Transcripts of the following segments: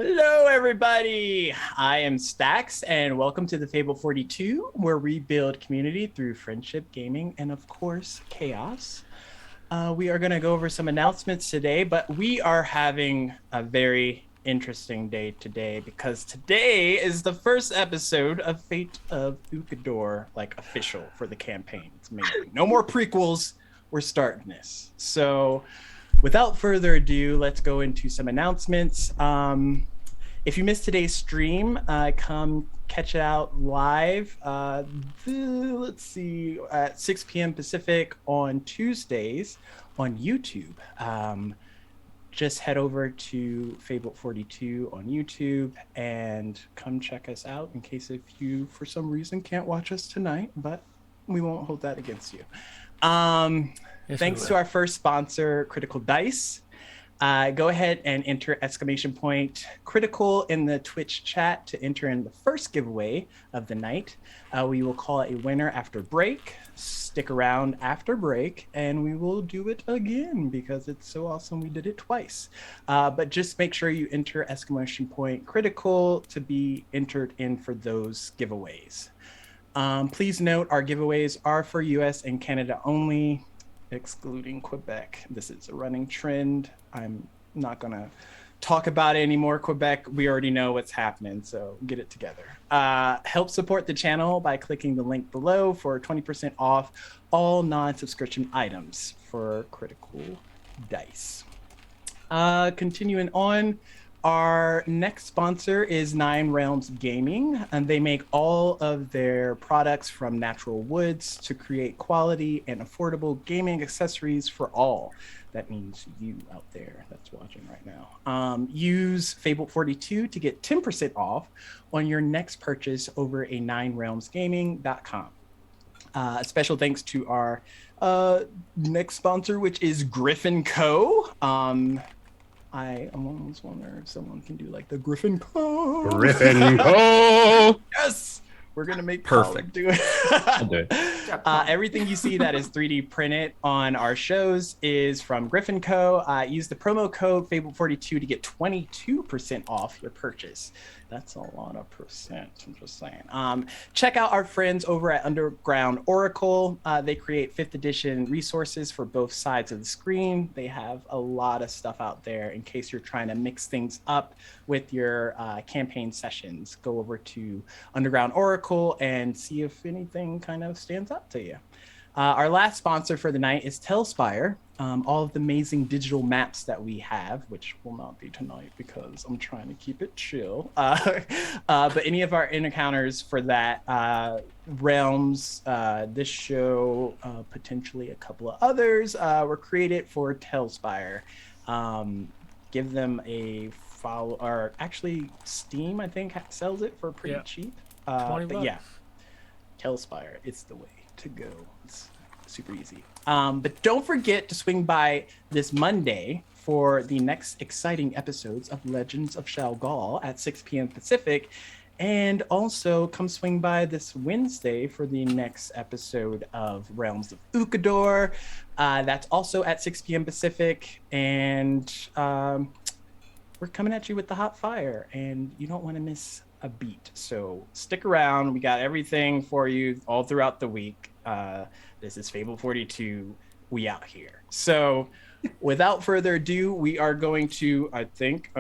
Hello, everybody. I am Stax, and welcome to the Fable 42, where we build community through friendship, gaming, and of course, chaos. We are going to go over some announcements today, but we are having a very interesting day today because today is the first episode of Fate of Ukodor, like official for the campaign. It's amazing. No more prequels. We're starting this. So without further ado, let's go into some announcements. If you missed today's stream, come catch it out live. Let's see, at 6 p.m. Pacific on Tuesdays on YouTube. Just head over to Fable 42 on YouTube and come check us out in case if you, for some reason, can't watch us tonight, but we won't hold that against you. Thanks to our first sponsor, Critical Dice. Go ahead and enter !critical in the Twitch chat to enter in the first giveaway of the night. We will call a winner after break. Stick around after break and we will do it again because it's so awesome we did it twice. But just make sure you enter !critical to be entered in for those giveaways. Please note our giveaways are for US and Canada only, excluding Quebec. This is a running trend. I'm not gonna talk about it anymore. Quebec, we already know what's happening, so get it together. Help support the channel by clicking the link below for 20% off all non-subscription items for Critical Dice. Continuing on, our next sponsor is Nine Realms Gaming, and they make all of their products from natural woods to create quality and affordable gaming accessories for all. That means you out there that's watching right now. Use Fable42 to get 10% off on your next purchase over a ninerealmsgaming.com. Special thanks to our next sponsor, which is Griffin Co. I almost wonder if someone can do like the Griffin Co. Griffin Co. Yes, we're gonna make perfect. Do it. I'll do it. Everything you see that is 3D printed on our shows is from Griffin Co. Use the promo code Fable42 to get 22% off your purchase. That's a lot of percent, I'm just saying. Check out our friends over at Underground Oracle. They create 5th edition resources for both sides of the screen. They have a lot of stuff out there in case you're trying to mix things up with your campaign sessions. Go over to Underground Oracle and see if anything kind of stands up to you. Our last sponsor for the night is Telspire. All of the amazing digital maps that we have, which will not be tonight because I'm trying to keep it chill. But any of our encounters for that, realms, this show, potentially a couple of others, were created for Telspire. Give them a follow, or actually Steam, I think, sells it for pretty cheap. But yeah, Telspire, it's the way to go. It's super easy. But don't forget to swing by this Monday for the next exciting episodes of Legends of Shalgal at 6 p.m. Pacific. And also come swing by this Wednesday for the next episode of Realms of Ukodor. That's also at 6 p.m. Pacific. And we're coming at you with the hot fire. And you don't want to miss a beat. So stick around. We got everything for you all throughout the week. This is Fable 42. We out here. So without further ado, we are going to, I think,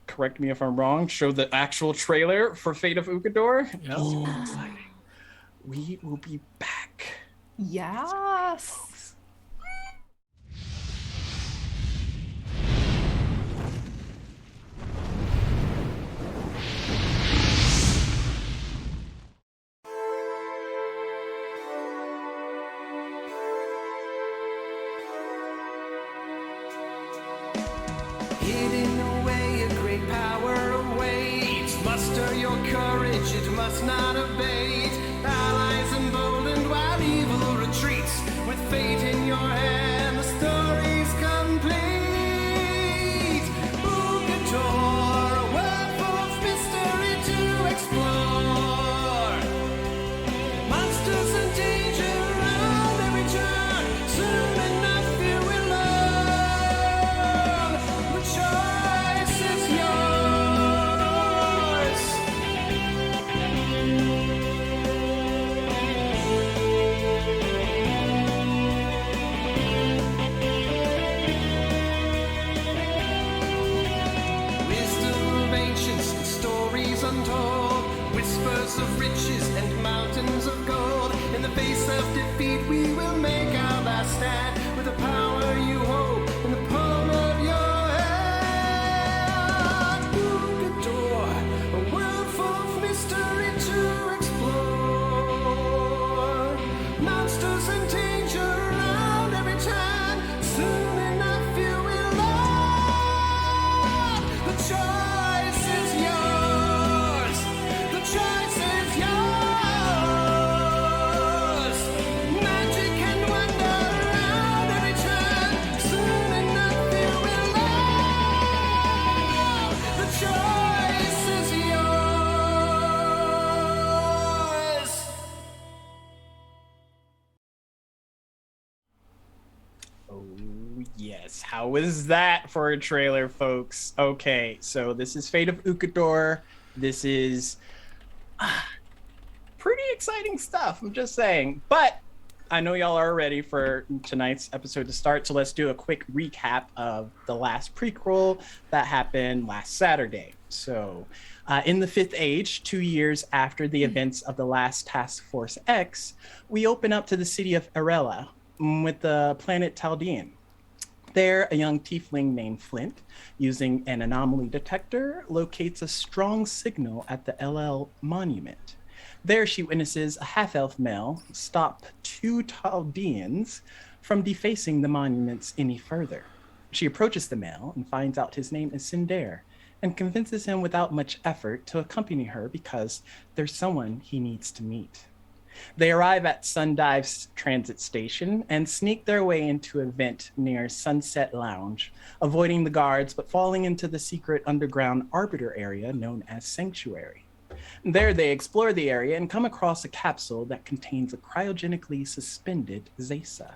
correct me if I'm wrong, show the actual trailer for Fate of Ukodor. Yep. Super exciting. We will be back. Yes. Hidden away, a great power awaits. Muster your courage, it must not abate. Allies emboldened while evil retreats. With fate in your hand, the story's complete. Ukodor, a world full of mystery to explore. Monsters and danger around every turn. Soon enough you will learn. The choice is yours. How was that for a trailer, folks? Okay, so this is Fate of Ukodor. This is pretty exciting stuff, I'm just saying. But I know y'all are ready for tonight's episode to start, so let's do a quick recap of the last prequel that happened last Saturday. So, in the Fifth Age, 2 years after the events of the last Task Force X, we open up to the city of Arella with the planet Taldean. There, a young tiefling named Flint, using an anomaly detector, locates a strong signal at the LL monument. There, she witnesses a half-elf male stop 2 Taldeans from defacing the monuments any further. She approaches the male and finds out his name is Cinder, and convinces him without much effort to accompany her because there's someone he needs to meet. They arrive at Sundive's transit station and sneak their way into a vent near Sunset Lounge, avoiding the guards but falling into the secret underground arbiter area known as Sanctuary. There they explore the area and come across a capsule that contains a cryogenically suspended Zesa.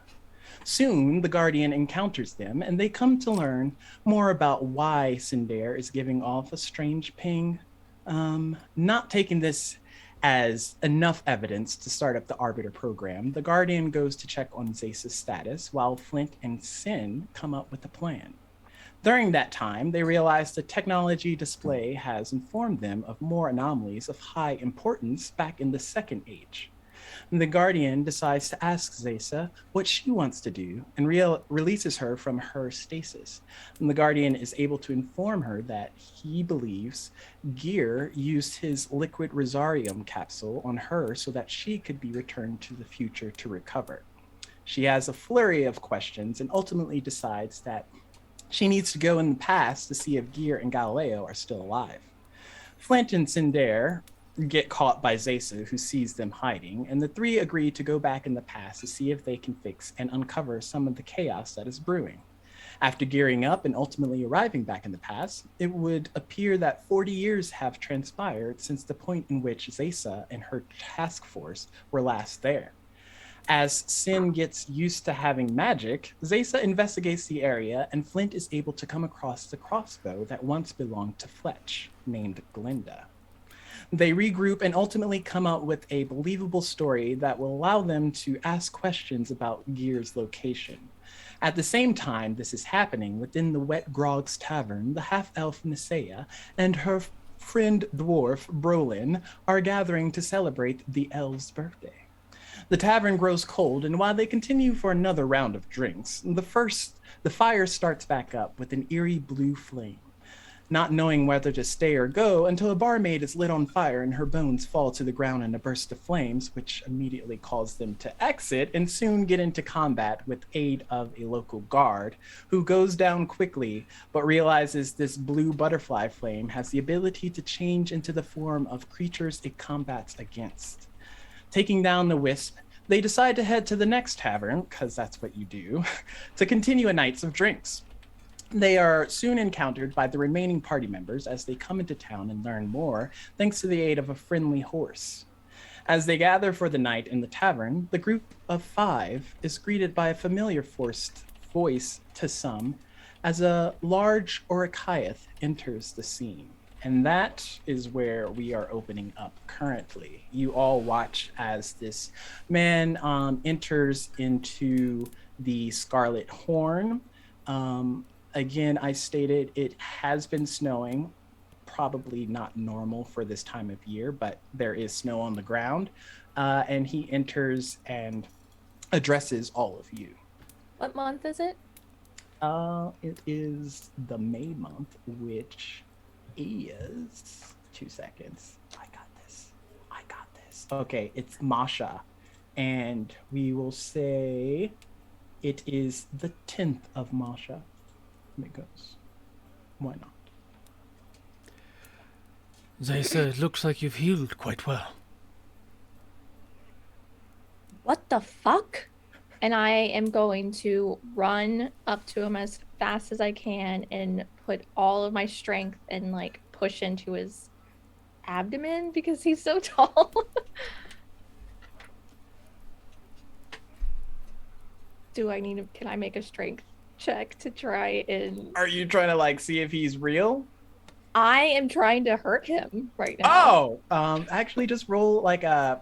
Soon, the Guardian encounters them, and they come to learn more about why Cinder is giving off a strange ping. Not taking this as enough evidence to start up the Arbiter program, the Guardian goes to check on Zesa's status, while Flint and Sin come up with a plan. During that time, they realize the technology display has informed them of more anomalies of high importance back in the Second Age. The Guardian decides to ask Zesa what she wants to do and releases her from her stasis. And the Guardian is able to inform her that he believes Gear used his liquid Rosarium capsule on her so that she could be returned to the future to recover. She has a flurry of questions and ultimately decides that she needs to go in the past to see if Gear and Galileo are still alive. Flint and Cinder get caught by Zesa, who sees them hiding, and the three agree to go back in the past to see if they can fix and uncover some of the chaos that is brewing. After gearing up and ultimately arriving back in the past, it would appear that 40 years have transpired since the point in which Zesa and her task force were last there. As Sin gets used to having magic, Zesa investigates the area, and Flint is able to come across the crossbow that once belonged to Fletch, named Glinda. They regroup and ultimately come up with a believable story that will allow them to ask questions about Gear's location. At the same time this is happening, within the Wet Grog's Tavern, the half-elf Nisea and her friend dwarf Brolin are gathering to celebrate the elf's birthday. The tavern grows cold, and while they continue for another round of drinks, the fire starts back up with an eerie blue flame. Not knowing whether to stay or go until a barmaid is lit on fire and her bones fall to the ground in a burst of flames, which immediately calls them to exit and soon get into combat with aid of a local guard, who goes down quickly but realizes this blue butterfly flame has the ability to change into the form of creatures it combats against. Taking down the wisp, they decide to head to the next tavern, because that's what you do, to continue a night of drinks. They are soon encountered by the remaining party members as they come into town and learn more, thanks to the aid of a friendly horse. As they gather for the night in the tavern, the group of 5 is greeted by a familiar voice to some as a large Orikayeth enters the scene. And that is where we are opening up currently. You all watch as this man enters into the Scarlet Horn. Again, I stated it has been snowing, probably not normal for this time of year, but there is snow on the ground. And he enters and addresses all of you. What month is it? It is the May month, which is 2 seconds. I got this. Okay, it's Masha. And we will say it is the 10th of Masha. It goes. Why not? Zesa, it looks like you've healed quite well. What the fuck? And I am going to run up to him as fast as I can and put all of my strength and like push into his abdomen because he's so tall. Can I make a strength check to try and. Are you trying to like see if he's real? I am trying to hurt him right now. Actually, just roll like a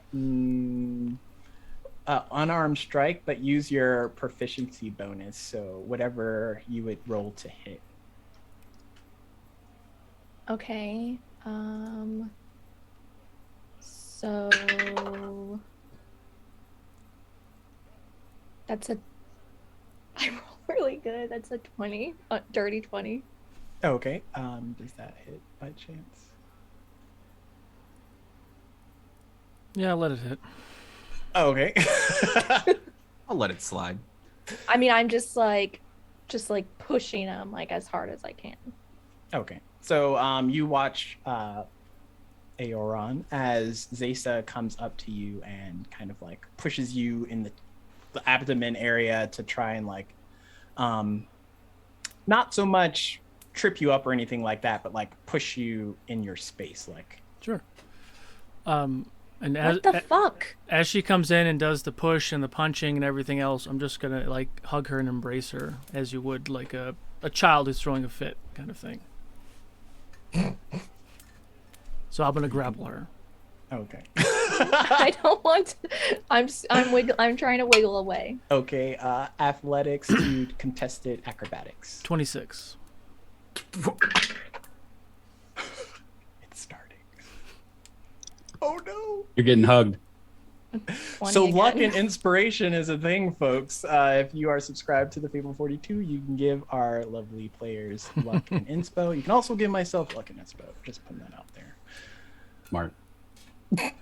unarmed strike, but use your proficiency bonus. So whatever you would roll to hit. Okay. So that's a. I roll really good. That's a 20, dirty 20. Okay. Does that hit by chance? Yeah, let it hit. Okay. I'll let it slide. I mean, I'm just like pushing him like as hard as I can. Okay. So you watch Aoron as Zesa comes up to you and kind of like pushes you in the abdomen area to try and like not so much trip you up or anything like that, but like push you in your space, like. Sure. And What the fuck? as she comes in and does the push and the punching and everything else, I'm just gonna like hug her and embrace her as you would like a child who's throwing a fit kind of thing. So I'm gonna grapple her. Okay. I don't want to. I'm trying to wiggle away. Okay. Athletics to contested acrobatics. 26. It's starting. Oh no. You're getting hugged. 20 So again. luck and inspiration is a thing, folks. If you are subscribed to the Fable 42, you can give our lovely players luck and inspo. You can also give myself luck and inspo. Just putting that out there. Smart.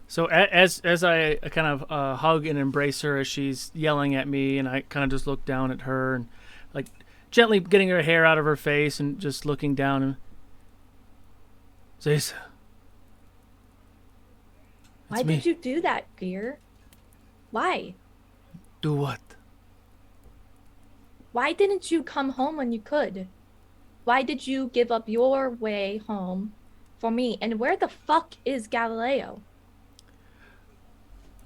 So as I kind of hug and embrace her as she's yelling at me, and I kind of just look down at her and like gently getting her hair out of her face and just looking down and Zesa. Why did you do that, dear? Why? Do what? Why didn't you come home when you could? Why did you give up your way home for me? And where the fuck is Galileo?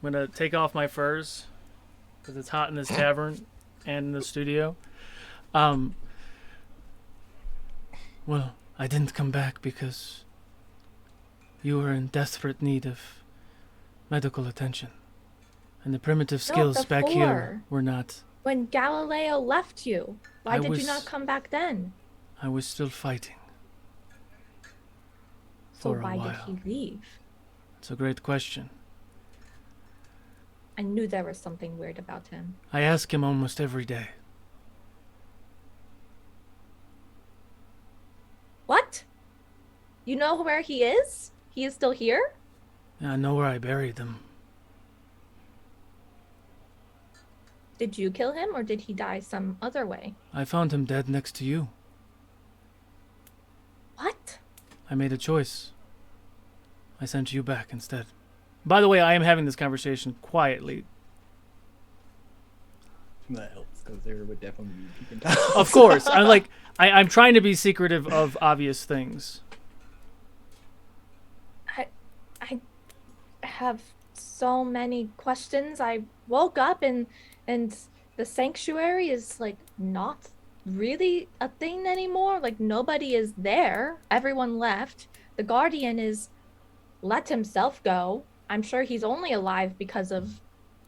I'm gonna take off my furs because it's hot in this tavern and in the studio. Well, I didn't come back because you were in desperate need of medical attention, and the primitive skills back here were not. When Galileo left you, why did you not come back then? I was still fighting. So For a why while. did he leave? It's a great question. I knew there was something weird about him. I ask him almost every day. What? You know where he is? He is still here? I know where I buried them. Did you kill him or did he die some other way? I found him dead next to you. What? I made a choice. I sent you back instead. By the way, I am having this conversation quietly. That helps because there would definitely be peeping toms. Of course. I'm trying to be secretive of obvious things. I have so many questions. I woke up and the sanctuary is like not really a thing anymore. Like nobody is there. Everyone left. The guardian is let himself go. I'm sure he's only alive because of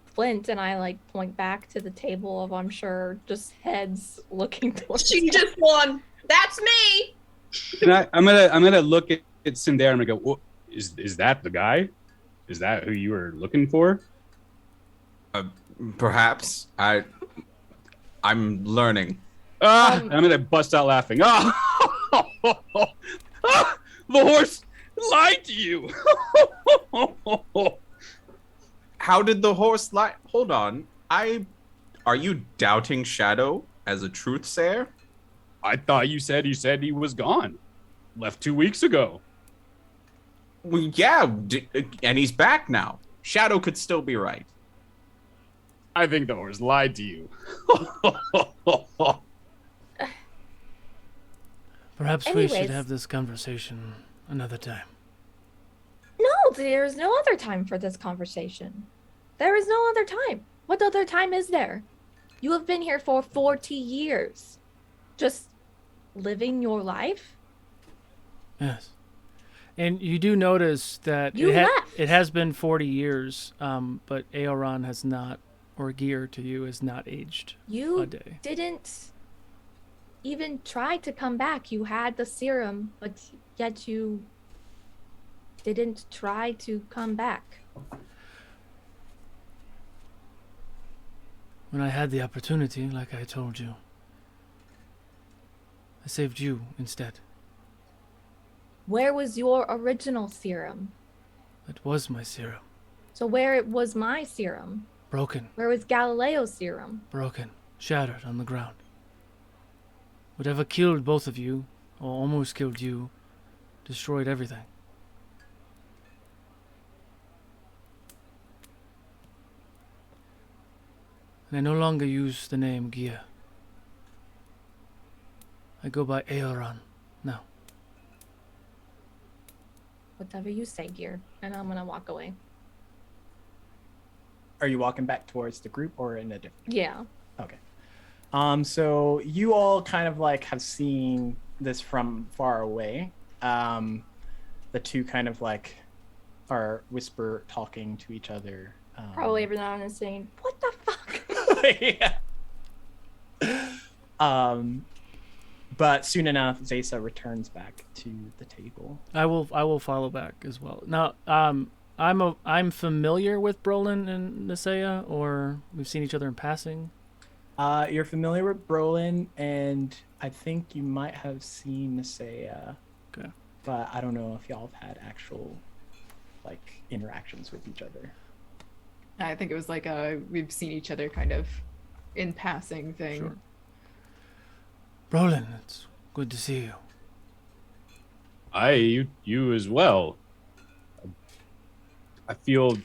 Flint, and I like point back to the table of I'm sure just heads looking towards. She just won. That's me. And I'm gonna look at Sindar and I'm gonna go, is that the guy? Is that who you were looking for? Perhaps. I'm learning. I'm gonna bust out laughing. The horse lied to you. How did the horse lie? Hold on. Are you doubting Shadow as a truth sayer? I thought you said he was gone. Left 2 weeks ago. Well, yeah, and he's back now. Shadow could still be right. I think the horse lied to you. Perhaps we should Anyways. have this conversation another time. No, there's no other time for this conversation. There is no other time. What other time is there? You have been here for 40 years. just living your life? Yes. And you do notice that You left. it has been 40 years, but Aoran has not, or Gear to you, has not aged a You day. didn't even try to come back. You had the serum, but yet you didn't try to come back. When I had the opportunity, like I told you, I saved you instead. Where was your original serum? It was my serum. So where was my serum? Broken, Where was Galileo's serum? broken, shattered on the ground. Whatever killed both of you, or almost killed you, destroyed everything. And I no longer use the name Gia. I go by Aoran now. Whatever you say, Gear. And I'm gonna walk away. Are you walking back towards the group or in a different? Yeah. Okay. So you all kind of like have seen this from far away. The two kind of like are whisper talking to each other. Probably every now and then saying, "What the fuck?" yeah. But soon enough, Zesa returns back to the table. I will follow back as well. Now, I'm familiar with Brolin and Nisea, or we've seen each other in passing. You're familiar with Brolin, and I think you might have seen Nisea. Okay. But I don't know if y'all have had actual like interactions with each other. I think it was like we've seen each other kind of in passing thing. Sure. Brolin, it's good to see you. You as well. I feel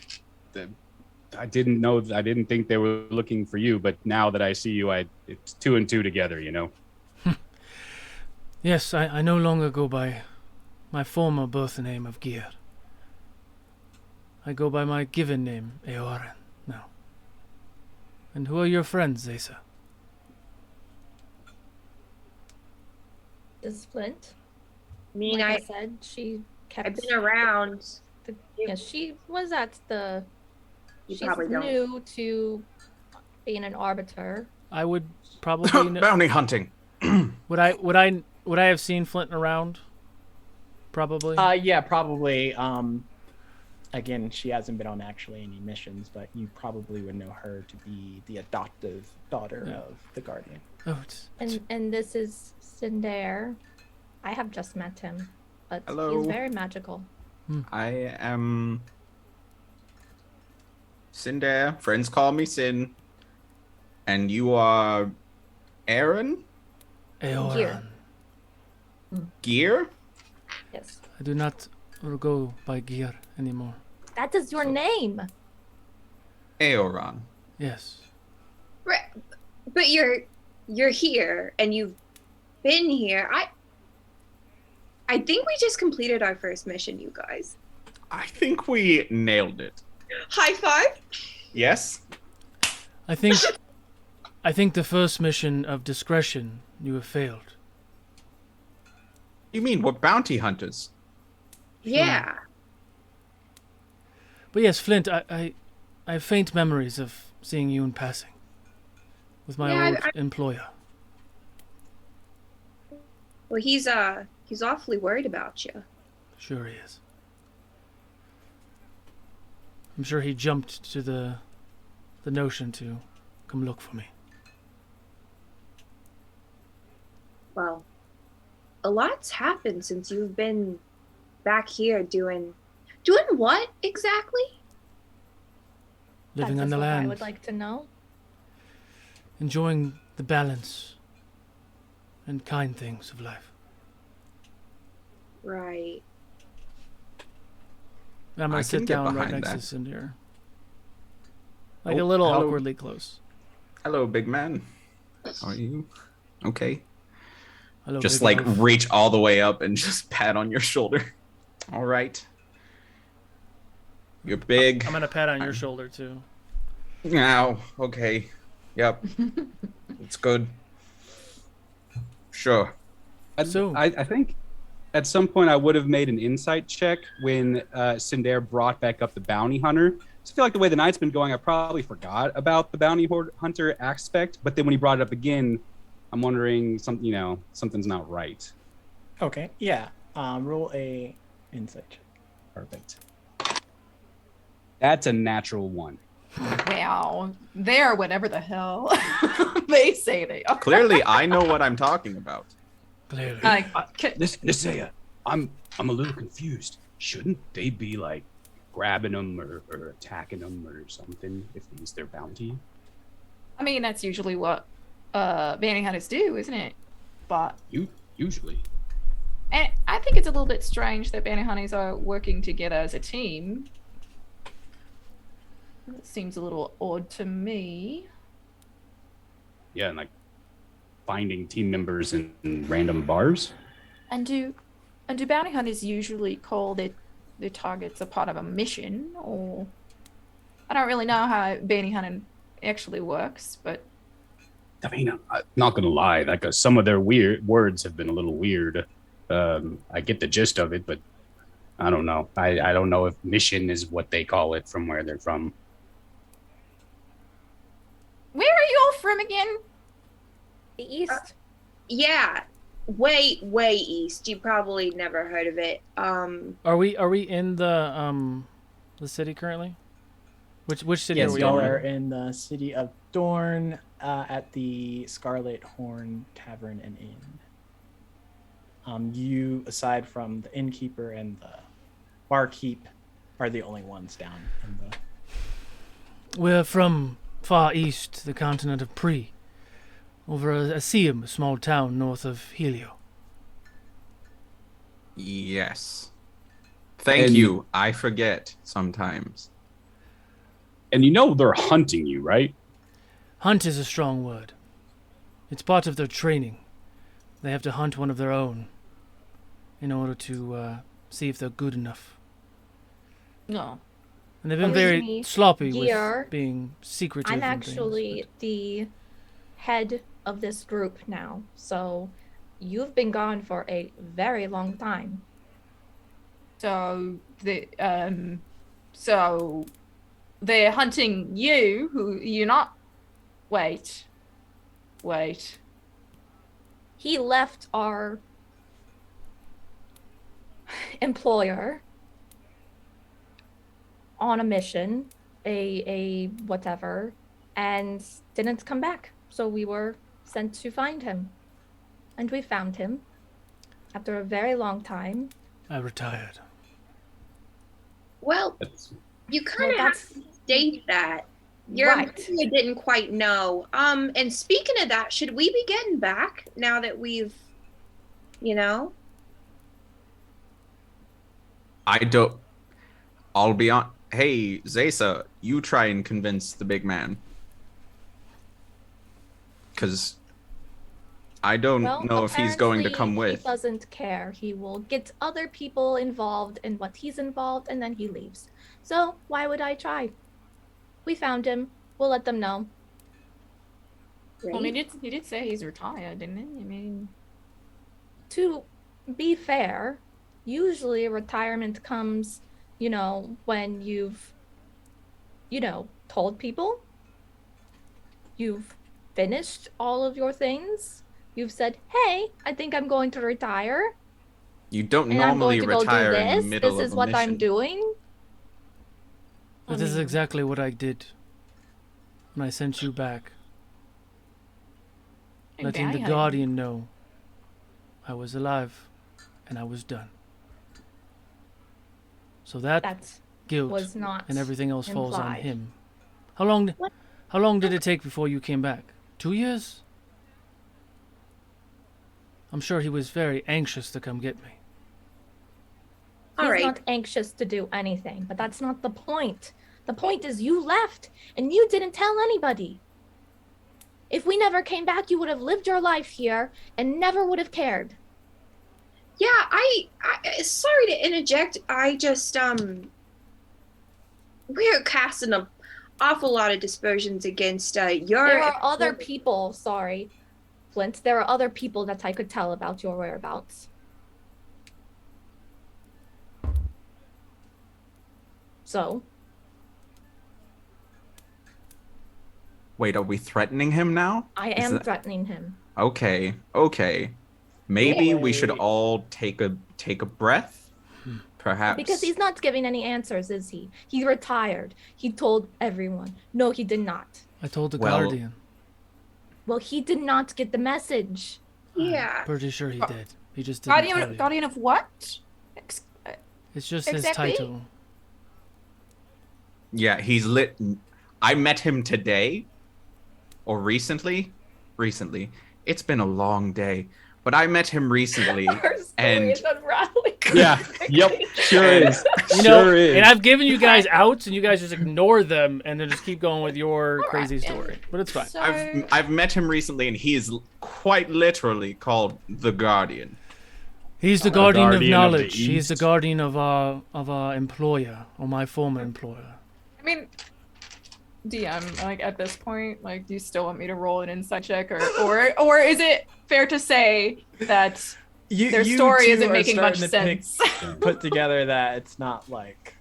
that I didn't think they were looking for you, but now that I see you, it's 2 and 2 together, you know. Yes, I no longer go by my former birth name of Gear. I go by my given name, Aoran, now. And who are your friends, Zesa? Is Flint? I mean, Like I said, she kept. I've been around. Yeah, she was at the. You She's probably don't. new to being an arbiter. I would probably Bounty hunting. would I have seen Flint around? Probably. Yeah, probably. Again, she hasn't been on actually any missions, but you probably would know her to be the adoptive daughter of the Guardian. Oh, And this is Cinder. I have just met him, but Hello. he's very magical. I am Cinder. Friends call me Sin. And you are Aaron? Aoran. Gear? Yes. I do not go by Gear anymore. That is your name. Aoran. Yes. Right. But you're here and you've been here. I think we just completed our first mission, you guys. I think we nailed it. High five. Yes? I think the first mission of discretion you have failed. You mean we're bounty hunters? Yeah. But yes, Flint, I have faint memories of seeing you in passing with my old employer. Well, he's awfully worried about you. Sure he is. I'm sure he jumped to the notion to come look for me. Well, a lot's happened since you've been back here doing what exactly? Living That on is the what land, I would like to know. enjoying the balance and kind things of life. Right. I'm gonna I sit can get down right behind next that. to Cinder. Like a Oh, little hello. awkwardly close. Hello, big man. How are you? Okay. Hello, Just big like wife. reach all the way up and just pat on your shoulder. All right. You're big. I'm gonna pat on your shoulder too. Ow. Okay. Yep. It's good. Sure. I think at some point I would have made an insight check when Cinder brought back up the bounty hunter. I feel like the way the night's been going, I probably forgot about the bounty hunter aspect. But then when he brought it up again, I'm wondering something's not right. Okay, yeah. Roll a insight check. Perfect. That's a natural 1. Wow. They're whatever the hell they say they are. Clearly, I know what I'm talking about. Clearly. Nisaya, I'm a little confused. Shouldn't they be like grabbing them or attacking them or something if it's their bounty? I mean, that's usually what bounty hunters do, isn't it? But Usually. and I think it's a little bit strange that bounty hunters are working together as a team. It seems a little odd to me. Yeah, and like finding team members in random bars. And do bounty hunters usually call their targets a part of a mission, or I don't really know how bounty hunting actually works, but I mean, I'm not gonna lie, like some of their weird words have been a little weird. I get the gist of it, but I don't know. I don't know if mission is what they call it from where they're from. where are you all from again? The east. Yeah, way east. You probably never heard of it. Are we in the city currently? Which city Yes, are we y'all in? are in the city of Dorne at the Scarlet Horn Tavern and Inn. You, aside from the innkeeper and the barkeep, are the only ones down in the... We're from far east, the continent of Pre, over a Siam, a small town north of Helio. Yes. Thank And- you. I forget sometimes. And they're hunting you, right? Hunt is a strong word. It's part of their training. They have to hunt one of their own in order to see if they're good enough. No. And they've been Believe very me, sloppy Gear, with being secretive. I'm and things, actually the head of this group now, so you've been gone for a very long time. So they're hunting you, who you're not. Wait. He left our employer on a mission, a whatever, and didn't come back. So we were sent to find him. And we found him after a very long time. I retired. Well, That's- you kind of Well, have to state that. Your Right. employer didn't quite know. And speaking of that, should we be getting back now that we've, I don't. I'll be on. Hey, Zesa, you try and convince the big man. Because I don't Well, know if he's going to apparently come with. He doesn't care. He will get other people involved in what he's involved, and then he leaves. So why would I try? We found him. We'll let them know. Well, I mean, he did say he's retired, didn't he? I mean, To be fair, usually retirement comes, when you've, told people, you've finished all of your things, you've said, hey, I think I'm going to retire, You don't and I'm normally going to go do retire in the this. middle This of is a what mission. I'm doing. But this is exactly what I did when I sent you back, letting the Guardian know I was alive and I was done. So that That guilt was not and everything else falls on implied. him. How long? What? How long did it take before you came back? 2 years? I'm sure he was very anxious to come get me. All He's right. not anxious to do anything, but that's not the point. The point is you left and you didn't tell anybody. If we never came back, you would have lived your life here and never would have cared. Yeah, I sorry to interject. I just we're casting an awful lot of dispersions against your. There are other people, sorry, Flint. There are other people that I could tell about your whereabouts. So? Wait, are we threatening him now? I am threatening him. Okay. Maybe we should all take a breath, perhaps. Because he's not giving any answers, is he? He retired. He told everyone. No, he did not. I told the Guardian. Well, he did not get the message. Yeah. I'm pretty sure he did. He just didn't tell you. Guardian of what? It's just his Exactly. title. Yeah, he's lit. I met him today, or recently. It's been a long day, but I met him recently, Our story and is unraveling. Yeah. Yep. Sure is. You know, Sure is. and I've given you guys outs, and you guys just ignore them, and then just keep going with your crazy and story. But it's fine. So, I've met him recently, and he is quite literally called the Guardian. He's the guardian of Guardian of the knowledge. He's the East. guardian of our employer, or my former employer. I mean, DM, like at this point, like, do you still want me to roll an insight check, or is it fair to say that their story two isn't are making much starting to sense? put together that it's not like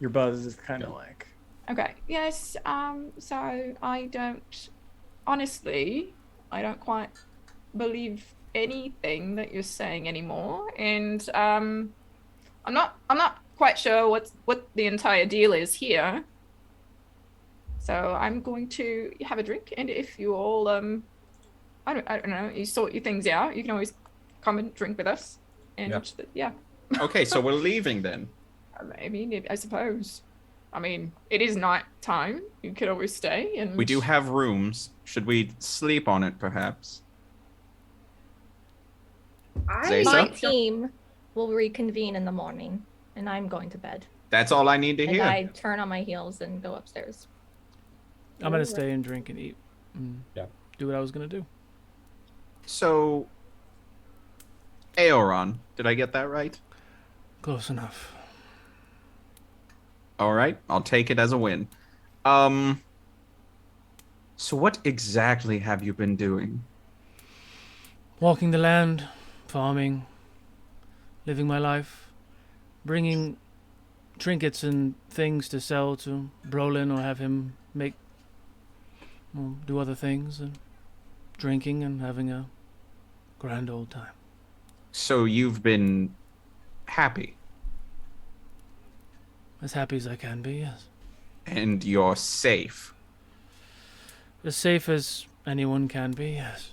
your buzz is kind of like. Okay. Yes. So I don't, honestly, I don't quite believe anything that you're saying anymore, and I'm not quite sure what the entire deal is here. So I'm going to have a drink, and if you all I don't know, you sort your things out, you can always come and drink with us, and yeah. Okay, so we're leaving then. I mean, I suppose. I mean, it is night time. You could always stay, and We do have rooms. Should we sleep on it, perhaps? I Zaysa? My team will reconvene in the morning, and I'm going to bed. That's all I need to And hear. I turn on my heels and go upstairs. I'm gonna stay and drink and eat. And do what I was gonna do. So, Aoron, did I get that right? Close enough. All right, I'll take it as a win. So what exactly have you been doing? Walking the land, farming, living my life, bringing trinkets and things to sell to Brolin or have him make, do other things, and drinking and having a grand old time. So you've been happy, As happy as I can be, yes. and you're safe. As safe as anyone can be, yes.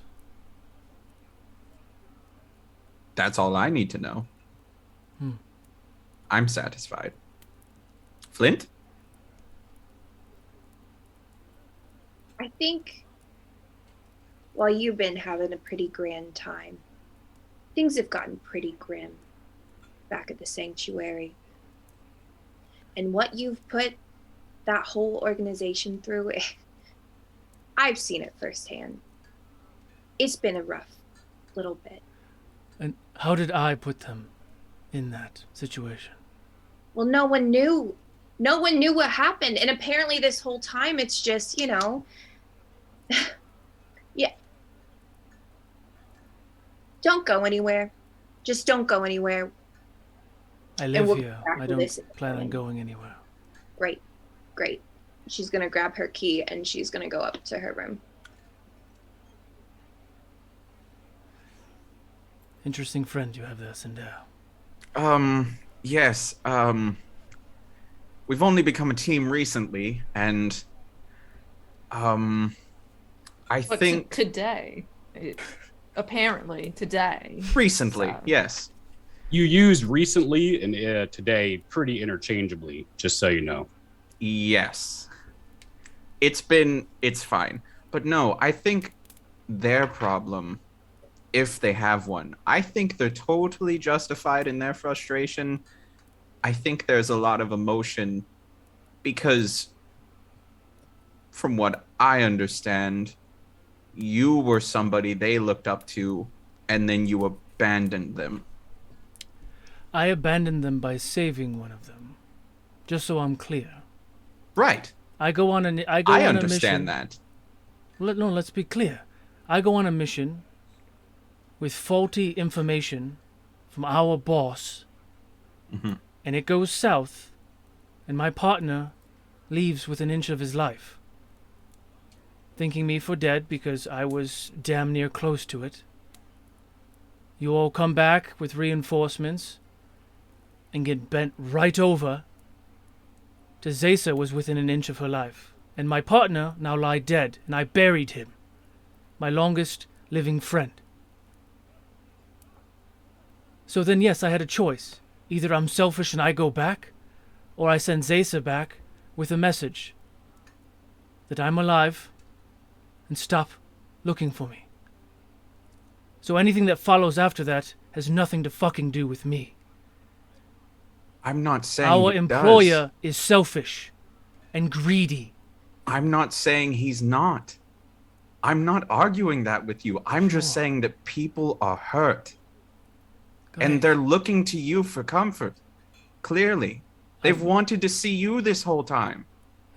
That's all I need to know. Hmm. I'm satisfied. Flint? I think while you've been having a pretty grand time, things have gotten pretty grim back at the sanctuary. And what you've put that whole organization through, I've seen it firsthand. It's been a rough little bit. And how did I put them in that situation? Well, no one knew. No one knew what happened. And apparently this whole time it's just, yeah. Don't go anywhere. Just don't go anywhere. I live we'll here. get back I to don't this plan on again. going anywhere. Great. She's going to grab her key and she's going to go up to her room. Interesting friend you have there, Cinder. Yes, we've only become a team recently, and, I But think today, apparently today. recently, so- yes. You used recently and today pretty interchangeably, just so you know. Yes. It's fine. But no, I think their problem, if they have one, I think they're totally justified in their frustration. I think there's a lot of emotion because, from what I understand, you were somebody they looked up to and then you abandoned them. I abandoned them by saving one of them. Just so I'm clear. Right. I go on a I mission. understand that. No, let's be clear. I go on a mission with faulty information from our boss, and it goes south, and my partner leaves with an inch of his life, thinking me for dead because I was damn near close to it. You all come back with reinforcements and get bent right over to Zesa was within an inch of her life, and my partner now lie dead, and I buried him, my longest living friend. So then, yes, I had a choice. Either I'm selfish and I go back, or I send Zesa back with a message that I'm alive and stop looking for me. So anything that follows after that has nothing to fucking do with me. I'm not saying Our he employer does. is selfish and greedy. I'm not saying he's not. I'm not arguing that with you. I'm just saying that people are hurt. And they're looking to you for comfort. Clearly. They've wanted to see you this whole time.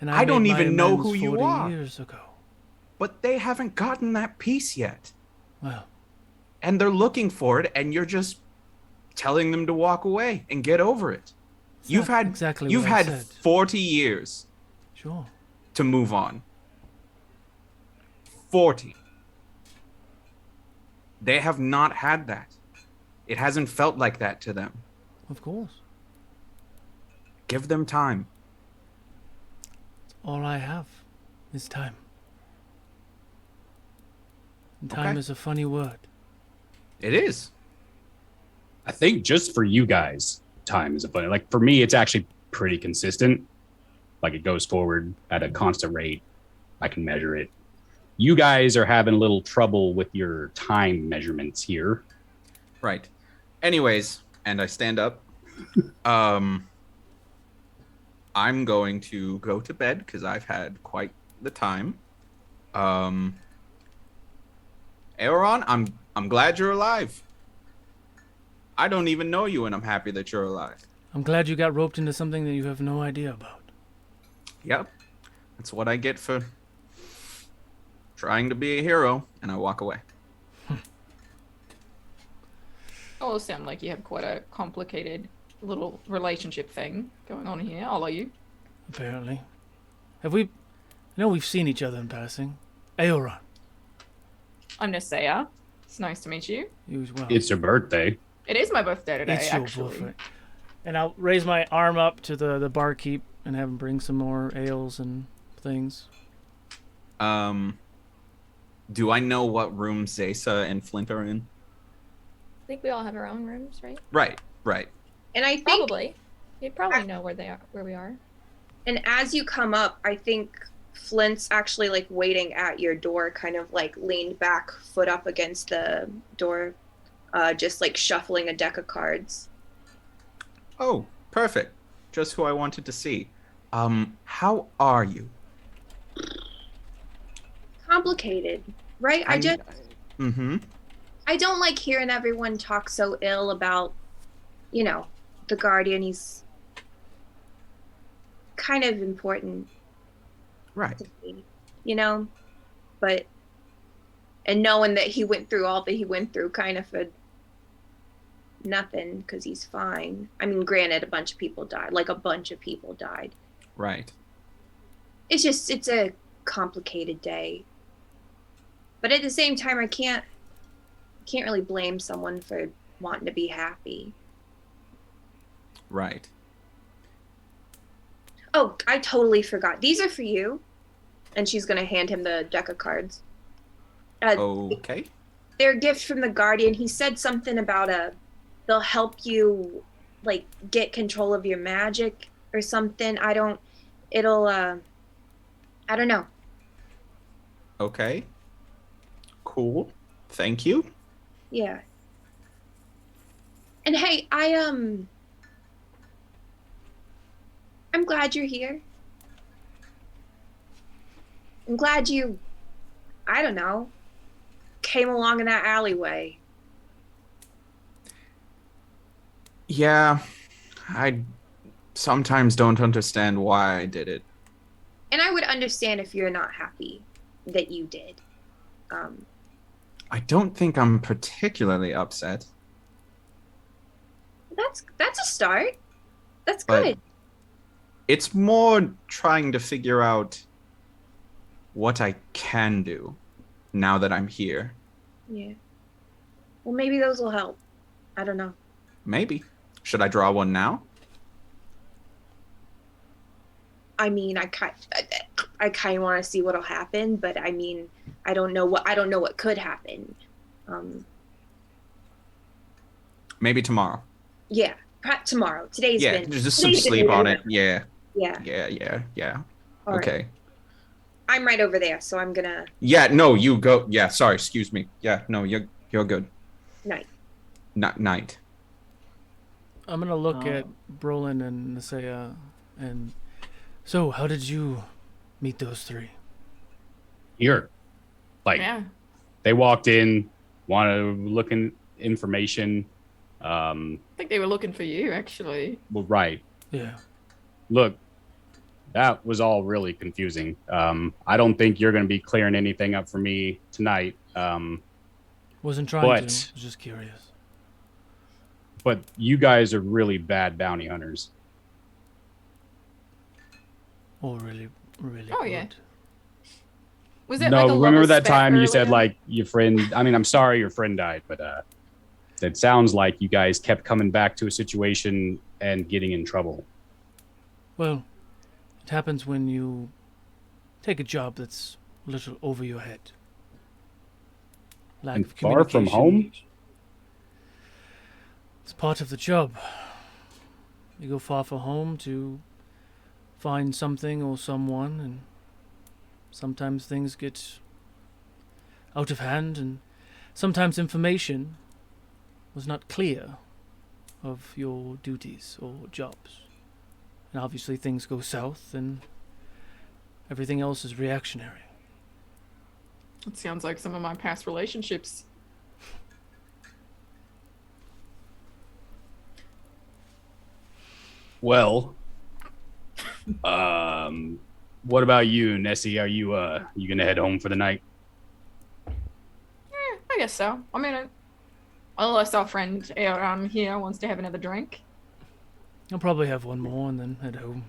And I don't made my even know amends who you 40 are. years ago. But they haven't gotten that piece yet. Well, And they're looking for it, and you're just telling them to walk away and get over it. it's You've not had exactly you've what I had said. 40 years Sure. to move on. 40. They have not had that. It hasn't felt like that to them. Of course. Give them time. All I have is time. And time Okay. is a funny word. It is. I think just for you guys, time is a funny. Like for me, it's actually pretty consistent. Like it goes forward at a constant rate. I can measure it. You guys are having a little trouble with your time measurements here. Right. Anyways, and I stand up. I'm going to go to bed because I've had quite the time. Aaron, I'm glad you're alive. I don't even know you, and I'm happy that you're alive. I'm glad you got roped into something that you have no idea about. Yep. That's what I get for trying to be a hero, and I walk away. All sound like you have quite a complicated little relationship thing going on here. I'll let you. Apparently. Have we... I know we've seen each other in passing. Aoron. I'm Nasea. It's nice to meet you. You as well. It's your birthday. It is my birthday today, It's your actually. birthday. And I'll raise my arm up to the barkeep and have him bring some more ales and things. Do I know what room Zesa and Flint are in? I think we all have our own rooms, right? Right. And I think, Probably. You'd probably know where they are, where we are. and as you come up, I think Flint's actually like waiting at your door, kind of like leaned back, foot up against the door, just like shuffling a deck of cards. Oh, perfect. Just who I wanted to see. How are you? Complicated, right? I Mm-hmm. I don't like hearing everyone talk so ill about, the Guardian. He's kind of important Right. to me, but, and knowing that he went through all that he went through kind of for nothing because he's fine. I mean, granted, a bunch of people died. Right. It's a complicated day. But at the same time, I can't really blame someone for wanting to be happy. Right. Oh, I totally forgot. These are for you. And she's going to hand him the deck of cards. Okay. They're a gift from the Guardian. He said something about they'll help you, like, get control of your magic or something. I don't know. Okay. Cool. Thank you. Yeah. And hey, I'm glad you're here. I'm glad you, I don't know, came along in that alleyway. Yeah. I sometimes don't understand why I did it. And I would understand if you're not happy that you did. I don't think I'm particularly upset. That's a start. That's But good. it's more trying to figure out what I can do now that I'm here. Yeah. Well, maybe those will help. I don't know. Maybe. Should I draw one now? I mean, I kind of want to see what'll happen, but I mean, I don't know what could happen. Maybe tomorrow. Yeah, perhaps tomorrow. Today's been just some today's been sleep really on bad. it. Yeah. Yeah. All right. Okay. I'm right over there, so I'm gonna. Yeah, no, you go. Yeah, sorry, excuse me. Yeah, no, you're good. Night. Night. I'm gonna look at Brolin and Nisea, and so how did you meet those three? Here. Like, Yeah. they walked in, wanted to look in information. I think they were looking for you, actually. Well, right. Yeah. Look, that was all really confusing. I don't think you're going to be clearing anything up for me tonight. Wasn't trying to. But- I was just curious. But you guys are really bad bounty hunters. Oh, really, really. Oh, good. yeah. Was it No, like a remember level that spec time you said earlier? like your friend, I mean, I'm sorry your friend died, but it sounds like you guys kept coming back to a situation and getting in trouble. Well, it happens when you take a job that's a little over your head. Lack And of far from home? communication. It's part of the job. You go far from home to find something or someone, and sometimes things get out of hand, and sometimes information was not clear of your duties or jobs. And obviously things go south, and everything else is reactionary. It sounds like some of my past relationships. Well, what about you, Nessie? Are you gonna head home for the night? I guess so. I mean, unless our friend around here wants to have another drink. I'll probably have one more and then head home.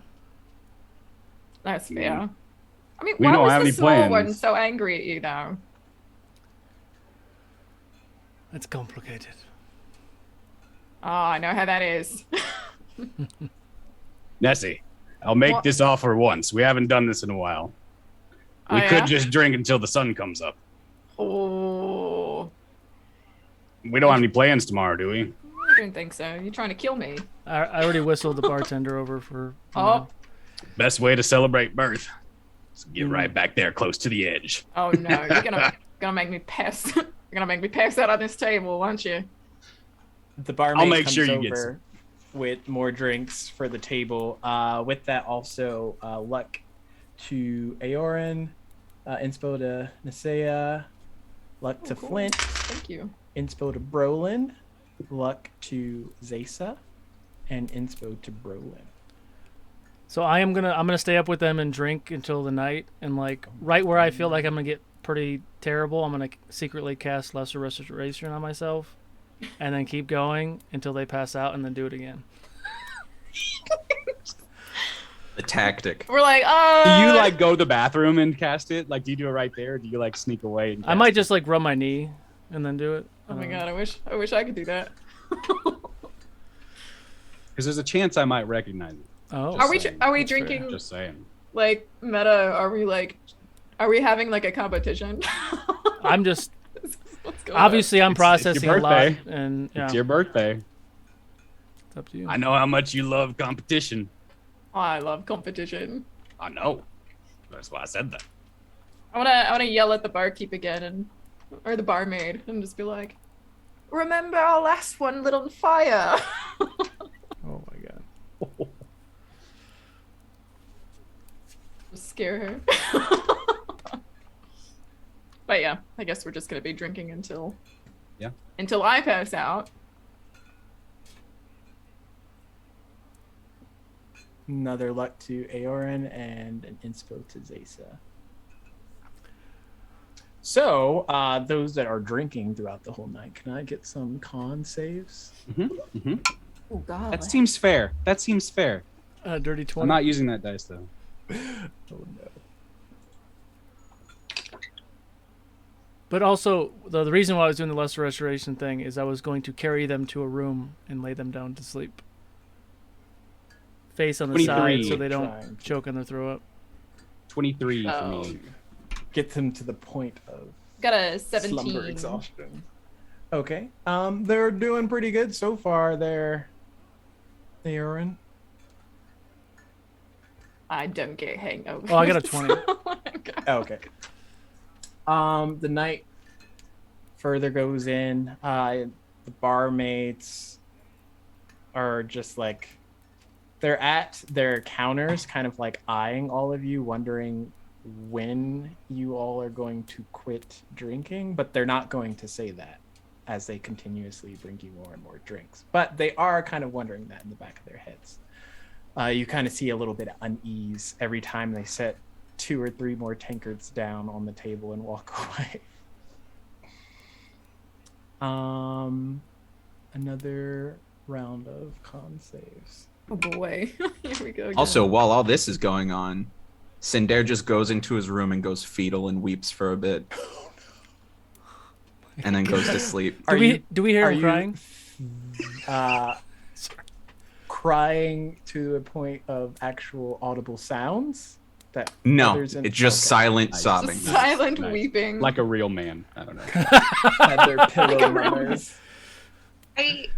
That's fair. I mean, We why don't was have the any small one plans. so angry at you, though? It's complicated. Oh, I know how that is. Nessie, I'll make What? this offer once. We haven't done this in a while. Oh, We yeah? could just drink until the sun comes up. Oh, We don't have any plans tomorrow, do we? I don't think so. You're trying to kill me. I already whistled the bartender over for. Oh, Best way to celebrate birth. is get right back there close to the edge. oh no! You're gonna make me pass. You're gonna make me pass out on this table, won't you? The barmaid I'll make comes sure you get over with more drinks for the table. With that, also luck to Aorin, inspo to Nisea, luck to cool. Flint, Thank you. inspo to Brolin, luck to Zaysa, and inspo to Brolin. So I'm gonna stay up with them and drink until the night, and like right where I feel like I'm gonna get pretty terrible, I'm gonna secretly cast Lesser Restoration on myself, and then keep going until they pass out, and then do it again. The tactic. We're like, Do you like go to the bathroom and cast it? Like, do you do it right there? Or do you like sneak away? And I might just like rub my knee and then do it. Oh my god! I wish I could do that. Because there's a chance I might recognize it. Oh, Are we saying. are we That's fair. drinking Just saying. like meta? Are we having like a competition? I'm just What's going obviously I'm It's your processing a lot, birthday. and yeah, It's your birthday. it's up to you. I know how much you love competition. on? I love competition. I know. That's why I said that. I wanna yell at the barkeep again or the barmaid and just be like, "Remember our last one lit on fire." Oh my god. Scare her. But yeah, I guess we're just gonna be drinking until I pass out. Another luck to Aorin and an inspo to Zaysa. So, those that are drinking throughout the whole night, can I get some con saves? Oh God. That seems fair. Dirty 20. I'm not using that dice though. Oh no. But also, the reason why I was doing the lesser restoration thing is I was going to carry them to a room and lay them down to sleep. Face on the side 23. so they don't choke on their throw up. 23 for Oh. me. Get them to the point of Got a 17. slumber exhaustion. Okay. They're doing pretty good so far. They are in. I don't get hangovers. Oh, I got a 20. Okay. The night further goes in. The barmaids are just like, they're at their counters, kind of like eyeing all of you, wondering when you all are going to quit drinking, but they're not going to say that as they continuously bring you more and more drinks. But they are kind of wondering that in the back of their heads. You kind of see a little bit of unease every time they set 2 or 3 more tankards down on the table and walk away. Another round of con saves. Oh boy. Here we go. Again. Also, while all this is going on, Cinder just goes into his room and goes fetal and weeps for a bit. And then goes to sleep. Do we hear him crying? Crying to a point of actual audible sounds? That No, others in- it's just okay. silent Nice. sobbing. Just silent Nice. weeping. Like a real man. I don't know. Had their pillow mummers. I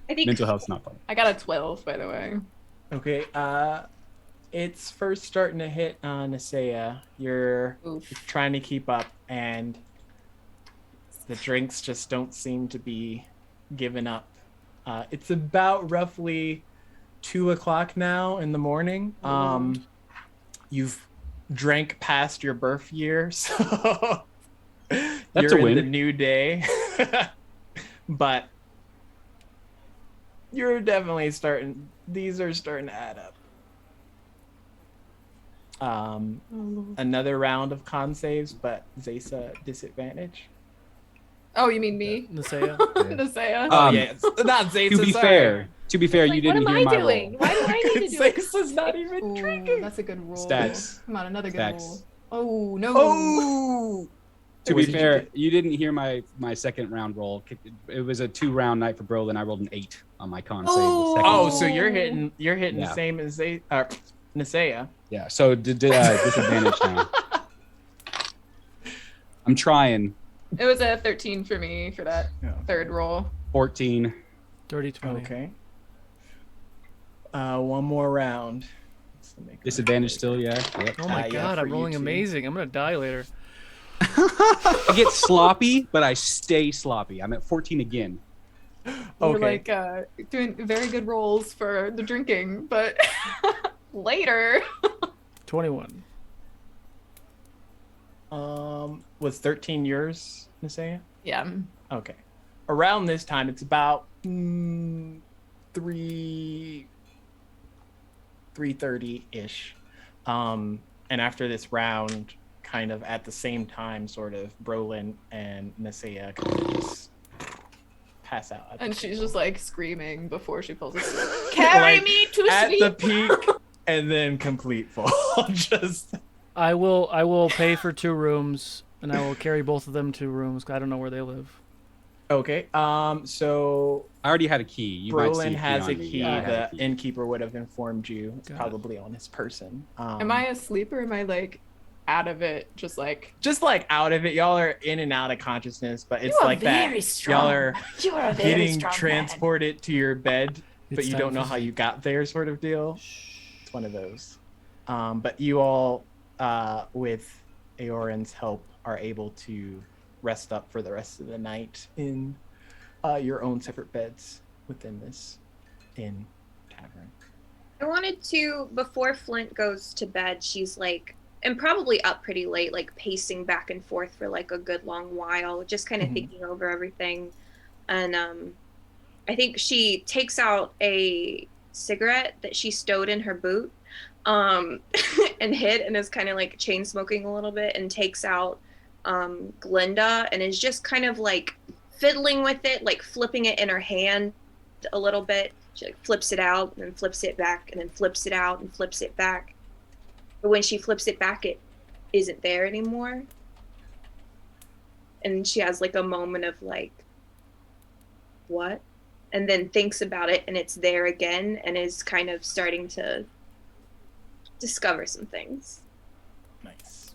think Mental health's not fun. I got a 12, by the way. Okay, it's first starting to hit Nisea. You're Oof. trying to keep up, and the drinks just don't seem to be giving up. It's about roughly 2 o'clock now in the morning. You've drank past your birth year, so That's you're a win. in the new day. But you're definitely starting. These are starting to add up. Another round of con saves, but Zaysa disadvantage. Oh, you mean me? Nisea? Nisea? Oh Um, yeah, it's not Zaysa. To be fair, you Like, what didn't am hear I my doing? roll. Why do I need to do it? Zaysa's not even Ooh, drinking. that's a good roll. Stats. Come on, another good Stats. roll. Oh, no. Oh. To What be did you fair, get? you didn't hear my second round roll. It was a 2-round night for Brolin. I rolled an 8 on my con save. The second Oh, roll. so you're hitting Yeah. the same as Nisea. Yeah, so disadvantage now. I'm trying. It was a 13 for me for that Yeah. third roll. 14. Dirty 20. Okay. One more round. So make a- Disadvantage still, yeah. Yep. Oh my yeah, god, for I'm you rolling too. amazing. I'm gonna die later. I get sloppy, but I stay sloppy. I'm at 14 again. We're Okay. like doing very good rolls for the drinking, but later. 21. Was 13 yours, Nisea? Yeah. Okay. Around this time, it's about 3:30-ish. And after this round, kind of at the same time, sort of, Brolin and Nisea kind of just pass out. at the And she's table. just like screaming before she pulls asleep. Carry Like, me to at sleep. the peak, and then complete fall. Just I will pay for 2 rooms, and I will carry both of them to rooms. I don't know where they live. okay. So I already had a key. You might see Brolin has a on me. key. Yeah, I had The a key. innkeeper would have informed you. It's Got it. probably on his person. Am I asleep or am I like out of it? Just like just like out of it? Y'all are in and out of consciousness, but it's you are like very that. strong. Y'all are You are a very getting strong transported to your bed, but It's you time don't know for how sleep. you got there, sort of deal. It's one of those. But you all, with Aoran's help, are able to rest up for the rest of the night in your own separate beds within this inn tavern. I wanted to, before Flint goes to bed, she's like, and probably up pretty late, like pacing back and forth for like a good long while, just kind of Mhm. thinking over everything. And I think she takes out a cigarette that she stowed in her boot and hid, and is kind of like chain smoking a little bit, and takes out Glinda and is just kind of like fiddling with it, like flipping it in her hand a little bit. She like flips it out and then flips it back and then flips it out and flips it back. But when she flips it back, it isn't there anymore. And she has like a moment of like, what? And then thinks about it and it's there again and is kind of starting to discover some things. Nice.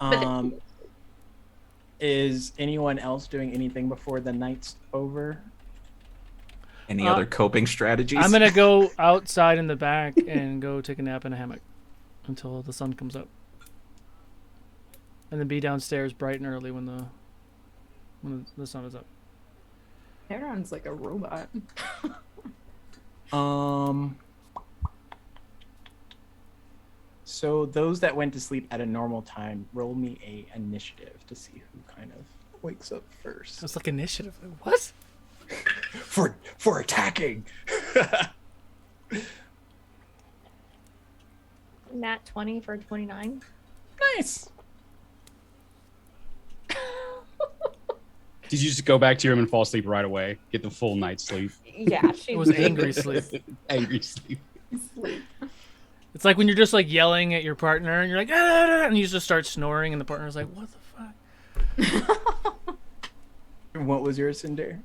But Is anyone else doing anything before the night's over? Any other coping strategies? I'm gonna go outside in the back and go take a nap in a hammock until the sun comes up, and then be downstairs bright and early when the sun is up. Aaron's like a robot. So those that went to sleep at a normal time, roll me a initiative to see who kind of wakes up first. It's like initiative. What? For attacking. Nat 20 for 29. Nice. Did you just go back to your room and fall asleep right away? Get the full night's sleep. Yeah, she It was angry sleep. Angry sleep. It's like when you're just like yelling at your partner and you're like, ah, and you just start snoring and the partner's like, what the fuck? What was yours, Cinder?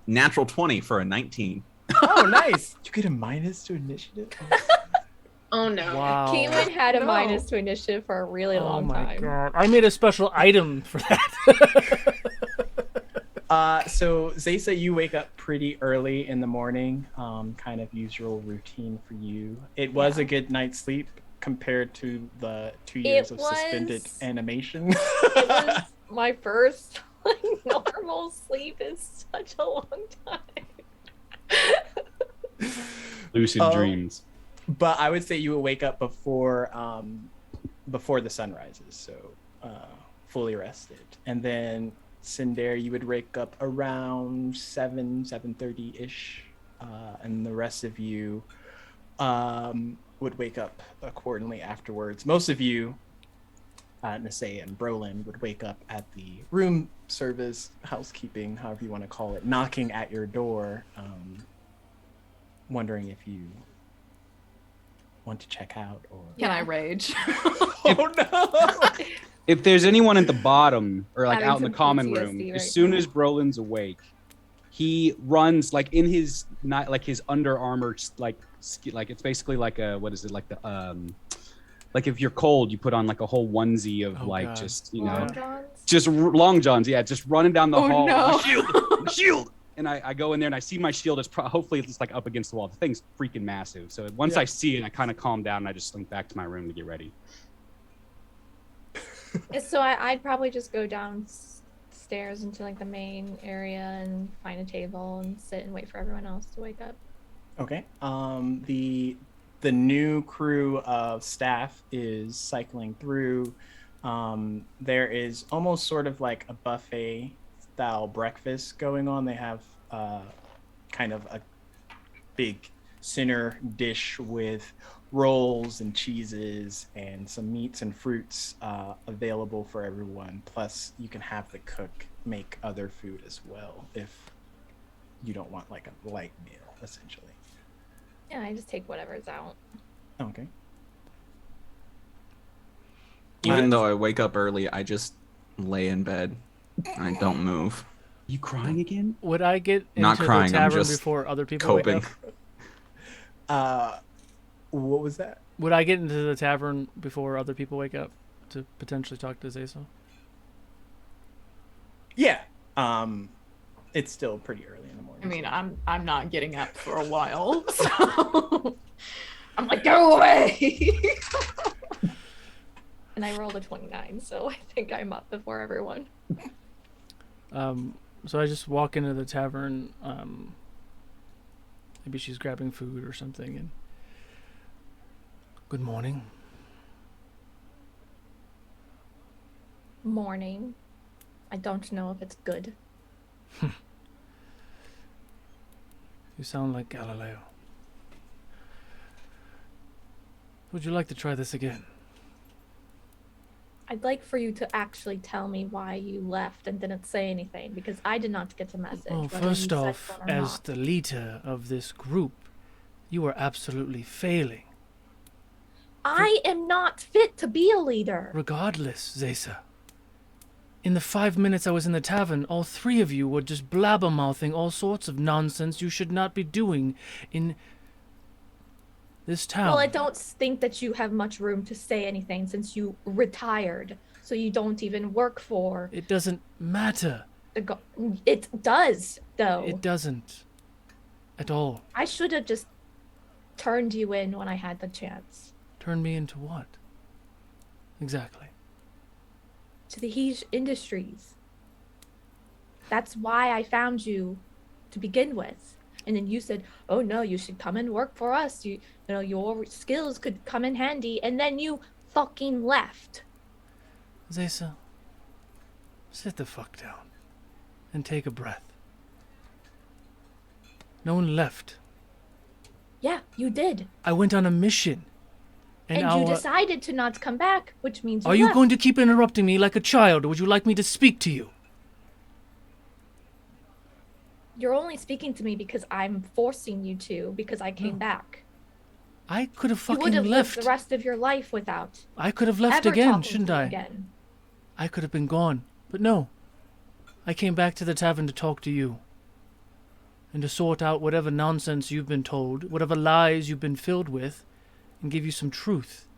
Natural 20 for a 19. Oh, nice. You get a minus to initiative? Oh no. Wow. Caitlin had a No. minus to initiative for a really Oh long my time. god. I made a special item for that. So Zaysa, you wake up pretty early in the morning, kind of usual routine for you. It was a good night's sleep compared to the 2 years of suspended was- animation. It was my first like, normal sleep in such a long time. Lucid dreams. But I would say you would wake up before the sun rises, so fully rested. And then Cinder, you would wake up around 7:30-ish, and the rest of you would wake up accordingly afterwards. Most of you, Nasei and Brolin, would wake up at the room service, housekeeping, however you want to call it, knocking at your door, wondering if you want to check out or Can I rage? oh no. If there's anyone at the bottom or like Having out in the some common PTSD room, right as soon now. as Brolin's awake, he runs like in his not like his Under Armour like it's basically like a what is it like the like if you're cold you put on like a whole onesie of Oh, like God. just you Long know Johns? just long johns, yeah, just running down the Oh, hall. no. My shield, my shield. And I go in there and I see my shield. It's hopefully it's like up against the wall. The thing's freaking massive. So once I see it, I kind of calm down and I just slink back to my room to get ready. So I'd probably just go downstairs into like the main area and find a table and sit and wait for everyone else to wake up. Okay. The new crew of staff is cycling through. There is almost sort of like a buffet style breakfast going on. They have kind of a big center dish with rolls and cheeses and some meats and fruits available for everyone. Plus, you can have the cook make other food as well if you don't want like a light meal, essentially. Yeah, I just take whatever's out. Okay. Even though I wake up early, I just lay in bed. I don't move. You crying again? Would I get into Not crying, the I'm tavern just before other people wake Coping. up? What was that? Would I get into the tavern before other people wake up to potentially talk to Zayso? Yeah. It's still pretty early in the morning. I mean, so- I'm not getting up for a while, so I'm like, go away. And I rolled a 29, so I think I'm up before everyone. So I just walk into the tavern. Maybe she's grabbing food or something. And good morning. Morning. I don't know if it's good. You sound like Galileo. Would you like to try this again? I'd like for you to actually tell me why you left and didn't say anything, because I did not get a message. Well, whether first you said off, one or as not. the leader of this group, you are absolutely failing. I am not fit to be a leader. Regardless, Zesa. In the 5 minutes I was in the tavern, all three of you were just blabbermouthing all sorts of nonsense you should not be doing in this town. Well, I don't think that you have much room to say anything since you retired, so you don't even work for. It doesn't matter. It does, though. It doesn't. At all. I should have just turned you in when I had the chance. Turn me into what? Exactly. To the Hege Industries. That's why I found you to begin with. And then you said, oh no, you should come and work for us. You know, your skills could come in handy. And then you fucking left. Zesa, sit the fuck down and take a breath. No one left. Yeah, you did. I went on a mission. And you decided to not come back, which means you Are you left. going to keep interrupting me like a child, or would you like me to speak to you? You're only speaking to me because I'm forcing you to, because I came back. I could have You would fucking have left. lived the rest of your life without I could have left ever again, talking shouldn't to me I? Again. I could have been gone. But no. I came back to the tavern to talk to you. And to sort out whatever nonsense you've been told, whatever lies you've been filled with, and give you some truth.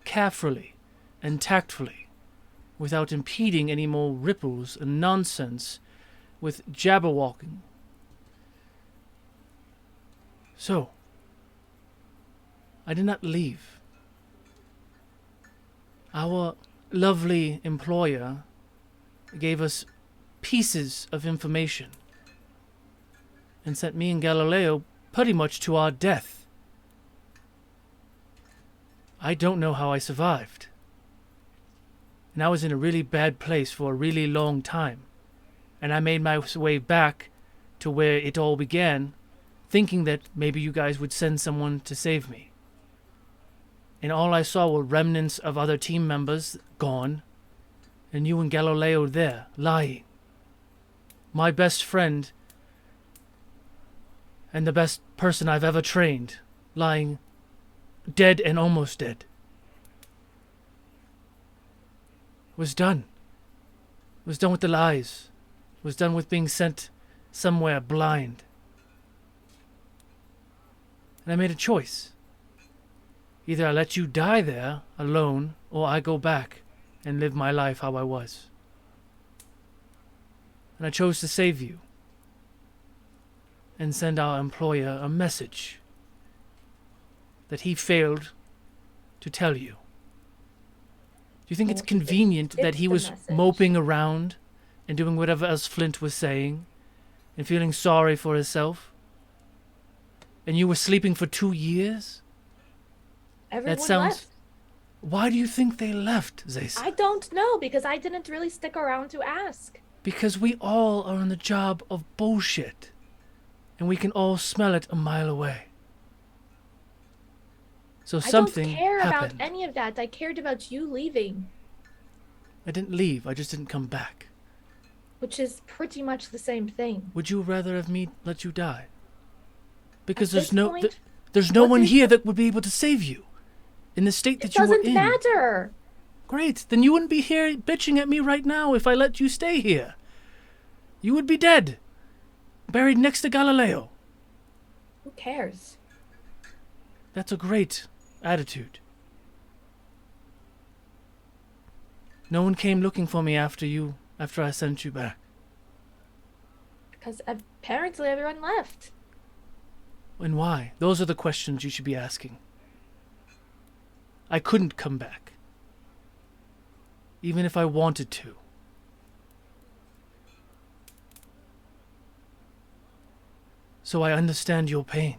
Carefully and tactfully, without impeding any more ripples and nonsense with jabberwalking. So, I did not leave. Our lovely employer gave us pieces of information and sent me and Galileo pretty much to our death. I don't know how I survived. And I was in a really bad place for a really long time. And I made my way back to where it all began, thinking that maybe you guys would send someone to save me. And all I saw were remnants of other team members gone, and you and Galileo there, lying. My best friend and the best person I've ever trained, lying dead and almost dead. Was done. Was done with the lies. Was done with being sent somewhere blind. And I made a choice. Either I let you die there, alone, or I go back and live my life how I was. And I chose to save you. And send our employer a message that he failed to tell you. Do you think it's convenient that he was moping around and doing whatever else Flint was saying and feeling sorry for himself? And you were sleeping for 2 years? Everyone left. Why do you think they left, Zaysa? I don't know, because I didn't really stick around to ask. Because we all are on the job of bullshit. And we can all smell it a mile away. So something happened. I don't care about any of that. I cared about you leaving. I didn't leave. I just didn't come back. Which is pretty much the same thing. Would you rather have me let you die? Because At there's no one here that would be able to save you. In the state that you were in. It doesn't matter. Great. Then you wouldn't be here bitching at me right now if I let you stay here. You would be dead. Buried next to Galileo. Who cares? That's a great attitude. No one came looking for me after I sent you back. Because apparently everyone left. And why? Those are the questions you should be asking. I couldn't come back. Even if I wanted to. So I understand your pain.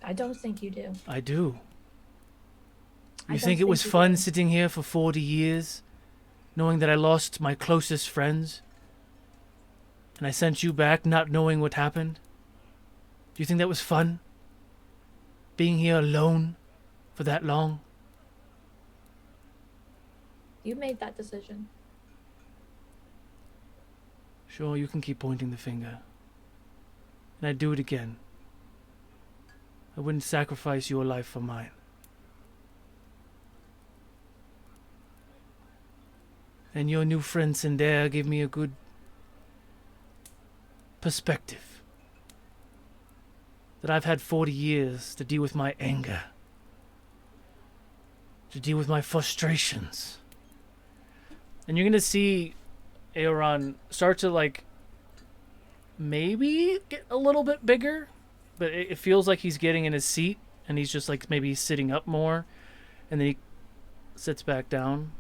I don't think you do. I do. You I think don't it was think you fun do. sitting here for 40 years, knowing that I lost my closest friends? And I sent you back not knowing what happened? Do you think that was fun? Being here alone for that long? You made that decision. Sure, you can keep pointing the finger. And I'd do it again. I wouldn't sacrifice your life for mine. And your new friend Cinder gave me a good perspective. That I've had 40 years to deal with my anger. To deal with my frustrations. And you're gonna see Aeron start to, like, maybe get a little bit bigger. But it feels like he's getting in his seat. And he's just, like, maybe sitting up more. And then he sits back down.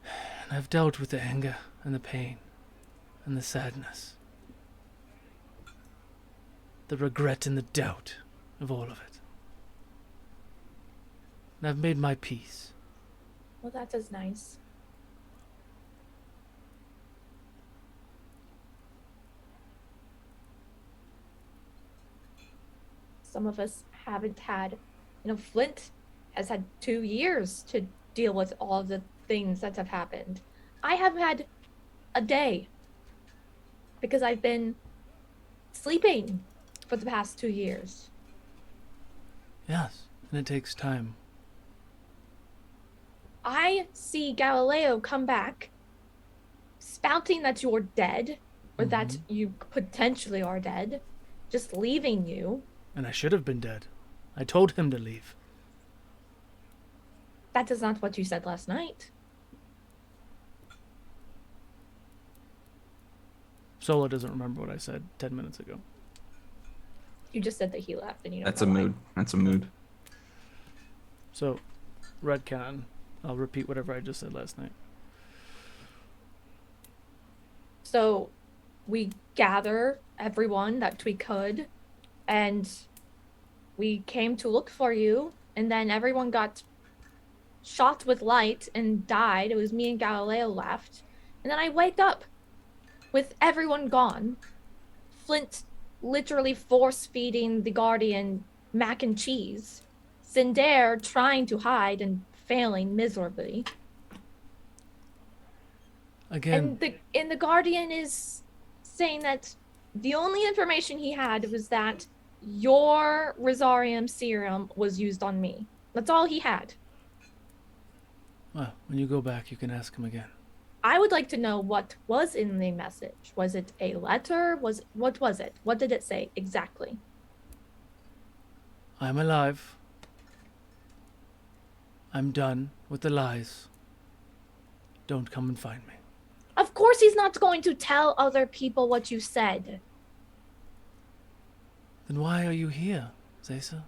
And I've dealt with the anger and the pain and the sadness, the regret and the doubt of all of it. And I've made my peace. Well, that is nice. Some of us haven't had, Flint has had 2 years to deal with all of the things that have happened. I have had a day because I've been sleeping for the past 2 years. Yes, and it takes time. I see Galileo come back spouting that you're dead, or that you potentially are dead, just leaving you. And I should have been dead. I told him to leave. That is not what you said last night. Solo doesn't remember what I said 10 minutes ago. You just said that he left, and you don't That's a know why. mood. That's a mood. So, retcon. I'll repeat whatever I just said last night. So we gather everyone that we could, and we came to look for you, and then everyone got shot with light and died. It was me and Galileo left. And then I wake up with everyone gone. Flint literally force-feeding the Guardian mac and cheese. Cinder trying to hide and failing miserably. Again. And the Guardian is saying that the only information he had was that your Rosarium serum was used on me. That's all he had. Well, when you go back, you can ask him again. I would like to know what was in the message. Was it a letter? What was it? What did it say exactly? I'm alive. I'm done with the lies. Don't come and find me. Of course he's not going to tell other people what you said. Then why are you here, Zesa?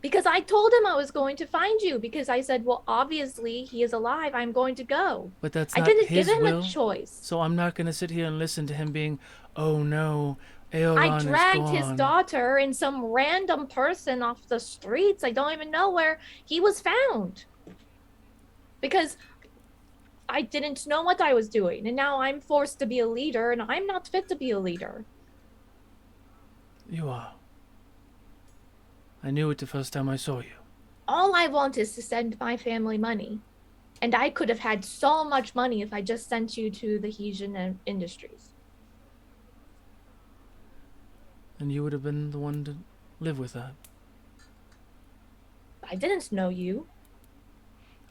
Because I told him I was going to find you. Because I said, well, obviously he is alive. I'm going to go. But that's I not didn't his give him will. a choice. So I'm not going to sit here and listen to him being, oh no, Aeron I dragged is his gone. daughter and some random person off the streets. I don't even know where he was found. Because I didn't know what I was doing. And now I'm forced to be a leader, and I'm not fit to be a leader. You are. I knew it the first time I saw you. All I want is to send my family money. And I could have had so much money if I just sent you to the Hesian Industries. And you would have been the one to live with that. I didn't know you.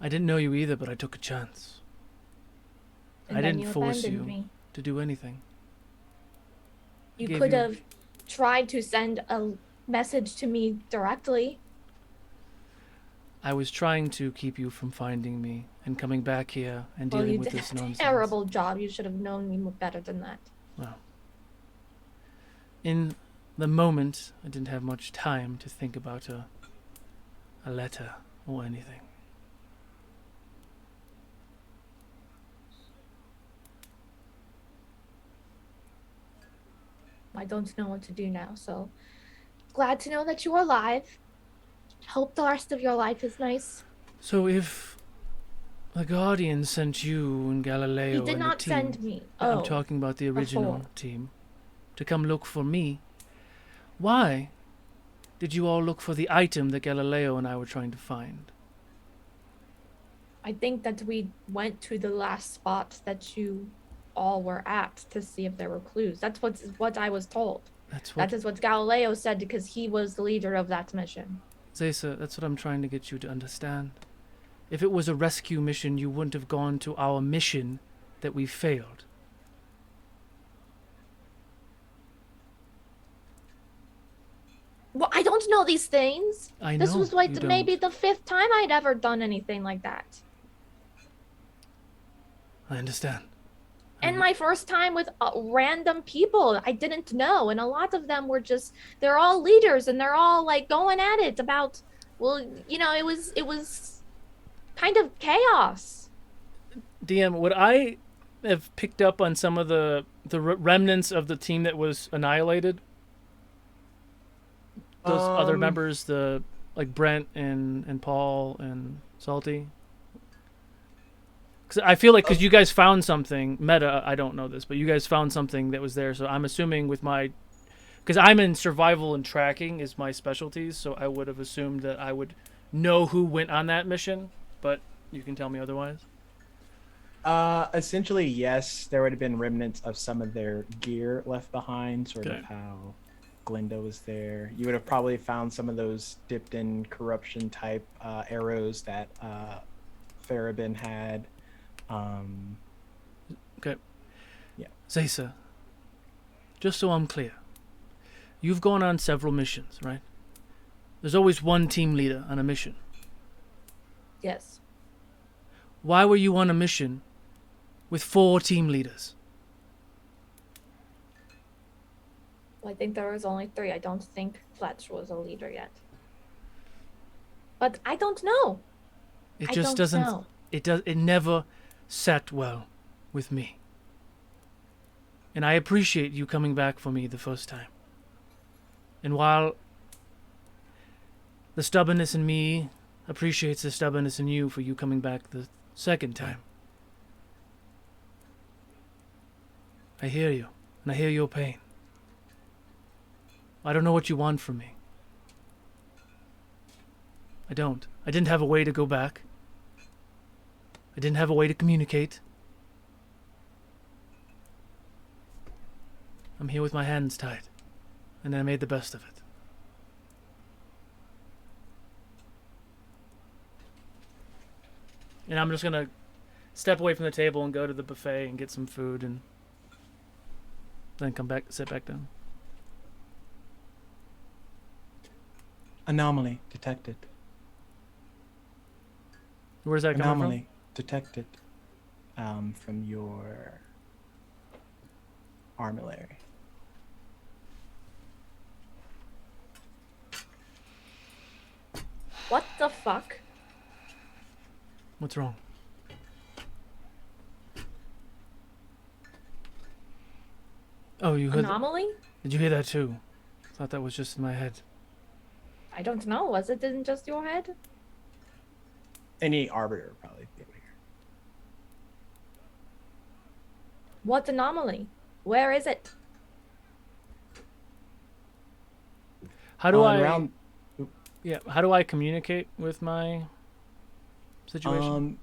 I didn't know you either, but I took a chance. And I then didn't you force abandoned you me. to do anything. You gave could you- have tried to send a message to me directly. I was trying to keep you from finding me and coming back here and Well, dealing you with did this a nonsense. terrible job. You should have known me better than that. Well, in the moment, I didn't have much time to think about a letter or anything. I don't know what to do now, so glad to know that you're alive. Hope the rest of your life is nice. So if the Guardian sent you and Galileo He and did not the team, send me. I'm talking about the original before. team, to come look for me, why did you all look for the item that Galileo and I were trying to find? I think that we went to the last spot that you all were at to see if there were clues. That's what I was told. That is what Galileo said because he was the leader of that mission. Zaysa, that's what I'm trying to get you to understand. If it was a rescue mission, you wouldn't have gone to our mission that we failed. Well, I don't know these things. I know this was like maybe the 5th time I'd ever done anything like that. I understand. And my first time with random people I didn't know. And a lot of them were they're all leaders and they're all like going at it about, well, you know, it was kind of chaos. DM, would I have picked up on some of the remnants of the team that was annihilated? Those other members, like Brent and Paul and Salty? Because I feel like because you guys found something, I don't know this, but you guys found something that was there. So I'm assuming because I'm in survival and tracking is my specialties, so I would have assumed that I would know who went on that mission, but you can tell me otherwise. Essentially, yes, there would have been remnants of some of their gear left behind, sort Okay. of how Glinda was there. You would have probably found some of those dipped in corruption type arrows that Farabin had. Okay. Yeah. Zaysa, just so I'm clear, you've gone on several missions, right? There's always one team leader on a mission. Yes. Why were you on a mission with 4 team leaders? Well, I think there was only 3. I don't think Fletch was a leader yet. But I don't know. It I just don't doesn't. know. It never sat well with me. And I appreciate you coming back for me the first time. And while the stubbornness in me appreciates the stubbornness in you for you coming back the second time, I hear you, and I hear your pain. I don't know what you want from me. I don't. I didn't have a way to go back. I didn't have a way to communicate. I'm here with my hands tied, and I made the best of it. And I'm just gonna step away from the table and go to the buffet and get some food and then come back, sit back down. Anomaly detected. Where's that coming Anomaly detected from your armillary. What the fuck? from? What's wrong? Oh, you heard? Anomaly? Did you hear that too? I thought that was just in my head. I don't know. Was it in just your head? Any arbiter would probably be able to hear. What anomaly? Where is it? How do I? Around, Yeah. How do I communicate with my situation?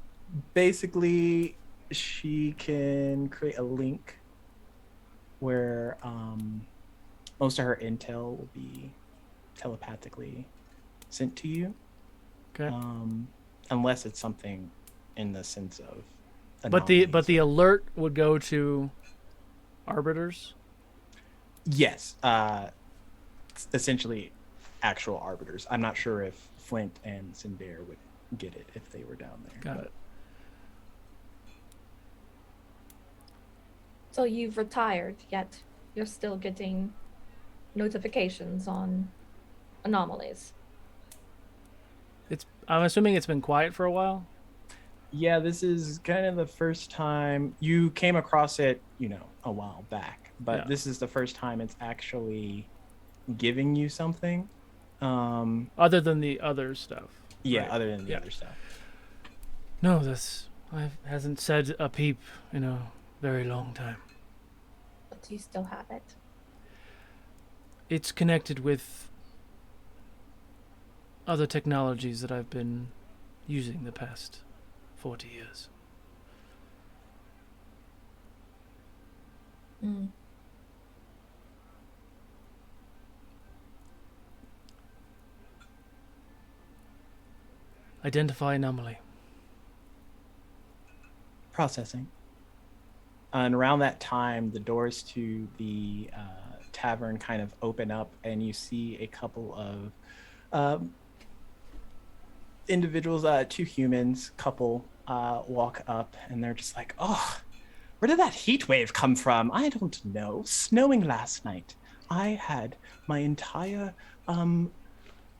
basically, she can create a link where most of her intel will be telepathically sent to you. Okay. Unless it's something in the sense of. But the alert would go to arbiters. Yes, it's essentially actual arbiters. I'm not sure if Flint and Cinder would get it if they were down there. Got it. So you've retired, yet you're still getting notifications on anomalies. I'm assuming it's been quiet for a while. Yeah, this is kind of the first time you came across it, a while back, but Yeah. this is the first time it's actually giving you something. Other than the other stuff. Yeah, Right. other than the Yeah. other stuff. No, hasn't said a peep in a very long time. But you still have it. It's connected with other technologies that I've been using the past 40 years. Mm. Identify anomaly. Processing. And around that time, the doors to the tavern kind of open up, and you see a couple of individuals, two humans, couple, walk up, and they're just like, "Oh, where did that heat wave come from? I don't know. Snowing last night. I had my entire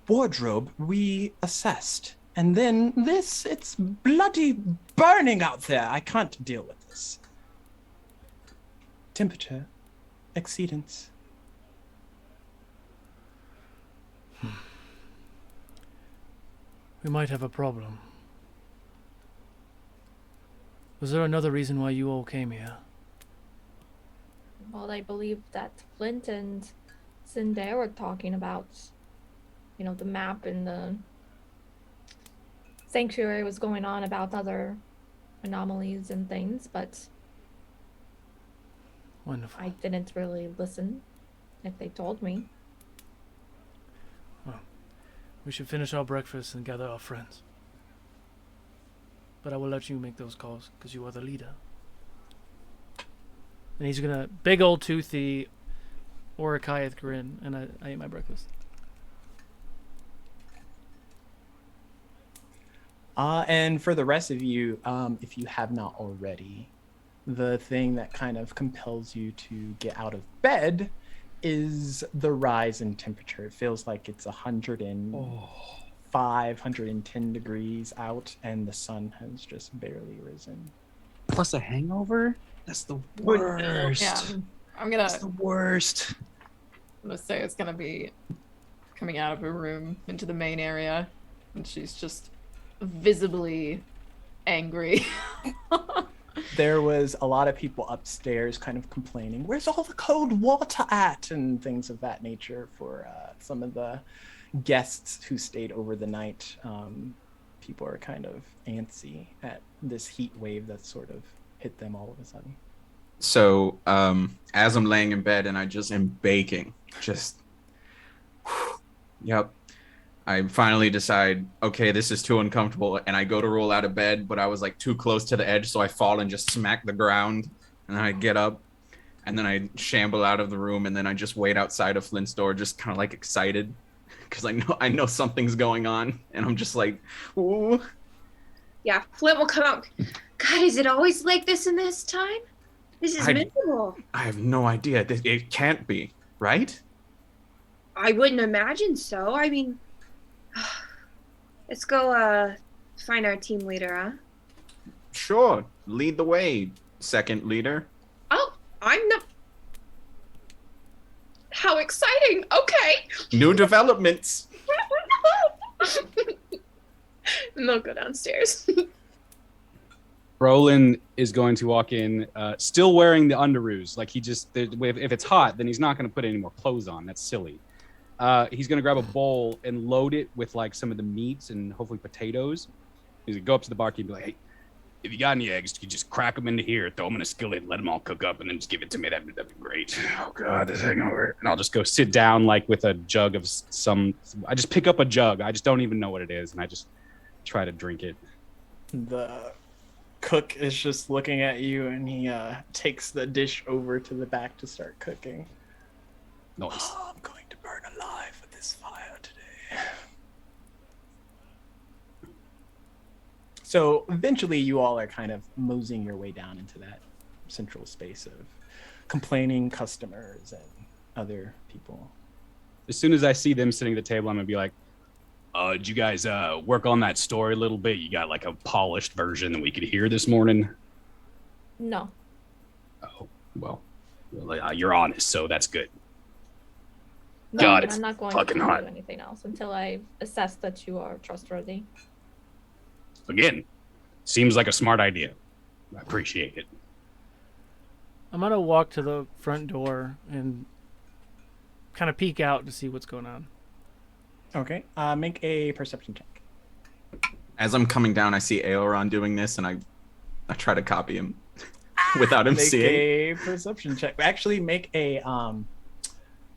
wardrobe reassessed. And then this, it's bloody burning out there. I can't deal with this. Temperature, exceedance." We might have a problem. Was there another reason why you all came here? Well, I believe that Flint and Cinder were talking about, the map and the sanctuary was going on about other anomalies and things, but Wonderful. I didn't really listen if they told me. Well, we should finish our breakfast and gather our friends. But I will let you make those calls, because you are the leader. And he's gonna big old toothy Orikayeth grin, and I ate my breakfast. And for the rest of you, if you have not already, the thing that kind of compels you to get out of bed is the rise in temperature. It feels like it's 105, 110 degrees out, and the sun has just barely risen. Plus a hangover? That's the worst. Yeah, I'm gonna. That's the worst. I'm gonna say it's gonna be coming out of her room into the main area, and she's just visibly angry. There was a lot of people upstairs kind of complaining, "Where's all the cold water at?" and things of that nature for some of the guests who stayed over the night. People are kind of antsy at this heat wave that sort of hit them all of a sudden. So as I'm laying in bed and I just am baking, yep. I finally decide, okay, this is too uncomfortable, and I go to roll out of bed, but I was like too close to the edge, so I fall and just smack the ground, and then I get up, and then I shamble out of the room, and then I just wait outside of Flint's door, just kind of like excited, because I know something's going on, and I'm just like, ooh. Yeah, Flint will come out. God, is it always like this in this time? This is miserable. I have no idea. It can't be, right? I wouldn't imagine so. I mean, let's go find our team leader, huh? Sure. Lead the way, second leader. Oh, I'm not. How exciting. Okay. New developments. And they'll go downstairs. Brolin is going to walk in, still wearing the underoos. Like if it's hot, then he's not going to put any more clothes on. That's silly. He's going to grab a bowl and load it with like some of the meats and hopefully potatoes. He's going to go up to the barkeep and be like, "Hey, if you got any eggs, you just crack them into here, throw them in a skillet, let them all cook up, and then just give it to me. That'd be great." Oh God, this hangover. And I'll just go sit down like with a jug of I just pick up a jug. I just don't even know what it is, and I just try to drink it. The cook is just looking at you, and he takes the dish over to the back to start cooking. Nice. "Oh, I'm going to burn alive with this fire today." So eventually you all are kind of moseying your way down into that central space of complaining customers and other people. As soon as I see them sitting at the table, I'm going to be like, did you guys work on that story a little bit? You got like a polished version that we could hear this morning? No. Oh, well, you're honest, so that's good. No, God, it's I'm not going fucking to hot. do anything else until I assess that you are trustworthy. Again, seems like a smart idea. I appreciate it. I'm gonna walk to the front door and kind of peek out to see what's going on. Okay, make a perception check. As I'm coming down, I see Aoron doing this, and I try to copy him without him Make seeing. a perception check. Actually, make a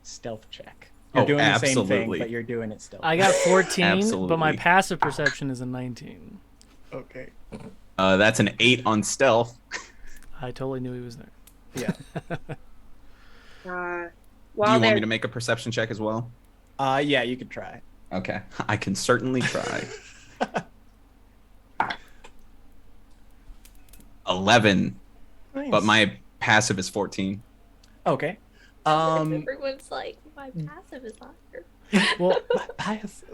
stealth check. You're Oh, doing the same thing, absolutely. but you're doing it stealth. I got 14, but my Absolutely. passive perception is a 19. Okay. That's an 8 on stealth. I totally knew he was there. Yeah. Do While you want they're me to make a perception check as well? Yeah, you could try. Okay, I can certainly try. 11, Nice. but my passive is 14. Okay. Everyone's like, my passive is higher. Well, Bias.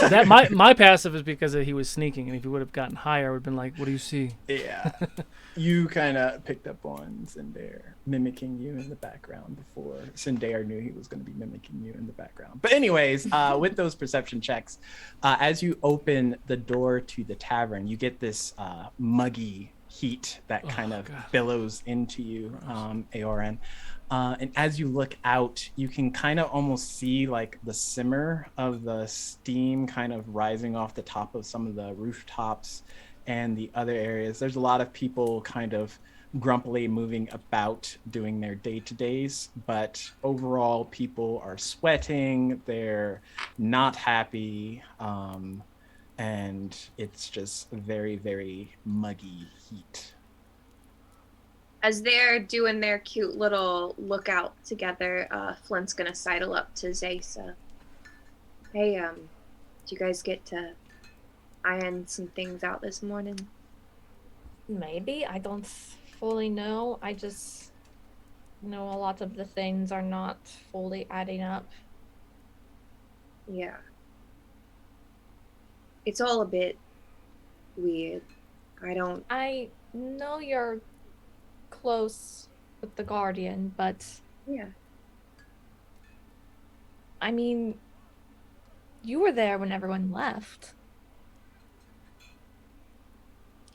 that my passive is because he was sneaking, and if he would have gotten higher, I would have been like, "What do you see?" Yeah. You kind of picked up on Sindare mimicking you in the background before Sindare knew he was going to be mimicking you in the background. But anyways, with those perception checks, as you open the door to the tavern, you get this muggy heat that kind of God. billows into you, Aoran. And as you look out, you can kind of almost see like the simmer of the steam kind of rising off the top of some of the rooftops and the other areas. There's a lot of people kind of grumpily moving about doing their day-to-days, but overall people are sweating, they're not happy, and it's just very, very muggy heat. As they're doing their cute little lookout together, Flint's gonna sidle up to Zaysa. Hey, did you guys get to iron some things out this morning? Maybe. I don't fully know. I just know a lot of the things are not fully adding up. Yeah. It's all a bit weird. I know you're close with the Guardian, but Yeah. I mean, you were there when everyone left.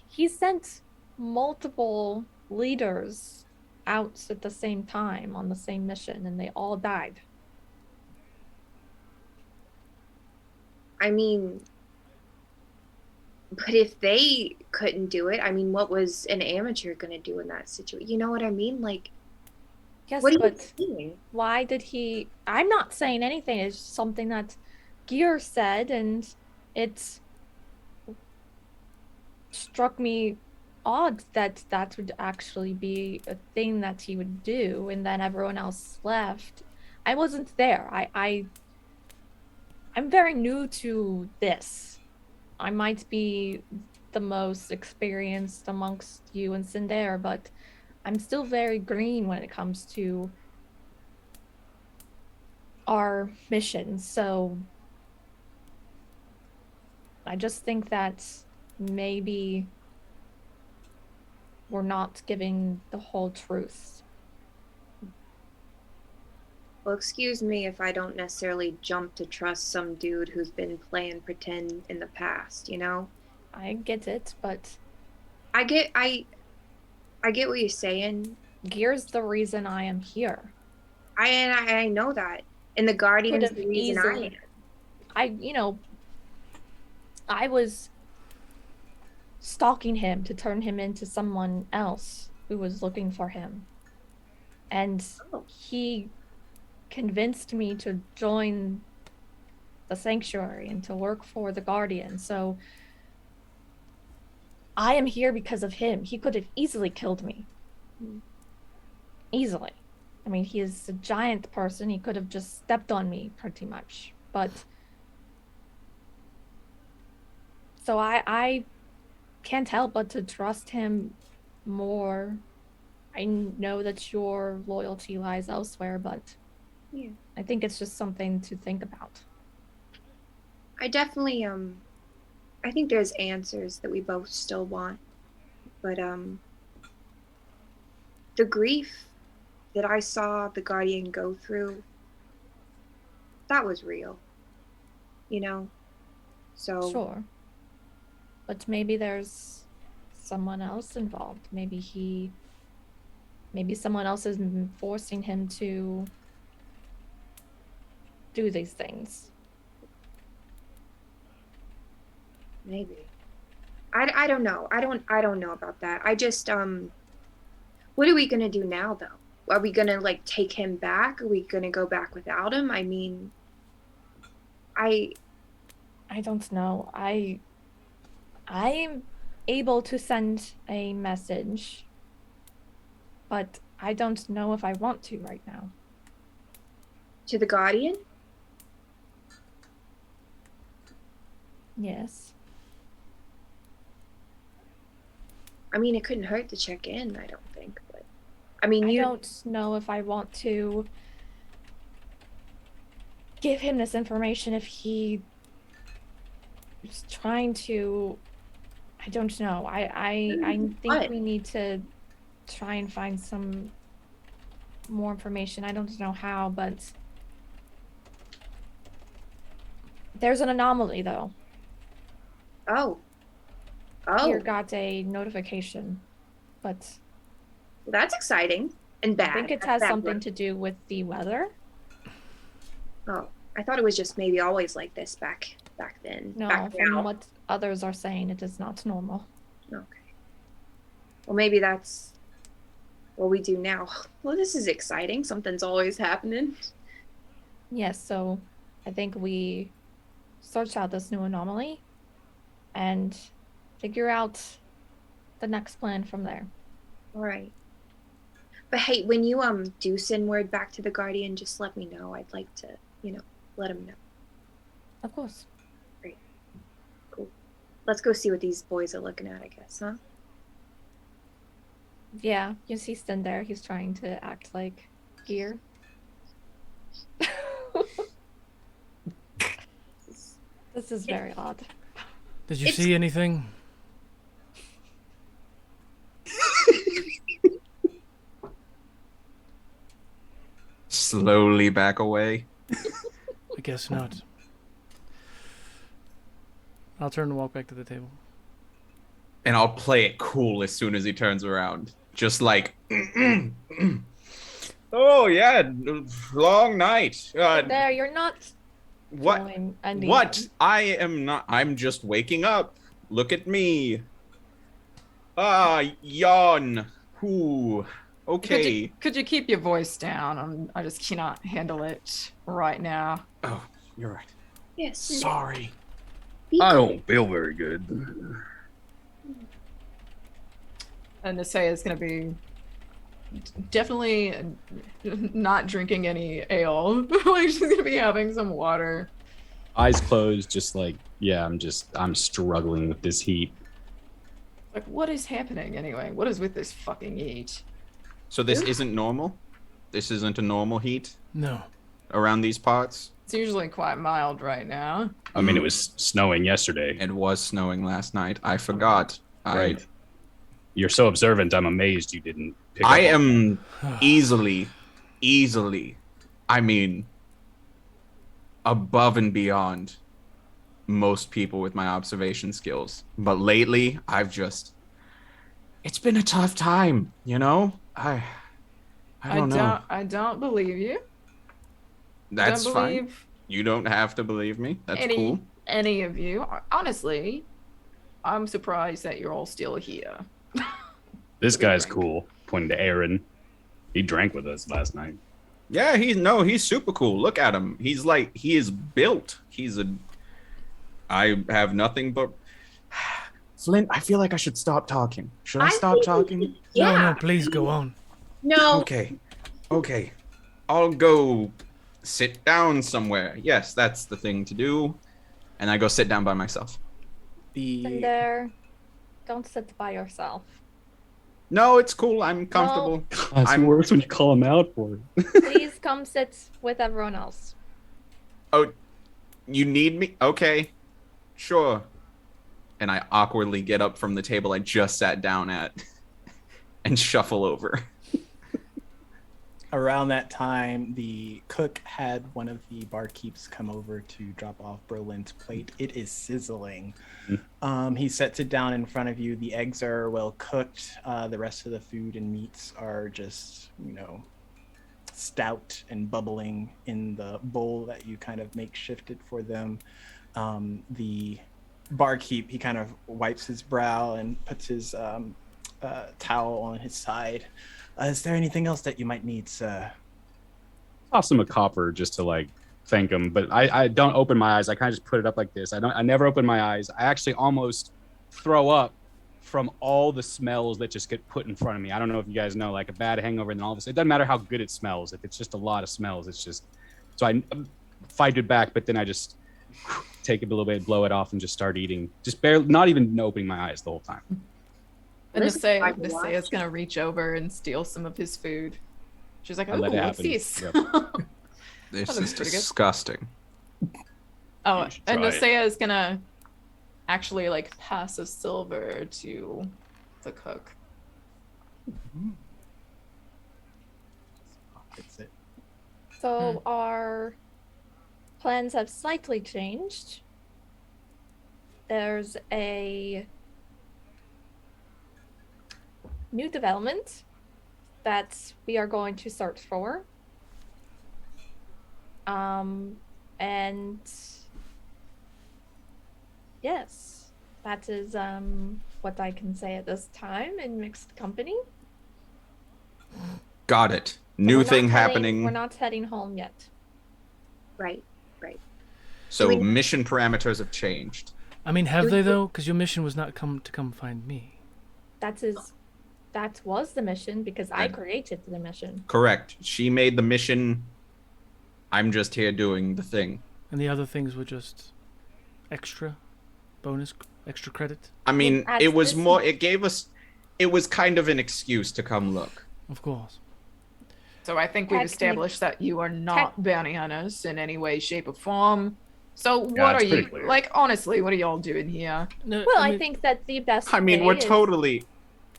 He sent multiple leaders out at the same time on the same mission, and they all died. I mean, but if they couldn't do it, I mean, what was an amateur gonna do in that situation? You know what I mean? Like, Yes, what are you but saying? why did he? I'm not saying anything. It's something that Gear said, and it struck me odd that that would actually be a thing that he would do, and then everyone else left. I wasn't there. I'm very new to this. I might be the most experienced amongst you and Sindare, but I'm still very green when it comes to our mission. So I just think that maybe we're not giving the whole truth. Well, excuse me if I don't necessarily jump to trust some dude who's been playing pretend in the past, you know? I get it, but I get what you're saying. Gear's the reason I am here. I know that. And the Guardian's Could've the reason I easily- am. I was stalking him to turn him into someone else who was looking for him. And Oh. he convinced me to join the sanctuary and to work for the Guardian. So I am here because of him. He could have easily killed me. Easily. I mean, he is a giant person. He could have just stepped on me pretty much. But so I can't help but to trust him more. I know that your loyalty lies elsewhere, but Yeah. I think it's just something to think about. I definitely I think there's answers that we both still want. But the grief that I saw the Guardian go through, that was real. You know? So Sure. But maybe there's someone else involved. Maybe someone else is forcing him to do these things. maybe. I don't know. I don't know about that. I just what are we gonna do now though? Are we gonna like take him back? Are we gonna go back without him? I mean, I don't know. I'm able to send a message, but I don't know if I want to right now. To the Guardian? Yes. I mean, it couldn't hurt to check in, I don't think, but I mean, I don't know if I want to give him this information if he is trying to. I don't know. I think we need to try and find some more information. I don't know how, but there's an anomaly though. Oh. Here got a notification, but that's exciting and bad. I think it has something to do with the weather. Oh, I thought it was just maybe always like this back then. No, from what others are saying, it is not normal. Okay. Well, maybe that's what we do now. Well, this is exciting. Something's always happening. Yes, so I think we search out this new anomaly and figure out the next plan from there. All right. But hey, when you do send word back to the Guardian, just let me know. I'd like to, let him know. Of course. Great. Cool. Let's go see what these boys are looking at, I guess, huh? Yeah, you see Sten there. He's trying to act like gear. This is very odd. Did you see anything? Slowly back away. I guess not. I'll turn and walk back to the table. And I'll play it cool as soon as he turns around. Just like, oh yeah, long night. There, you're not. What? What? I am not. I'm just waking up. Look at me. Yawn. Ooh. Okay. Could you keep your voice down? I just cannot handle it right now. Oh, you're right. Yes. Sorry. I don't feel very good. And Nisea is going to be definitely not drinking any ale. Like she's going to be having some water. Eyes closed, just like, yeah, I'm struggling with this heat. Like, what is happening anyway? What is with this fucking heat? So this isn't normal? This isn't a normal heat? No. Around these parts? It's usually quite mild right now. I mean, it was snowing yesterday. It was snowing last night. I forgot. Right. You're so observant, I'm amazed you didn't pick up. I am easily, I mean, above and beyond most people with my observation skills. But lately, it's been a tough time, I don't know. I don't believe you. That's fine. You don't have to believe me. That's cool. Any of you. Honestly, I'm surprised that you're all still here. This guy's cool. Pointing to Aaron. He drank with us last night. Yeah, he's super cool. Look at him. He is built. I have nothing but Flint, I feel like I should stop talking. Should I stop talking? No, please go on. No. Okay. I'll go sit down somewhere. Yes, that's the thing to do. And I go sit down by myself. Sten there. Don't sit by yourself. No, it's cool. I'm comfortable. It's worse when you call him out for it. Please come sit with everyone else. Oh, you need me? Okay. Sure. And I awkwardly get up from the table I just sat down at and shuffle over. Around that time, the cook had one of the barkeeps come over to drop off Brolin's plate. It is sizzling. He sets it down in front of you. The eggs are well cooked. The rest of the food and meats are just, stout and bubbling in the bowl that you kind of makeshifted for them. The barkeep, he kind of wipes his brow and puts his towel on his side. Is there anything else that you might need, sir? Toss him a copper just to like thank him, but I don't open my eyes. I kind of just put it up like this. I never open my eyes. I actually almost throw up from all the smells that just get put in front of me. I don't know if you guys know, like a bad hangover, and then all of a sudden, it doesn't matter how good it smells. If it's just a lot of smells, it's just, so I fight it back, but then I just take it a little bit, blow it off, and just start eating. Just barely, not even opening my eyes the whole time. And Nasea's gonna reach over and steal some of his food. She's like, "Oh, what's this?" Yep. This is disgusting. Oh, You should and try it. Nasea is gonna actually like pass a silver to the cook. That's it. So our plans have slightly changed. There's a new development that we are going to search for. And yes, that is what I can say at this time in mixed company. Got it. So New we're not thing heading- happening. We're not heading home yet. Right. So we- mission parameters have changed. I mean, have Do they we- though? Because your mission was not to come find me. That was the mission because I And- created the mission. Correct. She made the mission. I'm just here doing the thing. And the other things were just extra bonus, extra credit. I mean, adds it was this- more. It gave us. It was kind of an excuse to come look. Of course. So I think we've Technic- established that you are not bounty hunters in any way, shape, or form. So what are it's pretty you clear. like? Honestly, what are y'all doing here? No, Well, I mean, think that the best. I mean, way we're is- totally.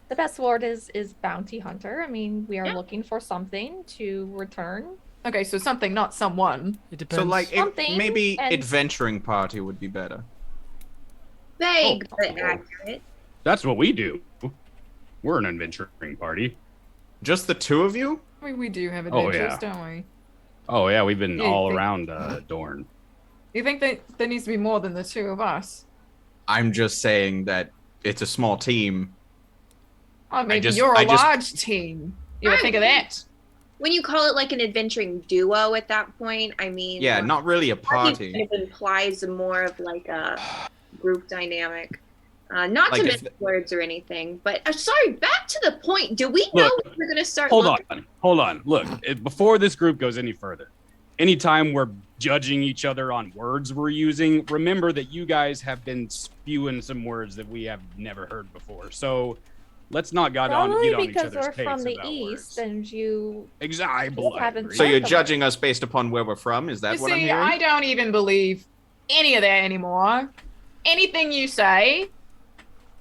The best word is bounty hunter. I mean, we are looking for something to return. Okay, so something, not someone. it depends. So like, Something maybe and- adventuring party would be better. Vague Oh. but accurate. That's what we do. We're an adventuring party. Just the two of you? I mean, we do have Oh, adventures, yeah. don't we? Oh yeah, we've been Yeah, all they- around Dorne. You think that there needs to be more than the two of us? I'm just saying that it's a small team. Oh, maybe just- you're a I just- large team. You ever think of that? When you call it like an adventuring duo at that point, I mean, Yeah, like, not really a party party. kind of implies more of like a group dynamic. Not Like to if- mince words or anything, but sorry, back to the point. Do we know Look, if we're going to start Hold looking? on. Look, before this group goes any further, anytime we're judging each other on words we're using, remember that you guys have been spewing some words that we have never heard before. So let's not get on Probably each because other's we're case from the about east, words. and you. Exactly. haven't So you're Welcome. judging us based upon where we're from? Is that You what I'm see, hearing? I don't even believe any of that anymore. Anything you say,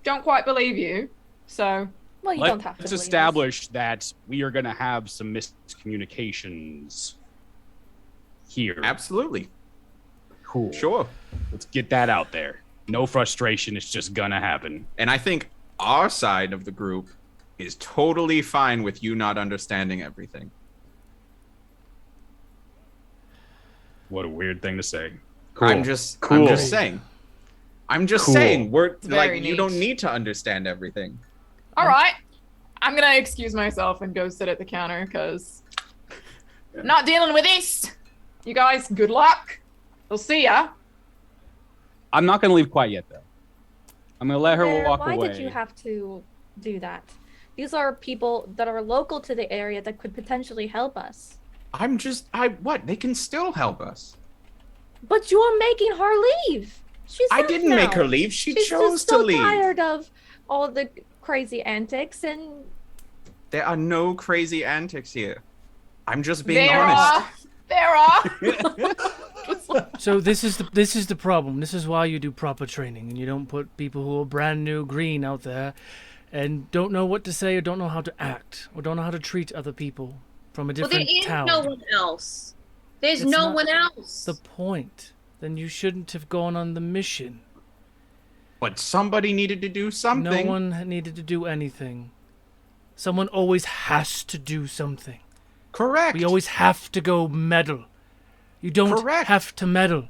don't quite believe you. So Well, you don't have to. Let's believe us. establish that we are going to have some miscommunications here. Absolutely. Cool. Sure. Let's get that out there. No frustration. It's just going to happen. And I think our side of the group is totally fine with you not understanding everything. What a weird thing to say. I'm just Cool. saying. I'm just Cool. saying we're very like you don't neat. need to understand everything. all right, I'm gonna excuse myself and go sit at the counter because not dealing with this. You guys, good luck. We'll see ya. I'm not going to leave quite yet, though. I'm going to let her Claire, walk why away. did you have to do that? These are people that are local to the area that could potentially help us. What? They can still help us. But you're making her leave. She's I left didn't make now. her leave. She She's chose just to so leave. tired of all the crazy antics and There are no crazy antics here. I'm just being honest. There are. So this is the problem. This is why you do proper training, and you don't put people who are brand new green out there, and don't know what to say, or don't know how to act, or don't know how to treat other people from a Well, there different is town. no one else. There's It's no not one else. The point. Then you shouldn't have gone on the mission. But somebody needed to do something. No one needed to do anything. Someone always has to do something. Correct. We always have to go meddle. You don't Correct. have to meddle.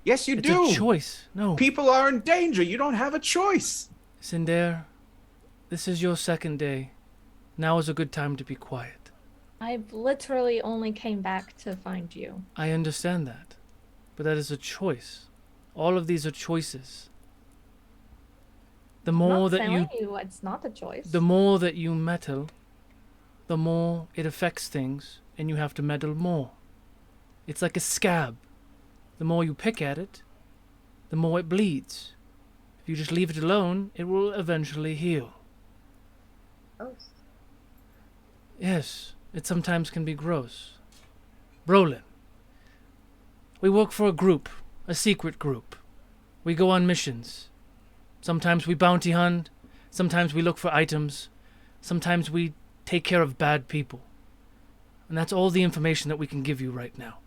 Yes, you It's do. a choice. No. People are in danger. You don't have a choice. Cinder, this is your second day. Now is a good time to be quiet. I've literally only came back to find you. I understand that. But that is a choice. All of these are choices. The I'm more not that telling you it's not a choice. the more that you meddle, the more it affects things, and you have to meddle more. It's like a scab. The more you pick at it, the more it bleeds. If you just leave it alone, it will eventually heal. Gross. Yes, it sometimes can be gross. Brolin, we work for a group, a secret group. We go on missions. Sometimes we bounty hunt, sometimes we look for items, sometimes we take care of bad people. And that's all the information that we can give you right now.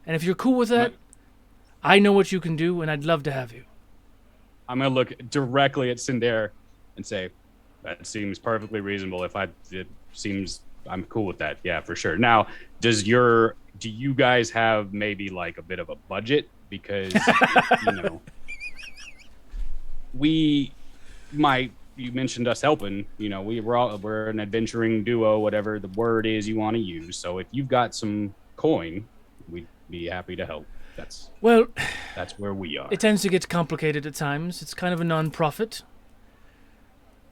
And if you're cool with that, I know what you can do, and I'd love to have you. I'm gonna look directly at Cinder and say, that seems perfectly reasonable. It seems I'm cool with that. Yeah, for sure. Now, do you guys have maybe like a bit of a budget? Because you mentioned us helping, we're an adventuring duo, whatever the word is you want to use. So if you've got some coin, we'd be happy to help. That's where we are. It tends to get complicated at times. It's kind of a non-profit.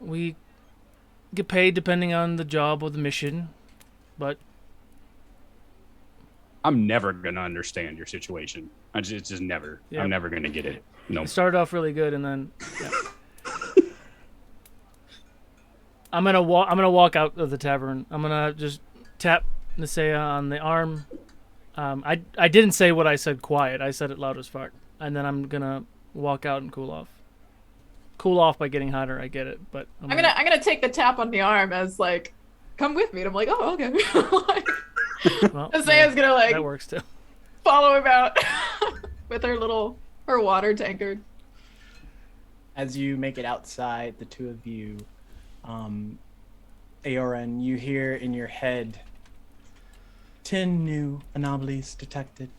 We get paid depending on the job or the mission, but I'm never gonna understand your situation. It's just never. Yep. I'm never gonna get it. No. it started off really good, and then I'm gonna walk out of the tavern. I'm gonna just tap Nisea on the arm. I didn't say what I said quiet. I said it loud as fart. And then I'm gonna walk out and cool off. Cool off by getting hotter. I get it, but I'm gonna take the tap on the arm as like, come with me. And I'm like, oh, okay. Well, Nisea's gonna like that works too. follow him out with her water tankard. As you make it outside, the two of you, Aoran, you hear in your head, 10 new anomalies detected.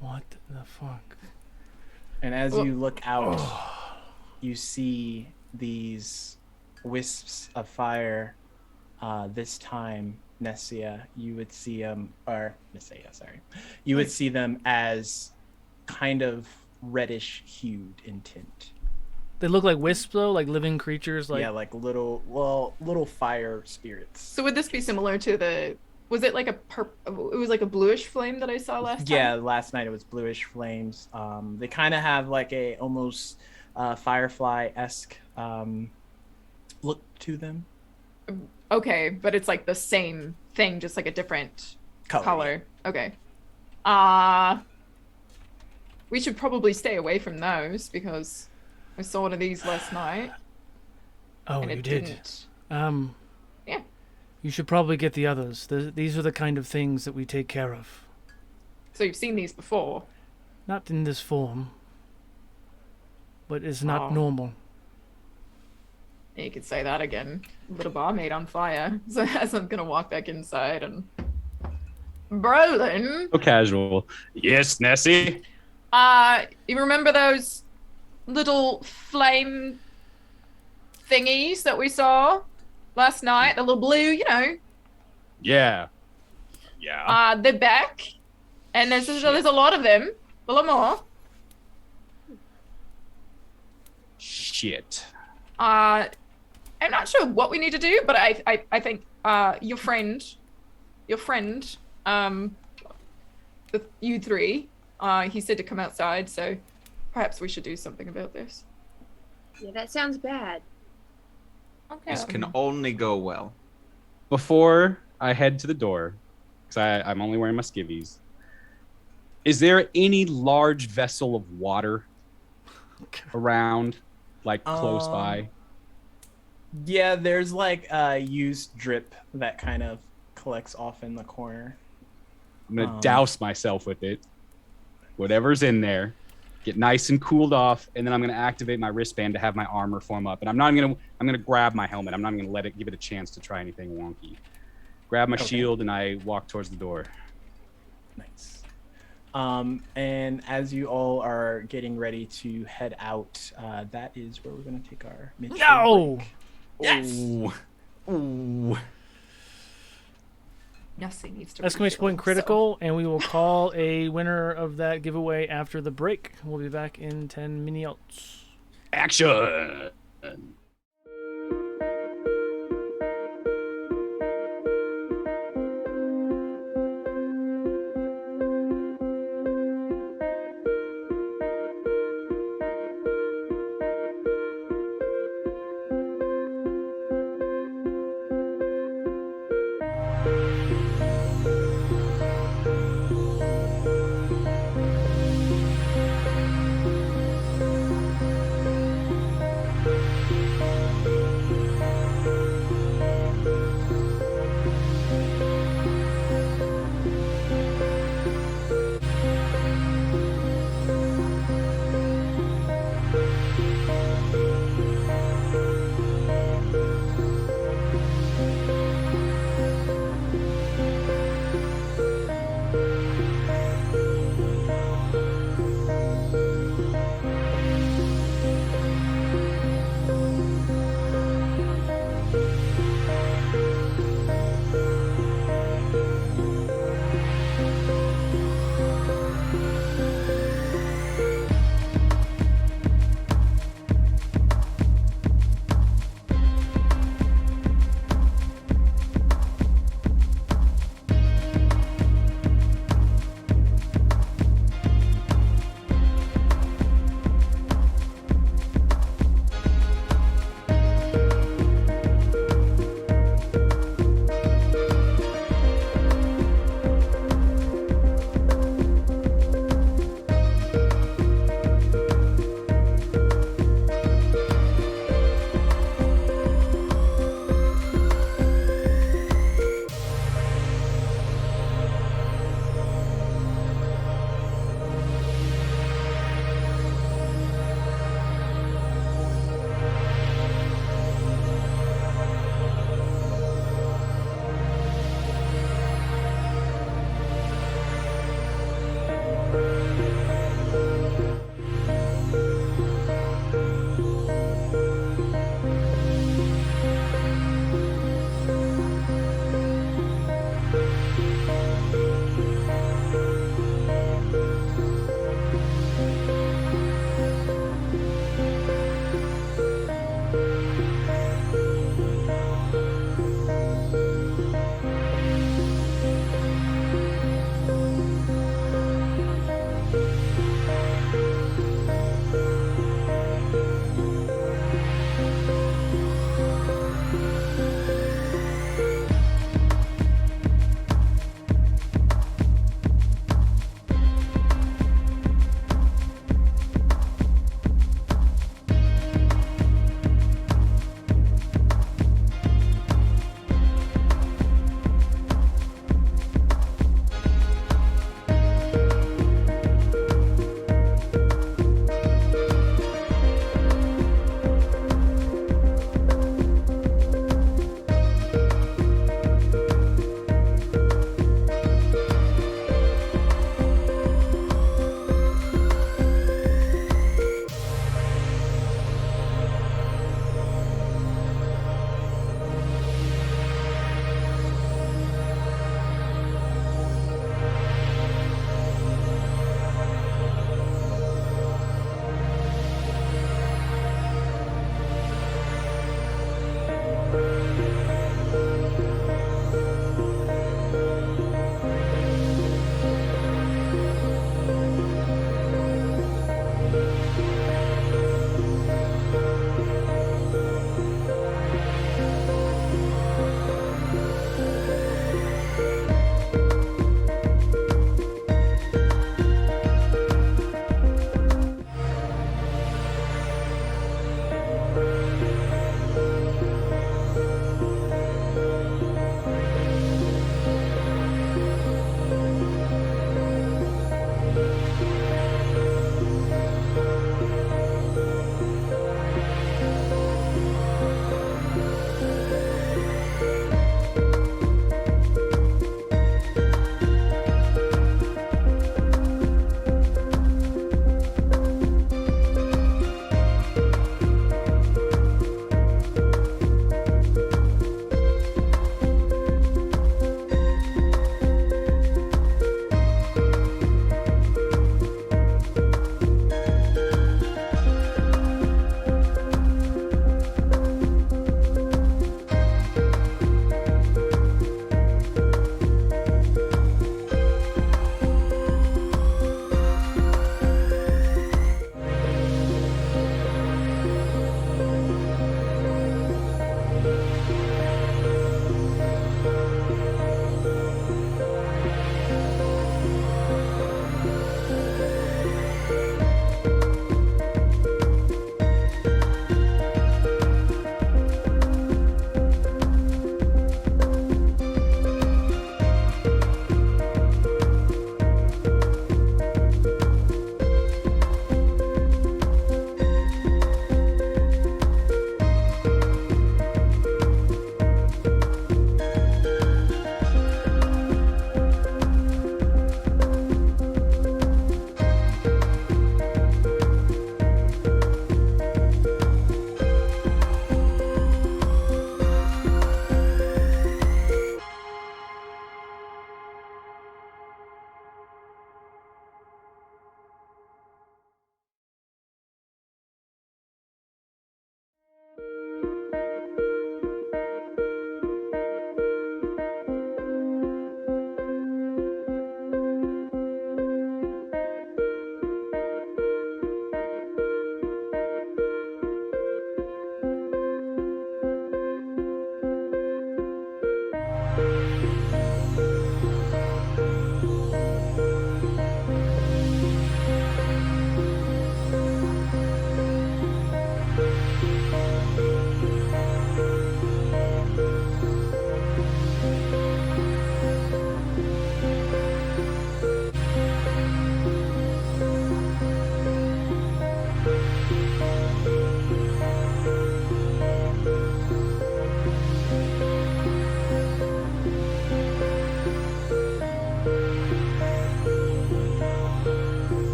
What the fuck? And as you look out, you see these wisps of fire. This time, Nisea, you would see you would see them as kind of reddish hued in tint. They look like wisps though, like living creatures. Like Yeah, like little fire spirits. So would this be similar to was it like it was like a bluish flame that I saw last time? Yeah, last night it was bluish flames. They kind of have like a almost firefly-esque look to them. Okay, but it's like the same thing, just like a different color. Okay. We should probably stay away from those because I saw one of these last night. Oh, and you it did. didn't. Yeah. You should probably get the others. These are the kind of things that we take care of. So you've seen these before? Not in this form, but it's not Oh. normal. You could say that again. Little barmaid on fire. So as I'm gonna walk back inside and Brolin. So casual. Yes, Nessie. You remember those little flame thingies that we saw last night? The little blue, Yeah. Yeah. They're back. And there's a lot of them. A lot more. Shit. I'm not sure what we need to do, but I think your friend, you three, he said to come outside, so perhaps we should do something about this. Yeah, that sounds bad. Okay. This can only go well. Before I head to the door, because I'm only wearing my skivvies, is there any large vessel of water around, like close by? Yeah, there's like a used drip that kind of collects off in the corner. I'm gonna douse myself with it, whatever's in there, get nice and cooled off, and then I'm gonna activate my wristband to have my armor form up. And I'm gonna grab my helmet. I'm not gonna give it a chance to try anything wonky. Grab my shield and I walk towards the door. Nice. And as you all are getting ready to head out, that is where we're going to take our mid-show No! break. Yes! Ooh. Ooh. Nothing needs to. Exclamation point critical, and we will call a winner of that giveaway after the break. We'll be back in 10 minutes. Action.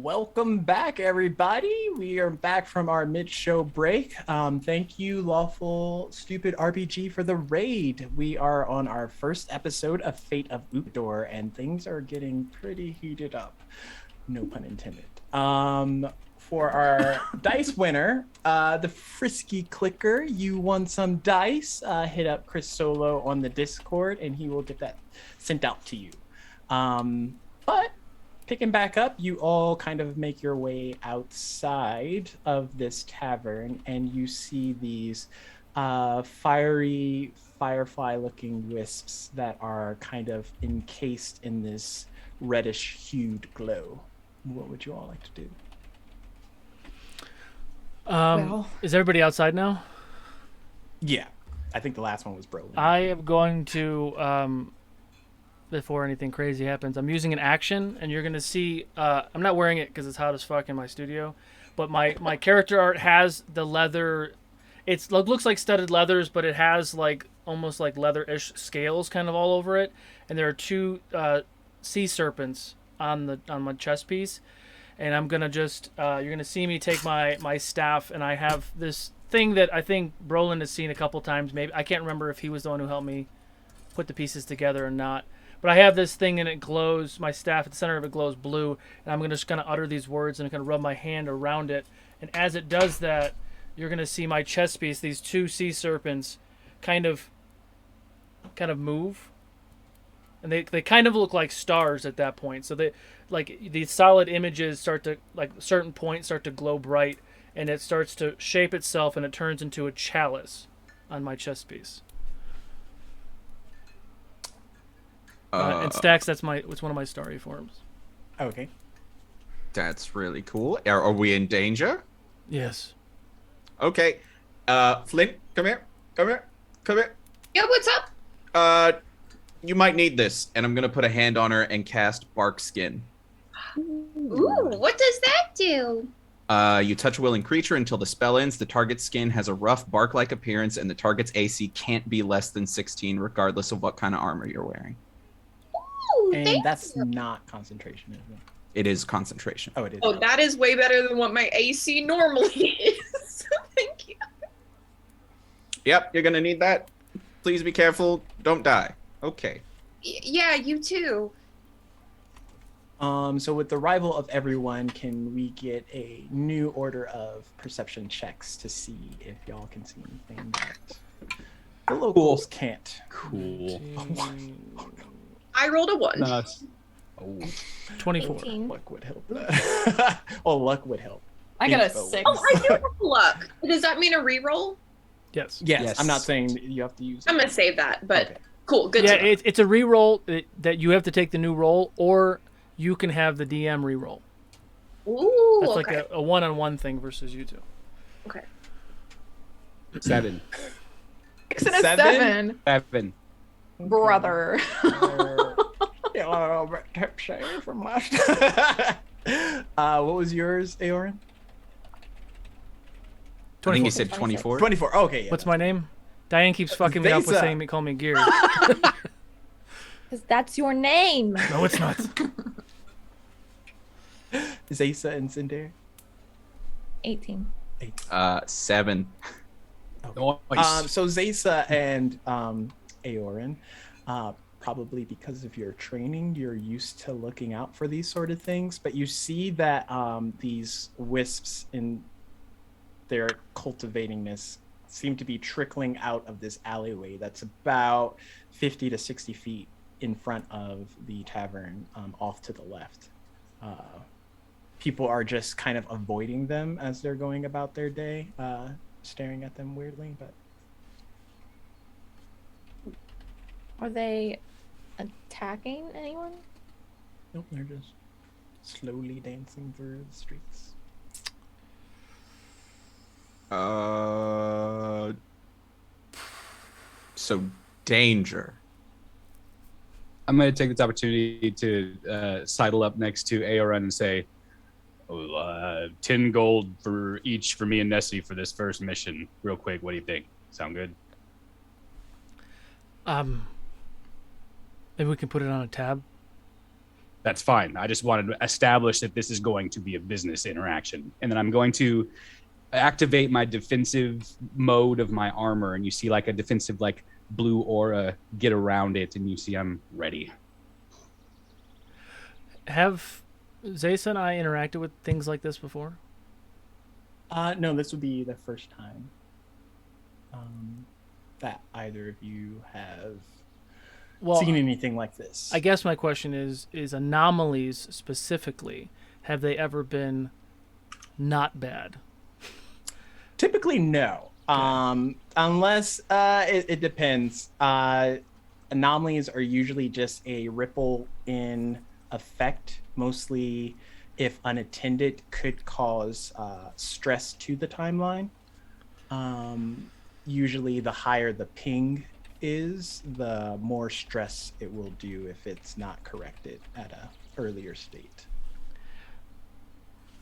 Welcome back, everybody. We are back from our mid-show break. Thank you, Lawful Stupid RPG, for the raid. We are on our first episode of Fate of Ukodor, and things are getting pretty heated up. No pun intended. For our dice winner, the Frisky Clicker, you won some dice. Hit up Chris Solo on the Discord, and he will get that sent out to you. But picking back up, you all kind of make your way outside of this tavern, and you see these fiery firefly-looking wisps that are kind of encased in this reddish-hued glow. What would you all like to do? Is everybody outside now? Yeah, I think the last one was Brolin. I am going to, before anything crazy happens, I'm using an action, and you're going to see, I'm not wearing it because it's hot as fuck in my studio, but my character art has the leather, it looks like studded leathers, but it has like almost like leather-ish scales kind of all over it, and there are two sea serpents on my chest piece. And I'm gonna just you're gonna see me take my staff, and I have this thing that I think Brolin has seen a couple times. Maybe I can't remember if he was the one who helped me put the pieces together or not. But I have this thing, and it glows. My staff at the center of it glows blue, and I'm just gonna utter these words, and I'm gonna rub my hand around it. And as it does that, you're gonna see my chest piece, these two sea serpents, kind of move. And they kind of look like stars at that point. So they, like, these solid images start to, like, certain points start to glow bright, and it starts to shape itself, and it turns into a chalice on my chest piece. And Stacks, it's one of my starry forms. Okay. That's really cool. Are we in danger? Yes. Okay. Flint, come here. Yeah, what's up? You might need this, and I'm gonna put a hand on her and cast Bark Skin. Ooh, what does that do? You touch a willing creature until the spell ends. The target's skin has a rough bark-like appearance, and the target's AC can't be less than 16, regardless of what kind of armor you're wearing. Ooh, And that's not concentration, is it? It is concentration. Oh, it is. Oh, that is way better than what my AC normally is. Thank you. Yep, you're gonna need that. Please be careful. Don't die. Okay. Yeah, you too. So with the arrival of everyone, can we get a new order of perception checks to see if y'all can see anything that the locals can't? Cool. I rolled a 1. Nice. 24. 18. Luck would help. Well, luck would help. I got a Info. 6. Oh, I do have luck. Does that mean a reroll? Yes. Yes, I'm not saying that you have to use it. I'm gonna save that, but Okay. cool. Good Yeah, to know. it's a reroll that you have to take the new roll, or you can have the DM reroll. Ooh, That's okay. like a one-on-one thing versus you two. Okay. 7. 6 and a 7? 7. Brother. Yeah, a little bit tipsy from last. What was yours, Aorin? I think you 24. said 24. 24. Okay. Yeah, What's my name? Diane keeps fucking me up with Zaysa. saying call me Gear. Because that's your name. No, it's not. Zaysa and Cinder? 18. 7. Nice. So Zaysa and Aorin, probably because of your training, you're used to looking out for these sort of things, but you see that these wisps in their cultivatingness seem to be trickling out of this alleyway that's about 50 to 60 feet in front of the tavern, off to the left. People are just kind of avoiding them as they're going about their day, staring at them weirdly, but Are they attacking anyone? nope, they're just slowly dancing through the streets. So danger. I'm going to take this opportunity to sidle up next to Aoran and say, 10 gold for each for me and Nessie for this first mission. Real quick, what do you think? Sound good? Maybe we can put it on a tab. that's fine. I just wanted to establish that this is going to be a business interaction. And then I'm going to activate my defensive mode of my armor, and you see like a defensive like blue aura get around it, and you see I'm ready. Have Zaysa and I interacted with things like this before? No, this would be the first time that either of you have seen anything like this. I guess my question is anomalies specifically, have they ever been not bad? Typically, no. Unless it depends. Anomalies are usually just a ripple in effect, mostly if unattended, could cause stress to the timeline. Usually the higher the ping is, the more stress it will do if it's not corrected at an earlier state.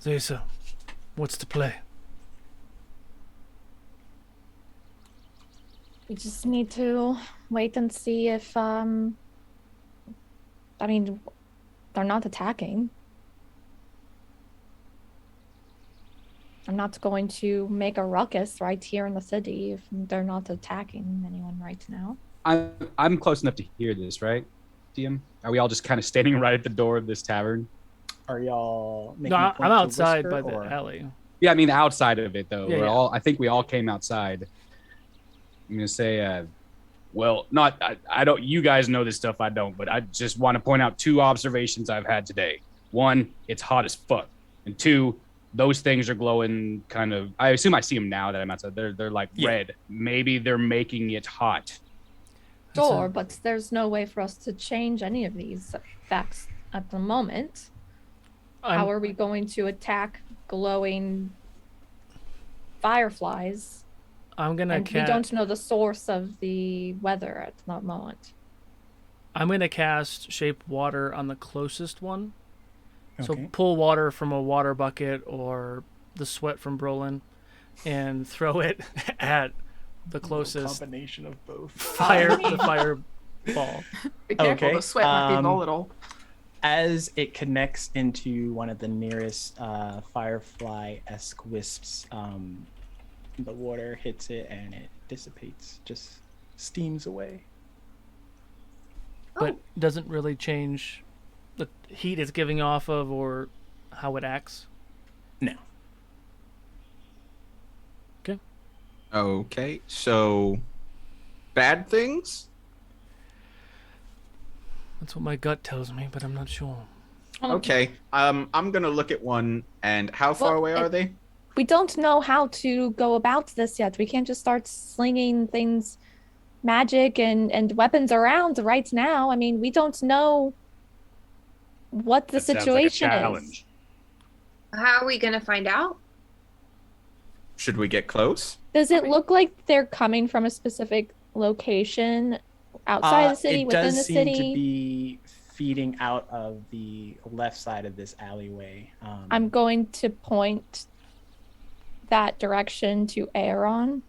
Zaysa, what's the play? We just need to wait and see if, I mean, they're not attacking. I'm not going to make a ruckus right here in the city if they're not attacking anyone right now. I'm close enough to hear this, right, DM? Are we all just kind of standing right at the door of this tavern? Are y'all making No, a point I'm to outside whisper, by the or- alley. Yeah, I mean outside of it though. Yeah, I think we all came outside. I'm gonna say, well, not I don't. You guys know this stuff. I don't, but I just want to point out 2 observations I've had today. 1, it's hot as fuck, and 2, those things are glowing. Kind of. I assume I see them now that I'm outside. They're like red. Maybe they're making it hot. Sure, but there's no way for us to change any of these facts at the moment. How are we going to attack glowing fireflies? I'm gonna And we don't know the source of the weather at the moment. I'm gonna cast Shape Water on the closest one. So Okay. pull water from a water bucket or the sweat from Brolin and throw it at the closest combination of both. the fireball. Be careful, Okay, the sweat might be volatile. As it connects into one of the nearest firefly-esque wisps, the water hits it and it dissipates, just steams away. But doesn't really change the heat it's giving off of or how it acts. No. Okay, so bad things? That's what my gut tells me, but I'm not sure. Okay. I'm gonna look at one. And how far Well, away are they? We don't know how to go about this yet. We can't just start slinging things, magic and weapons around right now. I mean, we don't know what the That sounds like a situation is. challenge. How are we gonna find out? Should we get close? Does it look like they're coming from a specific location outside the city, it within does the seem city? to be feeding out of the left side of this alleyway. I'm going to point that direction to Aeron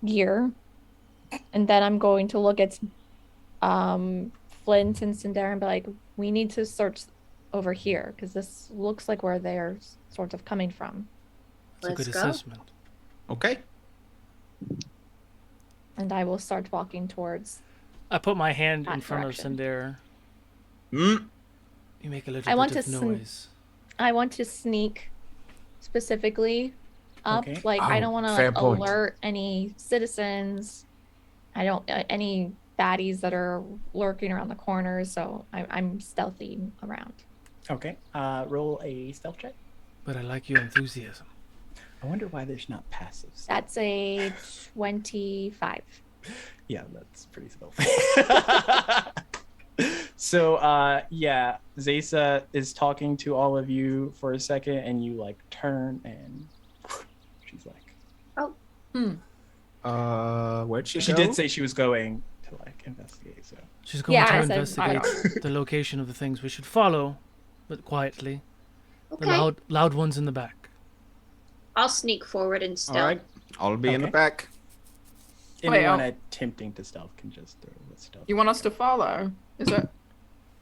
gear, and then I'm going to look at Flint and Cinder and be like, we need to search over here because this looks like where they're sort of coming from. It's a good go. assessment. Okay. And I will start walking towards. I put my hand in That front direction. of Cinder. Hmm. You make a little I want bit of to noise. I want to sneak specifically up. Okay. Like I Oh, don't want fair to point. alert any citizens. I don't any baddies that are lurking around the corners. So I'm stealthy around. Okay. Roll a stealth check. But I like your enthusiasm. I wonder why there's not passives. That's a 25. Yeah, that's pretty stealthy. So, yeah, Zaysa is talking to all of you for a second, and you like turn, and she's like, Where'd she she go? did say she was going to like investigate. So, She's going Yeah, to I said- investigate the location of the things we should follow, but quietly. Okay. The loud ones in the back. I'll sneak forward and stealth. All right. I'll be in the Okay. back. Wait, anyone attempting to stealth can just throw a stealth. You want us to follow? Is it?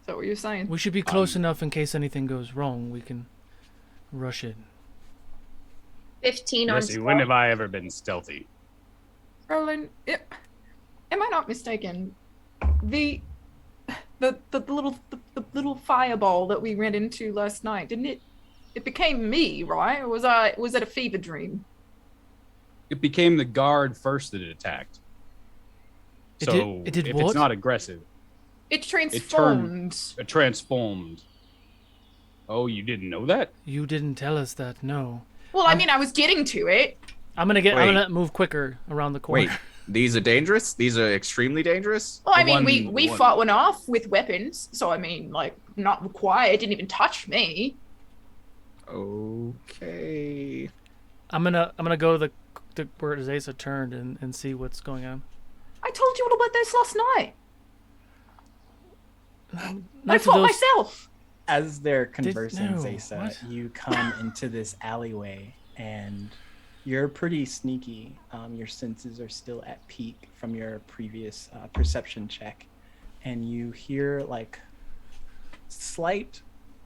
Is that what you're saying? We should be close enough in case anything goes wrong. We can rush it. 15 on Jesse, when have I ever been stealthy? Roland, am I not mistaken? The little fireball that we ran into last night, didn't it? It became me, right? Or was it a fever dream? It became the guard first that it attacked. So It did if what? it's not aggressive, It transformed. it transformed. Oh, you didn't know that? You didn't tell us that, no. Well, I mean, I was getting to it. I'm Wait. gonna move quicker around the corner. Wait, these are dangerous? These are extremely dangerous? Well, I The mean, one- we the one- fought one off with weapons, so I mean, like, not required. It didn't even touch me. Okay. I'm gonna go to the where Zaysa turned and see what's going on. I told you all about this last night. I Not to fought those- myself. As they're conversing, no, Zaysa, what? you come into this alleyway and you're pretty sneaky. Your senses are still at peak from your previous perception check. And you hear like slight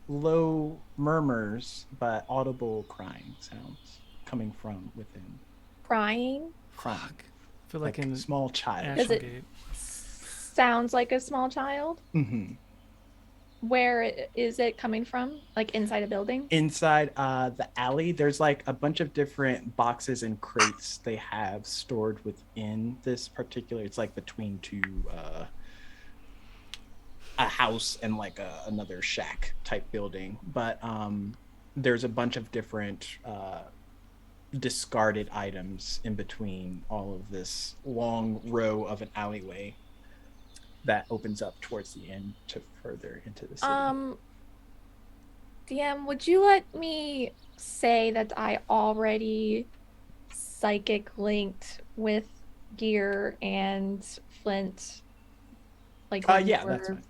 low murmurs, but audible crying sounds coming from within. Crying Crying. I feel like Like in a small child. Is it- Ashgate. sounds like a small child. Mm-hmm. Where is it coming from? Like inside a building? Inside the alley, there's like a bunch of different boxes and crates they have stored within this particular. It's like between two, a house and like another shack type building. But there's a bunch of different discarded items in between all of this long row of an alleyway that opens up towards the end to further into the city. DM, would you let me say that I already psychic linked with Gear and Flint? Like when we Yeah, that's were- fine.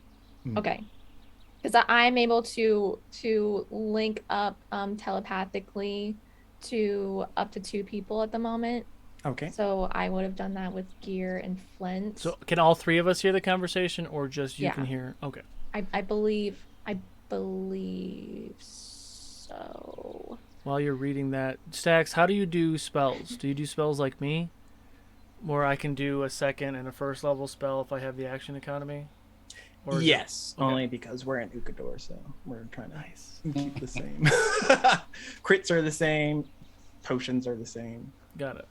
Mhm. Okay. Because I'm able to link up telepathically to up to 2 people at the moment. Okay. So I would have done that with Gear and Flint. So can all three of us hear the conversation, or just you Yeah. can hear? Okay. I believe so. While you're reading that, Stax, how do you do spells? Do you do spells like me, where I can do a second and a first level spell if I have the action economy? Or is it- Yes, okay. only because we're in Ukodor, so we're trying to Nice. keep the same. Crits are the same, potions are the same. Got it.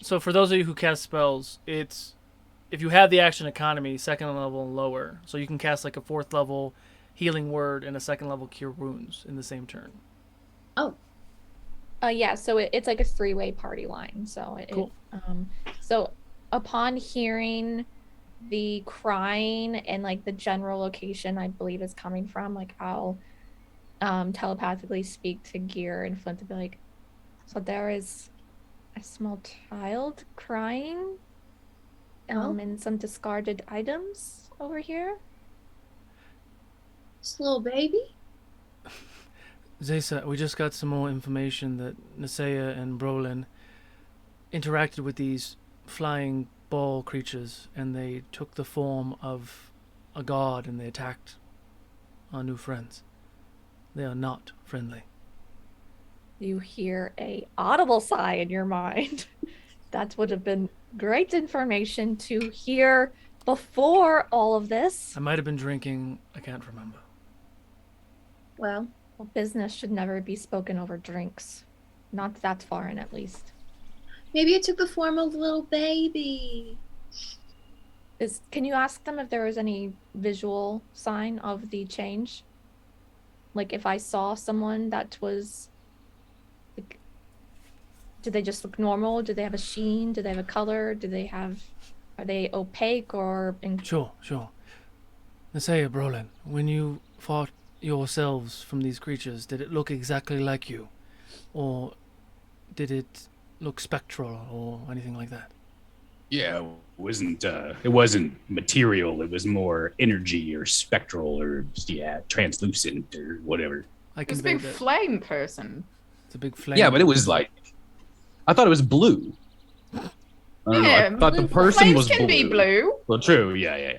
So for those of you who cast spells, it's if you have the action economy, second level and lower, so you can cast like a 4th level healing word and a 2nd level cure wounds in the same turn. Yeah, so it's like a 3-way party line. So Cool. So upon hearing the crying and like the general location I believe is coming from, like I'll telepathically speak to Gear and Flint to be like, so there is a small child crying and some discarded items over here. This little baby? Zaysa, we just got some more information that Nasea and Brolin interacted with these flying ball creatures, and they took the form of a god, and they attacked our new friends. They are not friendly. You hear a audible sigh in your mind. That would have been great information to hear before all of this. I might have been drinking. I can't remember. Well, Well, business should never be spoken over drinks. Not that far in, at least. maybe it took the form of a little baby. Can you ask them if there was any visual sign of the change? Like if I saw someone that was like, do they just look normal? Do they have a sheen? Do they have a color? Are they opaque or Sure. Nasea, Brolin, when you fought yourselves from these creatures, did it look exactly like you? Or did it look spectral or anything like that? Yeah, it wasn't material. It was more energy or spectral or translucent or whatever. I This conveyed big that. flame person. It's a big flame. Yeah, but it was like I thought it was blue. I don't know. Yeah, I thought the blue person flames was can be blue. Well, true. Yeah.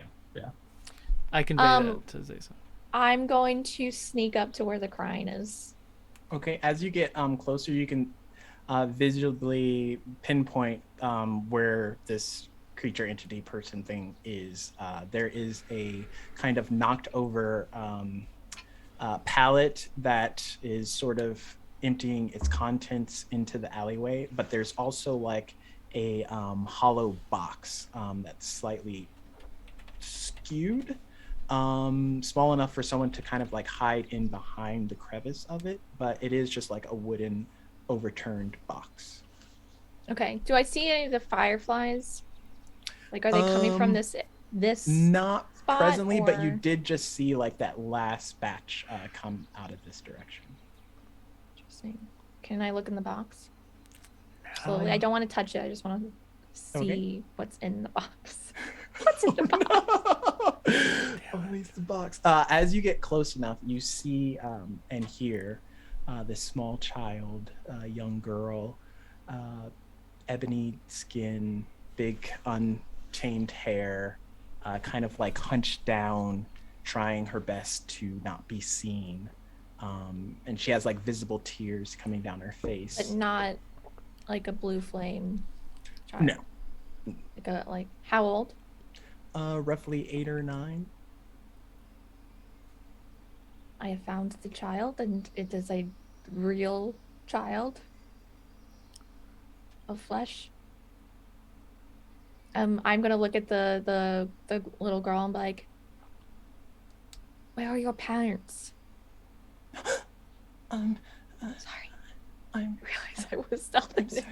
I conveyed that to Zaysa. I'm going to sneak up to where the crying is. Okay, as you get closer, you can visibly pinpoint where this creature, entity, person thing is. There is a kind of knocked over pallet that is sort of emptying its contents into the alleyway, but there's also like a hollow box that's slightly skewed, small enough for someone to kind of like hide in behind the crevice of it, but it is just like a wooden overturned box. Okay. Do I see any of the fireflies? Like, are they coming from this Not spot, presently, but you or- did just see like that last batch come out of this direction. Interesting. Can I look in the box? Slowly. I don't want to touch it. I just want to see what's in the box. What's in the box? Always the box. As you get close enough, you see and hear this small child, young girl, ebony skin, big untamed hair, kind of like hunched down, trying her best to not be seen. And she has like visible tears coming down her face. But not like a blue flame child. No. Like how old? Roughly 8 or 9. I have found the child, and it is a real child of flesh. I'm gonna look at the little girl and be like, "Where are your parents?" Sorry, I realized I was selfish.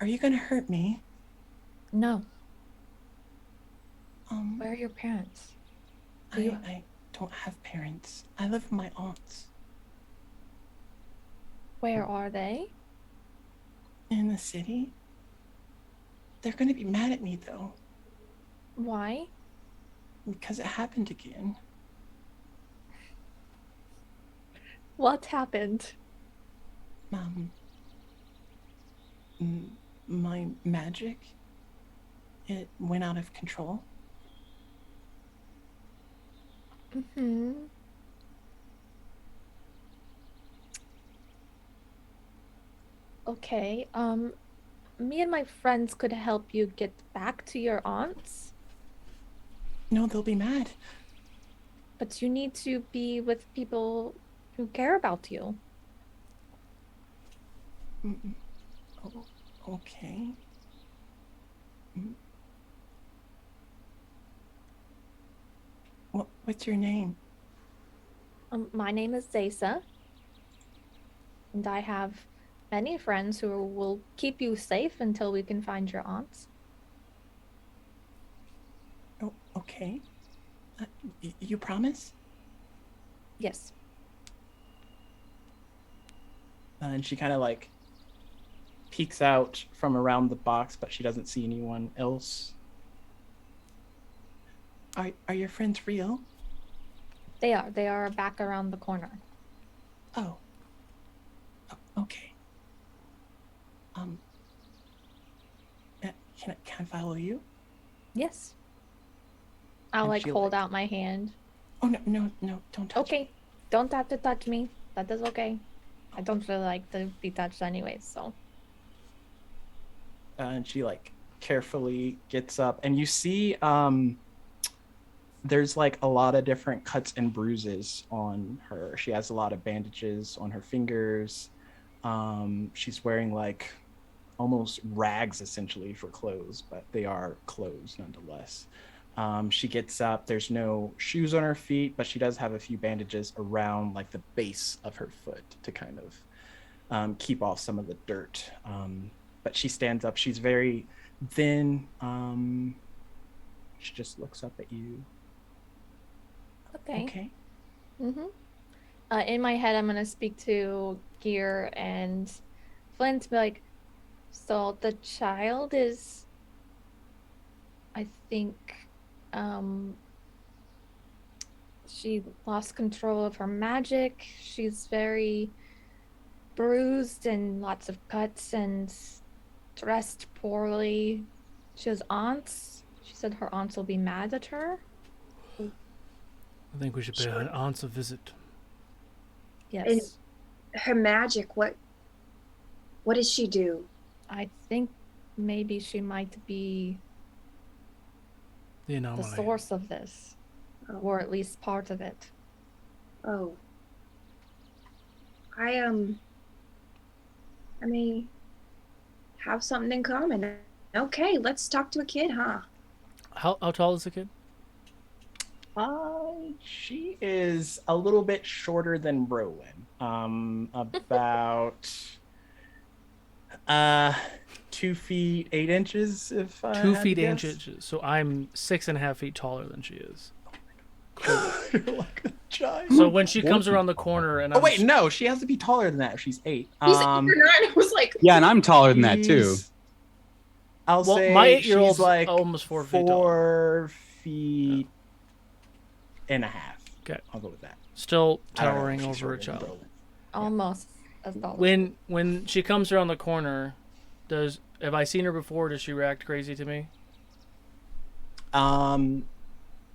Are you gonna hurt me? No. Where are your parents? I don't have parents. I live with my aunts Where are they? in the city. They're gonna be mad at me though, Why? because it happened again. What happened? My magic, it went out of control. Mm-hmm. Okay, me and my friends could help you get back to your aunts, No, they'll be mad. but you need to be with people who care about you. Oh, okay. What's your name? My name is Zaysa, and I have many friends who will keep you safe until we can find your aunts. Oh, okay. You promise? Yes. And she kind of like peeks out from around the box, but she doesn't see anyone else. Are your friends real? They are. They are back around the corner. Oh. Okay. Can I follow you? Yes. I'll And like she, hold like- out my hand. Oh no, don't touch me. Okay. Don't have to touch me. That is okay. I don't really like to be touched anyways, so. And she like carefully gets up, and you see there's like a lot of different cuts and bruises on her. She has a lot of bandages on her fingers. She's wearing like almost rags essentially for clothes, but they are clothes nonetheless. She gets up. There's no shoes on her feet, but she does have a few bandages around like the base of her foot to kind of keep off some of the dirt. But she stands up. She's very thin. She just looks up at you. Okay. Okay. Mm-hmm. In my head, I'm gonna speak to Gear and Flint to be like, so the child is, I think, she lost control of her magic. She's very bruised and lots of cuts, and dressed poorly. She has aunts. She said her aunts will be mad at her. I think we should pay her aunts a visit. Yes. And her magic, what does she do? I think maybe she might be The the anomaly. source of this, or at least part of it. Oh. I may have something in common. Okay, let's talk to a kid, huh? How tall is the kid? She is a little bit shorter than Rowan. About 2 feet 8 inches. If I 2 had feet to 8 guess. inches. So I'm 6.5 feet taller than she is. You're like a giant. So when she comes around the corner and Oh wait, no, she has to be taller than that if she's 8. He's 8 or 9. I was like, Yeah, and I'm taller than that too. she's- I'll Well, say my 8-year-old's she's like almost 4 feet tall. 4 feet and a half. Okay. I'll go with that. Still I don't know if towering she's over a shorter than child. Rowan. Almost as tall. When she comes around the corner, have I seen her before? Does she react crazy to me?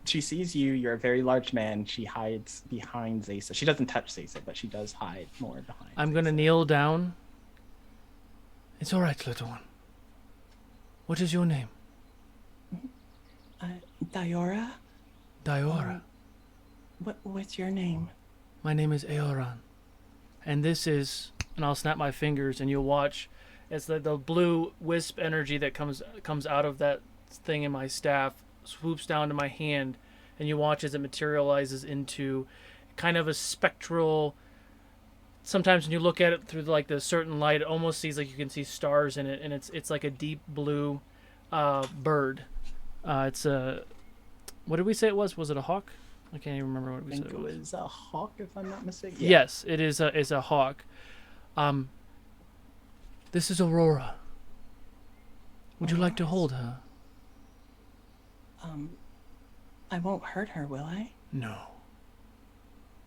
She sees you. You're a very large man. She hides behind Zaysa. She doesn't touch Zaysa, but she does hide more behind. I'm gonna kneel down. It's all right, little one. What is your name? Diora. Diora. What's your name? My name is Aoran. And this is, and I'll snap my fingers and you'll watch as the blue wisp energy that comes out of that thing in my staff swoops down to my hand, and you watch as it materializes into kind of a spectral. Sometimes when you look at it through like the certain light, it almost seems like you can see stars in it, and it's like a deep blue bird. It's a, what did we say it was? Was it a hawk? I can't even remember what we I said think it it was. was a hawk, if I'm not mistaken. Yes, it is a hawk. This is Aurora. Would you like to hold her? I won't hurt her, will I? No.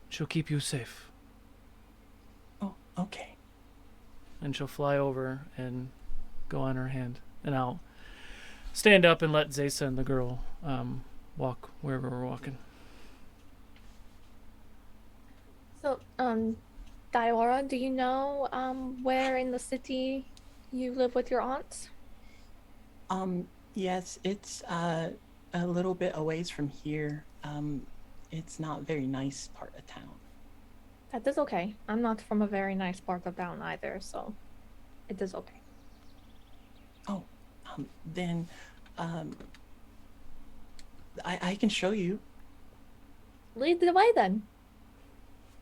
She'll keep you safe. Oh, okay. And she'll fly over and go on her hand. And I'll stand up and let Zaysa and the girl walk wherever we're walking. So, Diora, do you know where in the city you live with your aunts? Yes, it's a little bit a ways from here. It's not a very nice part of town. That is okay. I'm not from a very nice part of town either, so it is okay. Oh, then I can show you. Lead the way then.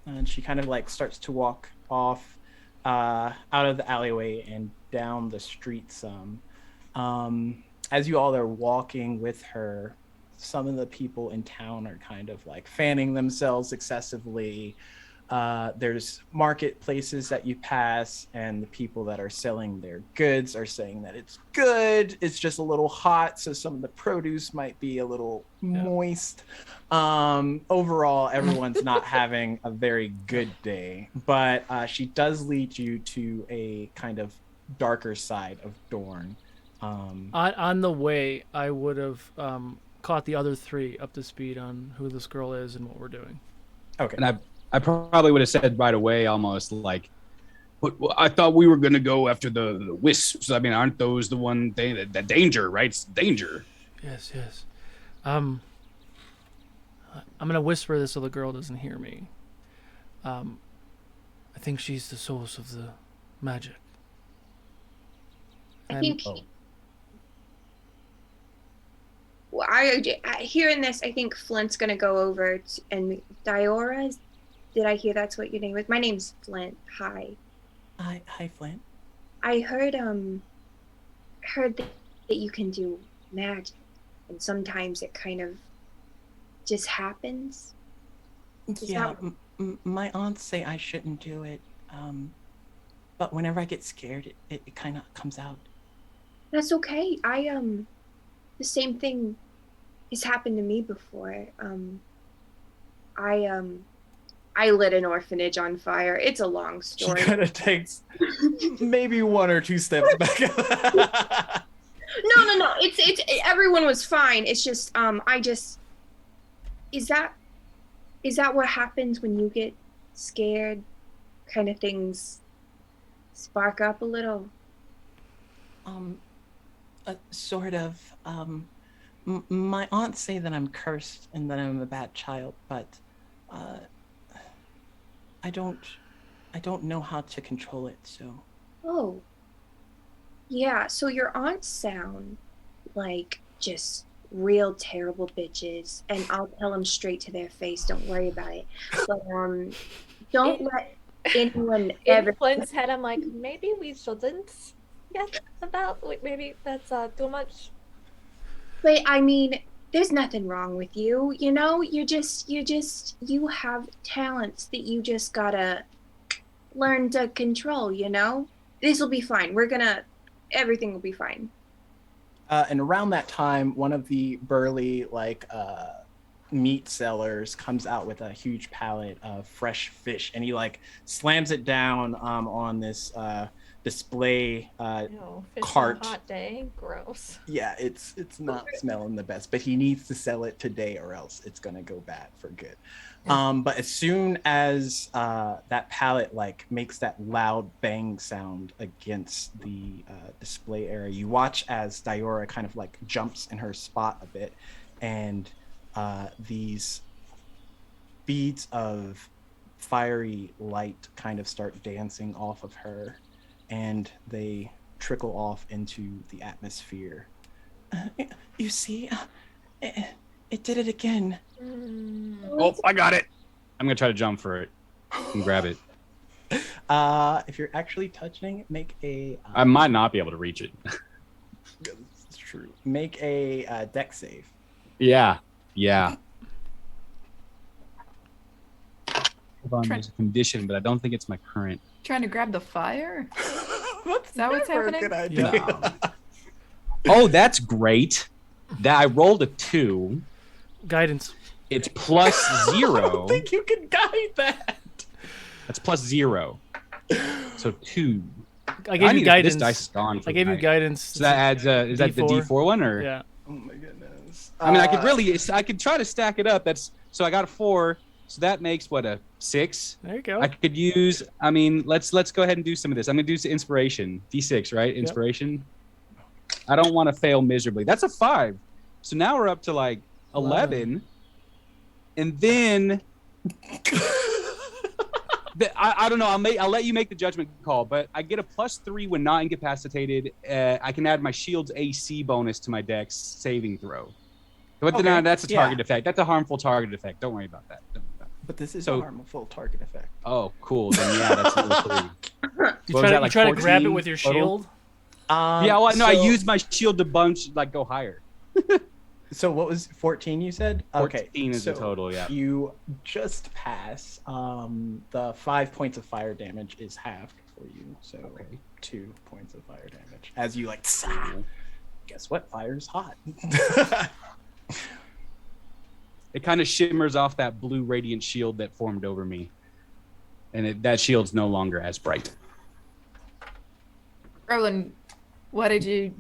And she kind of like starts to walk off out of the alleyway and down the street some. As you all are walking with her, some of the people in town are kind of like fanning themselves excessively. There's marketplaces that you pass, and the people that are selling their goods are saying that it's good. It's just a little hot, so some of the produce might be a little moist. Overall, everyone's not having a very good day, but she does lead you to a kind of darker side of Dorne. On the way, I would have caught the other three up to speed on who this girl is and what we're doing. Okay. And I probably would have said right away, almost like, "But I thought we were going to go after the wisps. I mean, aren't those the one thing that danger, right? It's danger." Yes. I'm gonna whisper this so the girl doesn't hear me. I think she's the source of the magic. I think. Well, hearing this, I think Flint's gonna go over and Diora. Did I hear that's what your name is? My name's Flint. Hi. Hi, Flint. I heard that you can do magic, and sometimes it kind of just happens. Yeah, my aunts say I shouldn't do it, but whenever I get scared, it kind of comes out. That's okay. The same thing has happened to me before. I lit an orphanage on fire. It's a long She story. kind of takes maybe 1 or 2 steps back. No. It's everyone was fine. It's just is that what happens when you get scared? Kind of things spark up a little. Sort of. My aunts say that I'm cursed and that I'm a bad child, but I don't know how to control it. So. Oh. Yeah. So your aunts sound like just real terrible bitches, and I'll tell them straight to their face. Don't worry about it. But don't let anyone ever. In Flint's head, I'm like, maybe we shouldn't get about. Like, maybe that's too much. But I mean, there's nothing wrong with you. You know, you have talents that you just gotta learn to control. You know, this will be fine. Everything will be fine. And around that time, one of the burly meat sellers comes out with a huge pallet of fresh fish, and he slams it down on this display Fish cart. on a hot day, gross. Yeah, it's not smelling the best, but he needs to sell it today, or else it's gonna go bad for good. But as soon as that pallet makes that loud bang sound against the display area, you watch as Diora kind of jumps in her spot a bit, and these beads of fiery light kind of start dancing off of her, and they trickle off into the atmosphere. You see, it did it again. Oh, I got it. I'm gonna try to jump for it and grab it. If you're actually touching it, make a. I might not be able to reach it. It's true. Make a dex save. Yeah. Hold on, there's a condition, but I don't think it's my current. Trying to grab the fire? Is that what's happening? Good idea. No. Oh, that's great. That I rolled a 2. Guidance. It's plus 0. I don't think you can guide that. That's plus 0. So 2. I gave you guidance. This dice is gone. I gave you guidance. So that adds. Is that the D4 one or? Yeah. Oh my goodness. I mean, I could try to stack it up. So I got a 4. So that makes what, a 6? There you go. I could use. I mean, let's go ahead and do some of this. I'm gonna do some inspiration. D6, right? Inspiration. Yep. I don't want to fail miserably. That's a 5. So now we're up to 11. And then I don't know. I'll let you make the judgment call, but I get a +3 when not incapacitated. I can add my shield's AC bonus to my dex saving throw. But then that's a target effect. That's a harmful target effect. Don't worry about that. But this is a harmful target effect. Oh, cool. Then yeah, that's a little 3. You try to grab it with your shield? Yeah, well, no, I used my shield to go higher. So what was 14 you said? 14 is the total, yeah. You just pass. The 5 points of fire damage is halved for you. So 2 points of fire damage. As you guess what? Fire's hot. It kind of shimmers off that blue radiant shield that formed over me. And that shield's no longer as bright. Roland, what did you...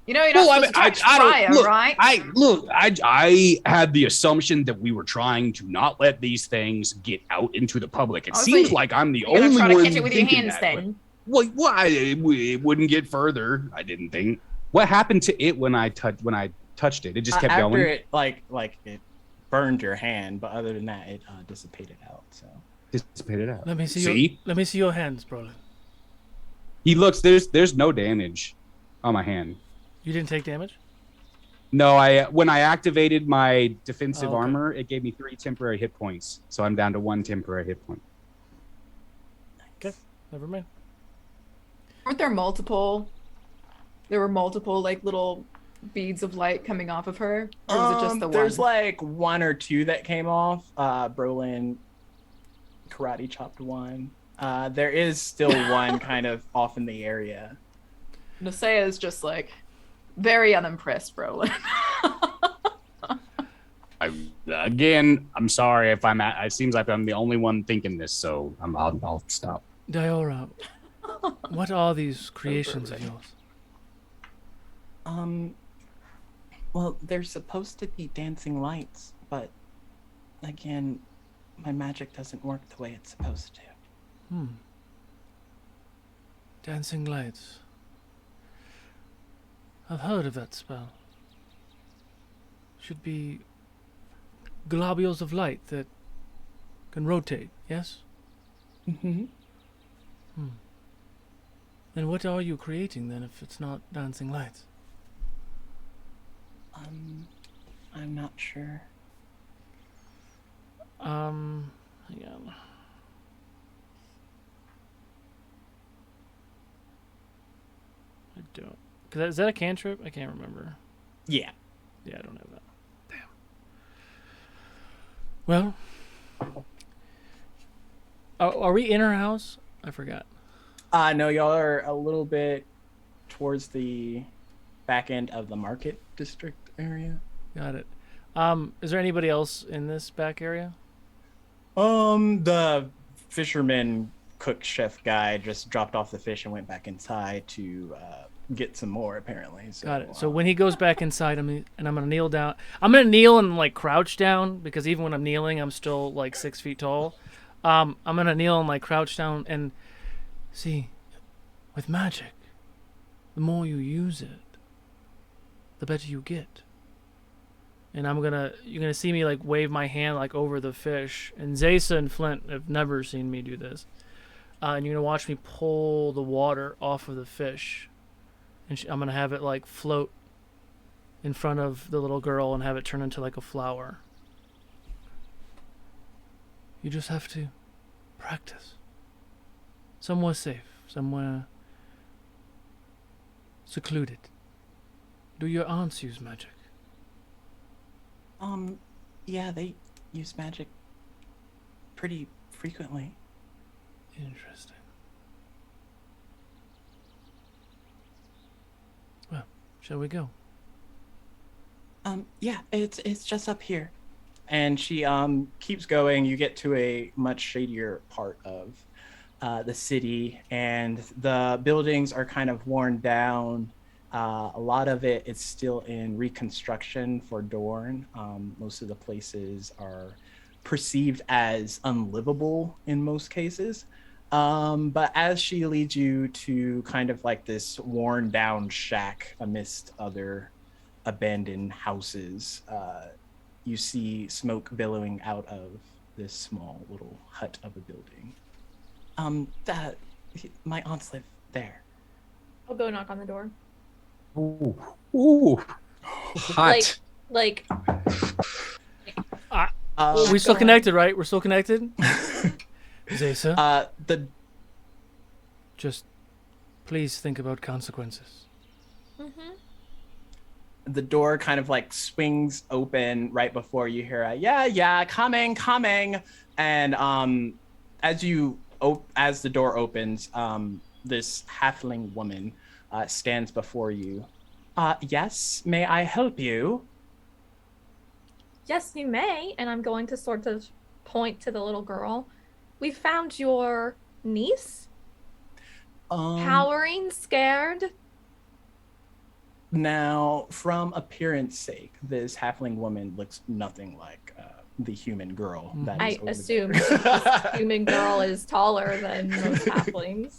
You know, you're not supposed to touch fire, right? I had the assumption that we were trying to not let these things get out into the public. It seems like I'm the only one. You're gonna try to catch it with your hands, then. Well, it wouldn't get further. I didn't think. What happened to it when I touched it? It just kept going. After it it burned your hand, but other than that, it dissipated out. So dissipated out. Let me see your hands, Brolin. He looks. There's no damage on my hand. You didn't take damage? No, when I activated my defensive armor, it gave me 3 temporary hit points. So I'm down to 1 temporary hit point. Okay, never mind. Weren't there multiple? There were multiple little beads of light coming off of her, or was it just the one? There's 1 or 2 that came off. Brolin karate chopped 1. There is still 1 kind of off in the area. Nasea is just very unimpressed, Brolin. I'm sorry if it seems like I'm the only one thinking this, so I'll stop. Diora, what are these creations of yours? Well, they're supposed to be dancing lights, but again, my magic doesn't work the way it's supposed to. Dancing lights. I've heard of that spell. Should be globules of light that can rotate, yes? Mm-hmm. Then what are you creating then if it's not dancing lights? I'm not sure. Hang on. I don't. Is that a cantrip? I can't remember. Yeah. Yeah, I don't have that. Damn. Well, are we in our house? I forgot. No, y'all are a little bit towards the back end of the market district area. Got it. Is there anybody else in this back area? The fisherman cook chef guy just dropped off the fish and went back inside to get some more, apparently. So, got it. So when he goes back inside, I'm gonna kneel down. I'm gonna kneel and like crouch down because even when I'm kneeling, I'm still like 6 feet tall. I'm gonna kneel and like crouch down and see, with magic, the more you use it, the better you get. And you're gonna see me like wave my hand like over the fish. And Zaysa and Flint have never seen me do this. And you're gonna watch me pull the water off of the fish. And I'm gonna have it like float in front of the little girl and have it turn into like a flower. You just have to practice. Somewhere safe, somewhere secluded. Do your aunts use magic? Yeah, they use magic pretty frequently. Interesting. Well, shall we go? Yeah, it's just up here. And she keeps going. You get to a much shadier part of the city, and the buildings are kind of worn down. A lot of it is still in reconstruction for Dorne. Most of the places are perceived as unlivable in most cases. But as she leads you to kind of like this worn down shack amidst other abandoned houses, you see smoke billowing out of this small little hut of a building. My aunts live there. I'll go knock on the door. Ooh. Hot. Like. We're still connected, right? We're still connected? Zaysa? Just please think about consequences. Mm-hmm. The door kind of like swings open right before you hear a yeah, coming. And as the door opens, this halfling woman stands before you. Yes, may I help you? Yes, you may. And I'm going to sort of point to the little girl. We found your niece. Cowering, scared. Now, from appearance sake, this halfling woman looks nothing like the human girl. That I is over assume there. this human girl is taller than most halflings.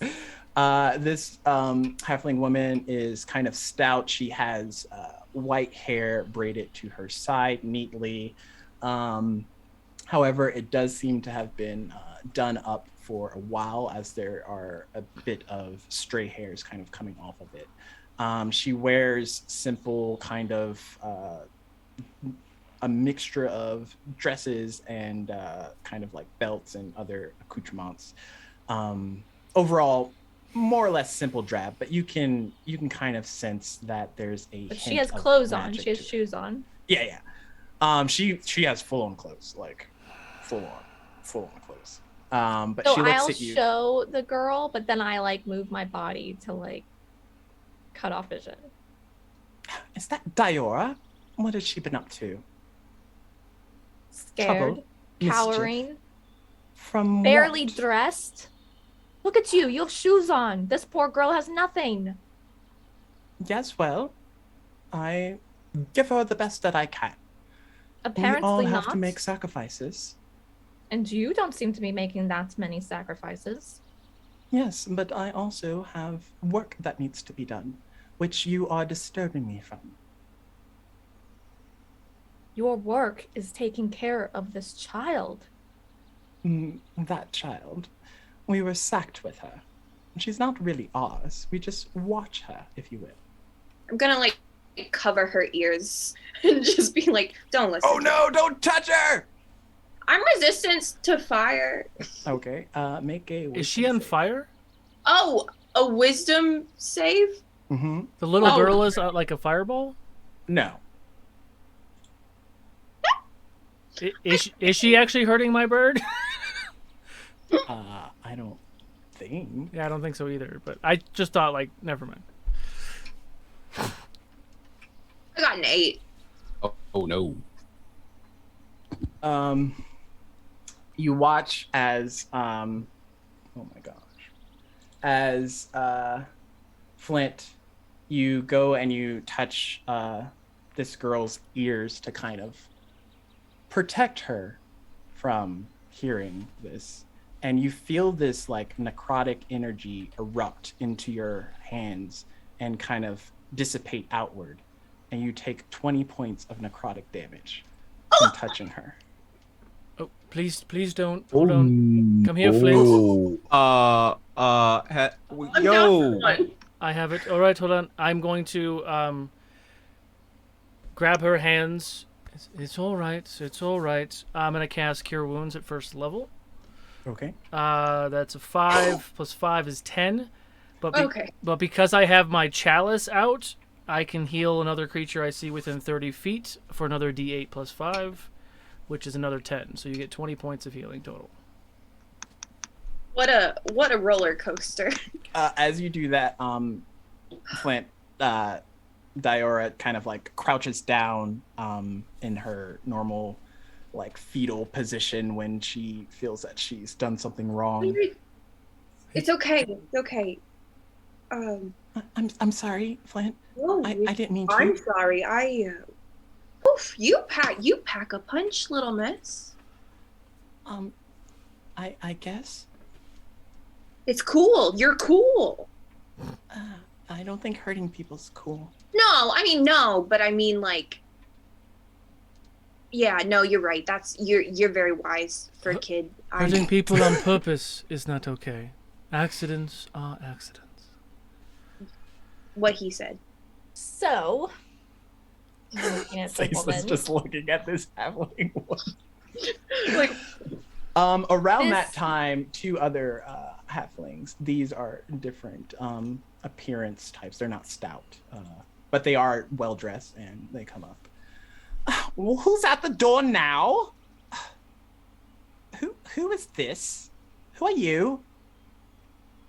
This halfling woman is kind of stout. She has white hair braided to her side neatly. However, it does seem to have been done up for a while, as there are a bit of stray hairs kind of coming off of it. She wears simple kind of a mixture of dresses and kind of like belts and other accoutrements. Overall, more or less simple drab, but you can kind of sense that there's a. But hint she has of clothes on. magic She has to it. shoes on. Yeah. She has full on clothes, like full on clothes. But So she looks I'll at you. show the girl, but then I like move my body to like cut off vision. Is that Diora? What has she been up to? Scared, Trouble, mischief. cowering, From barely what? dressed. Look at you. You have shoes on. This poor girl has nothing. Yes, well, I give her the best that I can. Apparently we all have not. to make sacrifices. And you don't seem to be making that many sacrifices. Yes, but I also have work that needs to be done, which you are disturbing me from. Your work is taking care of this child. That child. We were sacked with her. She's not really ours. We just watch her, if you will. I'm gonna like cover her ears and just be like, don't listen. Oh no, don't touch her! I'm resistant to fire. Okay, make a Is she on fire? Oh, a wisdom save? Mm-hmm. The little Oh. girl is like a fireball? No. Is she actually hurting my bird? I don't think. Yeah, I don't think so either. But I just thought, like, never mind. I got an 8. Oh no. You watch as oh my gosh, as Flint, you go and you touch this girl's ears to kind of protect her from hearing this, and you feel this like necrotic energy erupt into your hands and kind of dissipate outward, and you take 20 points of necrotic damage from touching her. Oh, please don't. Hold on. Come here, Flint. Yo. I have it. All right, hold on. I'm going to grab her hands. It's all right. It's all right. I'm going to cast Cure Wounds at first level. Okay. That's a 5 plus 5 is 10. But Okay. But because I have my chalice out, I can heal another creature I see within 30 feet for another D8 plus 5, which is another 10. So you get 20 points of healing total. What a roller coaster. As you do that, Flint, Diora kind of like crouches down in her normal like fetal position when she feels that she's done something wrong. It's okay. It's okay. I'm sorry, Flint. No, I didn't mean to. I'm sorry. Oof, you pack a punch, little miss. I guess. It's cool. You're cool. I don't think hurting people's cool. No, but I mean like. Yeah, no, you're right. You're very wise for a kid. Hurting people on purpose is not okay. Accidents are accidents. What he said. So, looking at the Faceless woman. just looking at this halfling woman. Like, around This- that time, 2 other halflings. These are different appearance types. They're not stout, but they are well dressed, and they come up. Well, who's at the door now? Who is this? Who are you?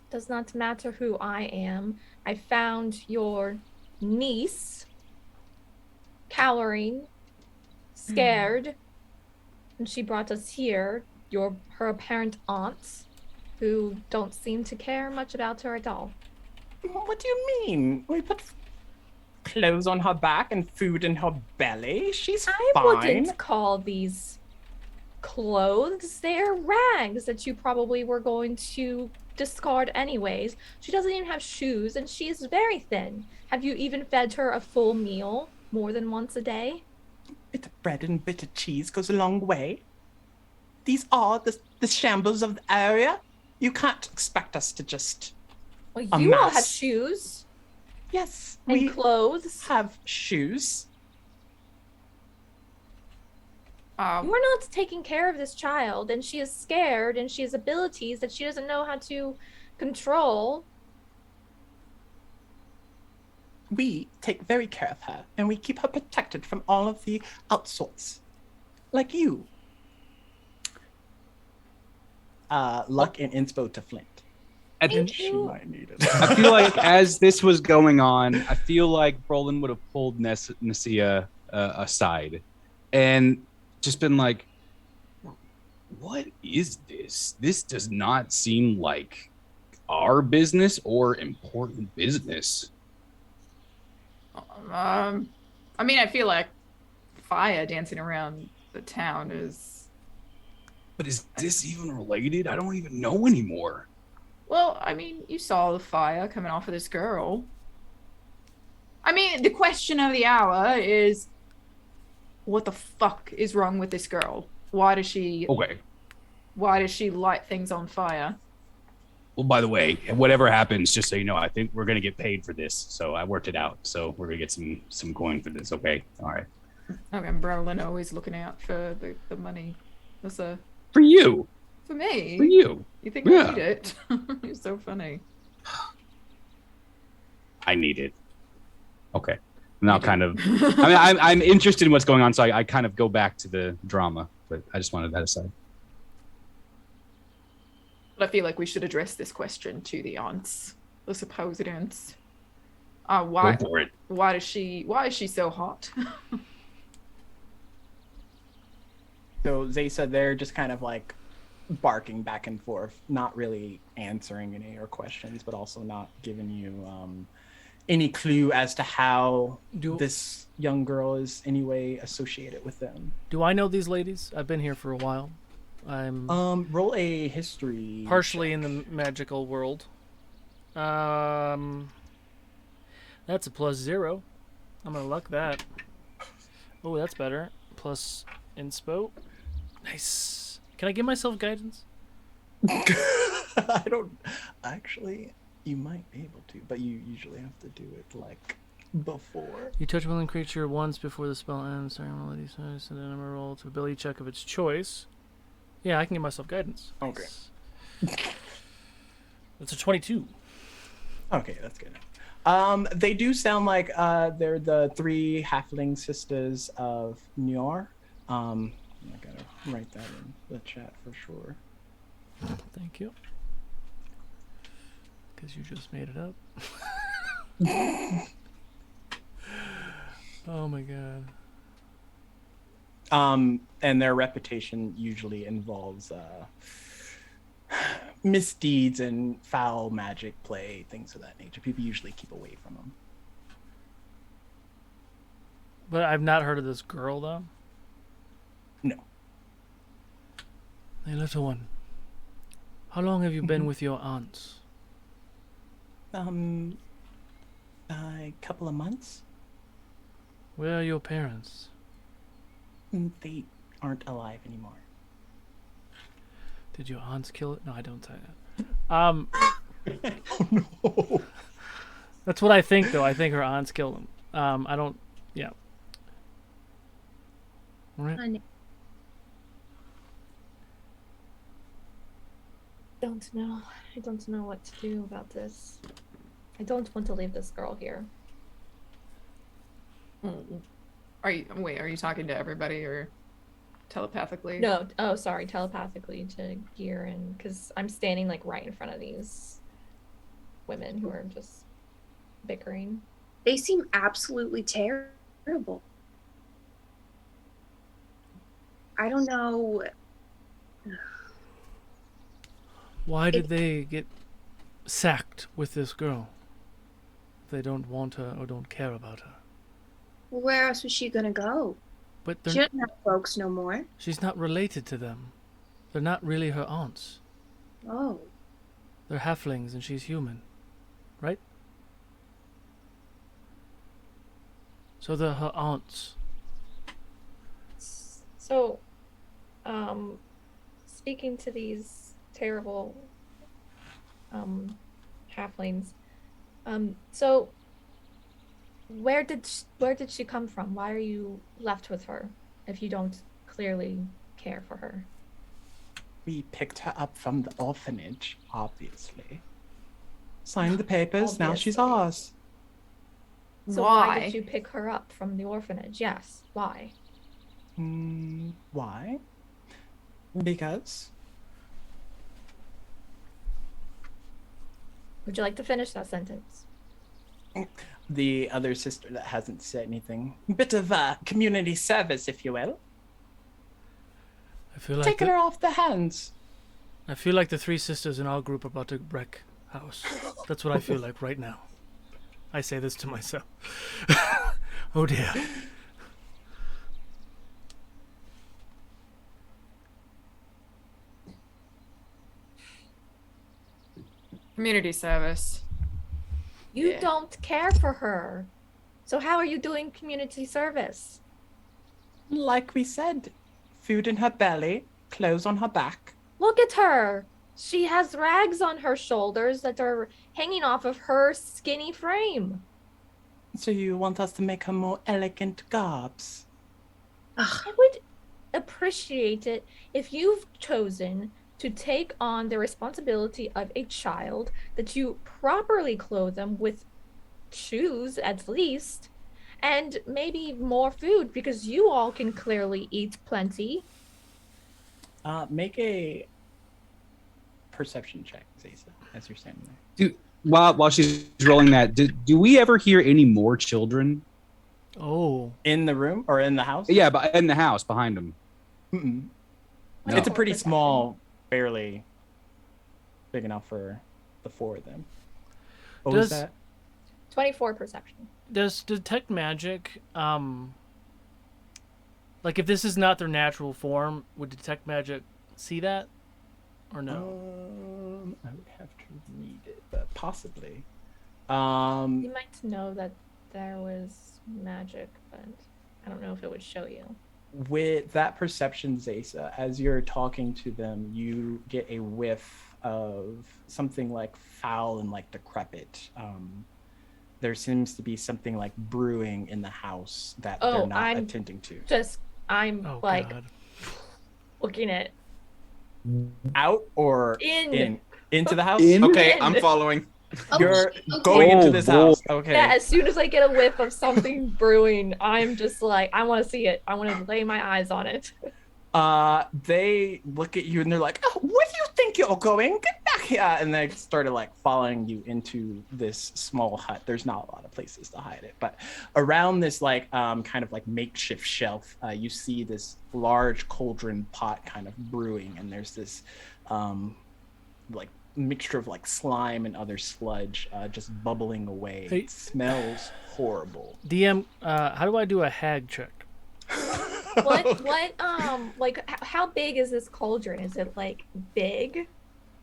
Does not matter who I am. I found your niece cowering, scared, and she brought us here. Her apparent aunts, who don't seem to care much about her at all. What do you mean? We put clothes on her back and food in her belly. She's I fine. wouldn't call these clothes. They're rags that you probably were going to discard anyways. She doesn't even have shoes, and she is very thin. Have you even fed her a full meal more than once a day? Bit of bread and bit of cheese goes a long way. These are the shambles of the area. You can't expect us to just... Well, A you all have mess. shoes Yes, and we clothes. have shoes. We're not taking care of this child, and she is scared, and she has abilities that she doesn't know how to control. We take very care of her, and we keep her protected from all of the outsorts. Like you. Luck and inspo to Flint. Thank She you. might need it. I feel like as this was going on, I feel like Brolin would have pulled Nessia aside and just been like, what is this? This does not seem like our business or important business. I mean, I feel like fire dancing around the town is. But is this even related? I don't even know anymore. Well, I mean, you saw the fire coming off of this girl. I mean, the question of the hour is, what the fuck is wrong with this girl? Why does she light things on fire? Well, by the way, whatever happens, just so you know, I think we're gonna get paid for this. So I worked it out. So we're gonna get some coin for this. Okay, all right. Okay, Brolin always looking out for the money. That's for you. For me. For you. You think I need it? You're so funny. I need it. Okay. Now, kind of. I mean, I'm interested in what's going on, so I kind of go back to the drama. But I just wanted that aside. But I feel like we should address this question to the aunts, the supposed aunts. Why? Go for it. Why is she so hot? So Zaysa, they're just kind of like barking back and forth, not really answering any of your questions, but also not giving you any clue as to how this young girl is anyway associated with them. Do I know these ladies? I've been here for a while. I'm roll a history. Partially check. In the magical world. That's a +0. I'm gonna luck that. Oh, that's better. Plus inspo. Nice. Can I give myself guidance? I don't actually. You might be able to, but you usually have to do it like before. You touch a willing creature once before the spell ends. Sorry, melody size, and then I'm gonna roll to ability check of its choice. Yeah, I can give myself guidance. Okay. That's a 22. Okay, that's good. They do sound like they're the 3 halfling sisters of Niar. I gotta write that in the chat for sure. Thank you. Because you just made it up. Oh my god. And their reputation usually involves misdeeds and foul magic play, things of that nature. People usually keep away from them. But I've not heard of this girl, though? No. Hey, little one. How long have you been with your aunts? A couple of months. Where are your parents? They aren't alive anymore. Did your aunts kill it? No, I don't say that. Oh, no. That's what I think, though. I think her aunts killed them. I don't... Yeah. All right. I don't know. I don't know what to do about this. I don't want to leave this girl here. Are you talking to everybody or telepathically? No. Oh, sorry. Telepathically to Gear, and because I'm standing like right in front of these women who are just bickering. They seem absolutely terrible. I don't know. Why did they get sacked with this girl? They don't want her or don't care about her. Well, where else was she gonna go? But She doesn't have folks no more. she's not related to them. They're not really her aunts. Oh. They're halflings and she's human. Right? So they're her aunts. So, speaking to these terrible halflings, so where did she come from? Why are you left with her if you don't clearly care for her? We picked her up from the orphanage, obviously. Signed the papers, now she's ours. So why did you pick her up from the orphanage? Yes, why? Why? Because. Would you like to finish that sentence? The other sister that hasn't said anything. Bit of community service, if you will. feel like taking her off the hands. I feel like the three sisters in our group are about to wreck house. That's what I feel like right now. I say this to myself. Oh dear. Community service. You Yeah. don't care for her. So how are you doing community service? Like we said, food in her belly, clothes on her back. Look at her. She has rags on her shoulders that are hanging off of her skinny frame. So you want us to make her more elegant garbs? I would appreciate it if you've chosen to take on the responsibility of a child, that you properly clothe them with shoes at least, and maybe more food, because you all can clearly eat plenty. Make a perception check, Zaisa, as you're standing there. While she's rolling that, do we ever hear any more children? Oh. In the room or in the house? Yeah, but in the house behind them. Mm-mm. No. It's a pretty small, barely big enough for the four of them. What was Does- that? 24 perception. Does detect magic, like if this is not their natural form, would detect magic see that? Or no? I would have to read it, but possibly. You might know that there was magic, but I don't know if it would show you. With that perception, Zaisa, as you're talking to them, you get a whiff of something like foul and like decrepit. There seems to be something like brewing in the house that they're not attending to. I'm Oh, like God. looking at Out or in. into the house? In? Okay, In. I'm following. You're Okay. going into Oh, this boy. house. Okay. Yeah, as soon as I get a whiff of something brewing, I'm just like, I want to see it. I want to lay my eyes on it. They look at you and they're like, "Oh, where do you think you're going? Get back here!" And they started like following you into this small hut. There's not a lot of places to hide it, but around this like kind of like makeshift shelf, you see this large cauldron pot kind of brewing, and there's this like mixture of like slime and other sludge just bubbling away. Hey. It smells horrible. DM, how do I do a hag check? Like, how big is this cauldron? Is it like big?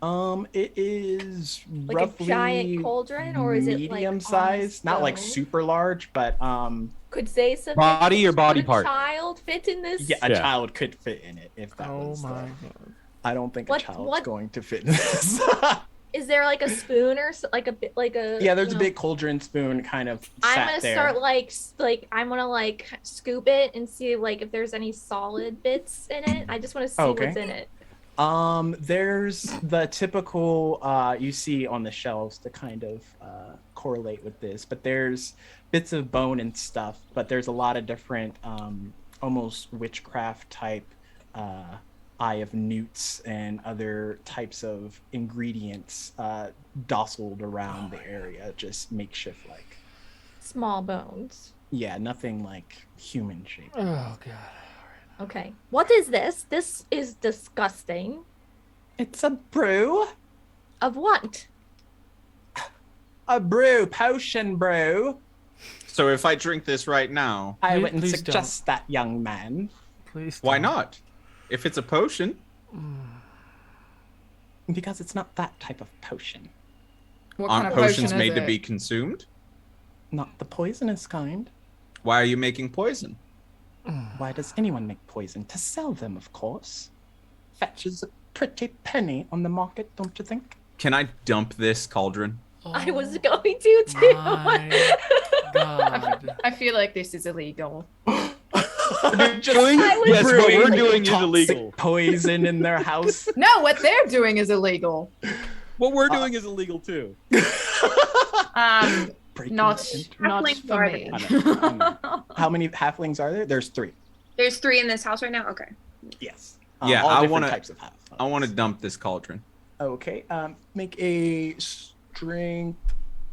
It is Like roughly a giant cauldron, or is it like medium on size, not like stone? super large, but Could Zaysa Body or body could a part? child fit in this? yeah, a Yeah. child could fit in it if that Oh was. my the- God. I don't think What- a child's what- going to fit in this. Is there like a spoon or like a bit like a? Yeah, there's you a know, big cauldron spoon kind of I'm sat gonna there. start like I'm gonna like scoop it and see like if there's any solid bits in it. I just want to see Okay. what's in it. There's the typical you see on the shelves to kind of correlate with this, but there's bits of bone and stuff, but there's a lot of different almost witchcraft type eye of newts and other types of ingredients dossled around the area, just makeshift like. Small bones. Yeah, nothing like human shape. Oh God. Okay. What is this? This is disgusting. It's a brew. Of what? A brew, potion brew. So if I drink this right now, I Please- wouldn't please suggest that, young man. Please. why don't. not? If it's a potion, Because it's not that type of potion. What aren't kind of potion potions is made to it? be consumed? Not the poisonous kind. Why are you making poison? Why does anyone make poison? To sell them, of course. Fetches a pretty penny on the market, don't you think? Can I dump this cauldron? I was going to too. My God. I feel like this is illegal. Doing? I was Yes, what brewing we're doing is toxic illegal. poison in their house. No, what they're doing is illegal. What we're doing is illegal too. Breaking Not into- not Halflings for are me. I know. How many halflings are there? There's 3. There's 3 in this house right now. Okay. Yes. Yeah, all I different wanna- types of halflings. I want to dump this cauldron. Okay. Make a strength.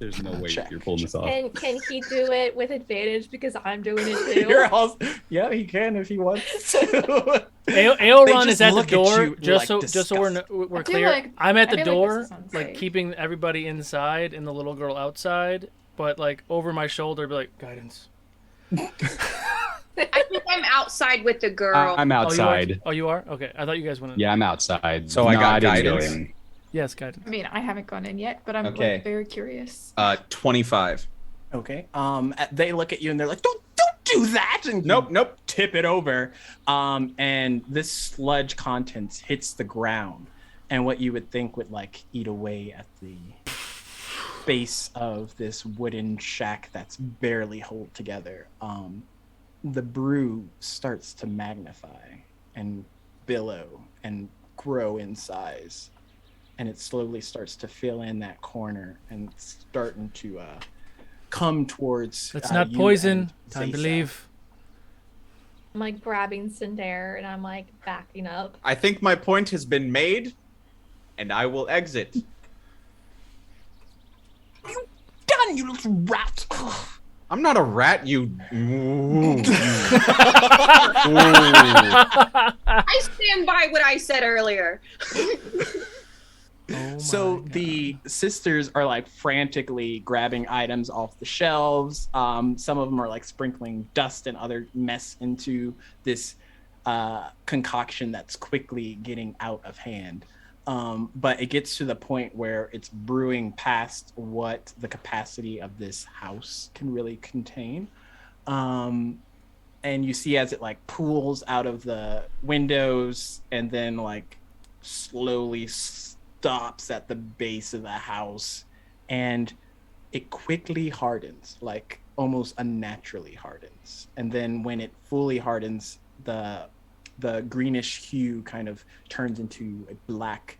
There's no way Check. you're pulling this off. And can he do it with advantage because I'm doing it too? You're all, yeah, he can if he wants to. Aelron is just at the look at door. you, Just like, so we're I feel clear. like- I'm at I the feel like door, this is unsafe. like keeping everybody inside and the little girl outside. But like over my shoulder, be like guidance. I think I'm outside with the girl. I'm outside. Oh, you are? Okay. I thought you guys went in. Yeah, I'm outside. So I got didn't go guidance? in. Yes, guidance. I mean, I haven't gone in yet, but I'm Okay. like, very curious. 25. Okay. They look at you and they're like, don't do that, and Nope. tip it over. And this sludge contents hits the ground, and what you would think would like eat away at the base of this wooden shack that's barely held together. The brew starts to magnify and billow and grow in size, and it slowly starts to fill in that corner and starting to come towards. Let's not you poison. and Time to Zaysa. leave. I'm like grabbing Cinder and I'm like backing up. I think my point has been made, and I will exit. Done, you little rat! I'm not a rat, you. I stand by what I said earlier. Oh So my God. the sisters are like frantically grabbing items off the shelves. Some of them are like sprinkling dust and other mess into this concoction that's quickly getting out of hand. But it gets to the point where it's brewing past what the capacity of this house can really contain. And you see as it like pools out of the windows and then like slowly stops at the base of the house, and it quickly hardens, like almost unnaturally hardens. And then when it fully hardens, the greenish hue kind of turns into a black,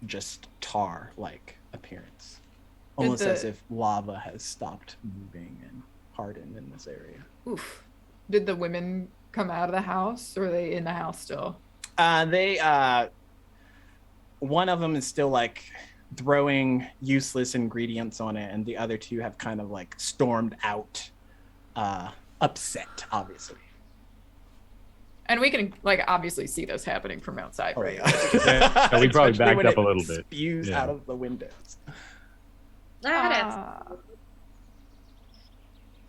just tar-like appearance, almost as if lava has stopped moving and hardened in this area. Oof. Did the women come out of the house, or are they in the house still? One of them is still like throwing useless ingredients on it, and the other two have kind of like stormed out, upset, obviously. And we can like obviously see this happening from outside, Oh, right? yeah. we probably Especially backed when up it a little bit. Spews Yeah. out of the windows.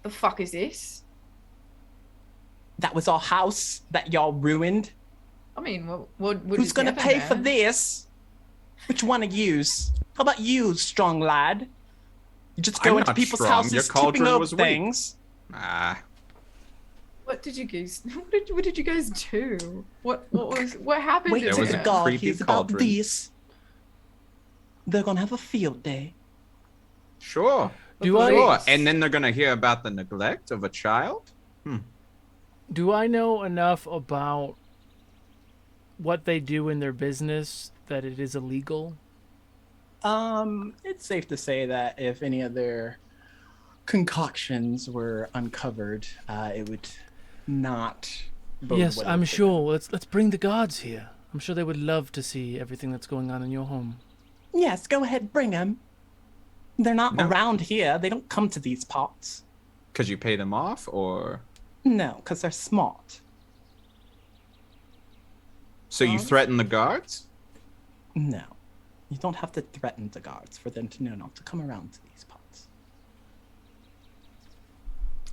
The fuck is this? That was our house that y'all ruined. I mean, what Who's gonna pay for this? Which one of yous? How about you, strong lad? You just go I'm into not people's strong. Your houses, cauldron tipping over was weak. things. What did you guys? What did you guys do? What happened? Wait to till was the a him? god creepy hears about cauldron. this. They're gonna have a field day. Sure. Do Sure. I And then they're gonna hear about the neglect of a child. do I know enough about what they do in their business that it is illegal? It's safe to say that if any of their concoctions were uncovered, it would not. bode Yes, well I'm for sure. Let's bring the guards here. I'm sure they would love to see everything that's going on in your home. them. Yes, go ahead, bring them. They're not No. around here. They don't come to these parts. Because you pay them off, or No, because they're smart. so you threaten the guards? No, you don't have to threaten the guards for them to know not to come around to these parts.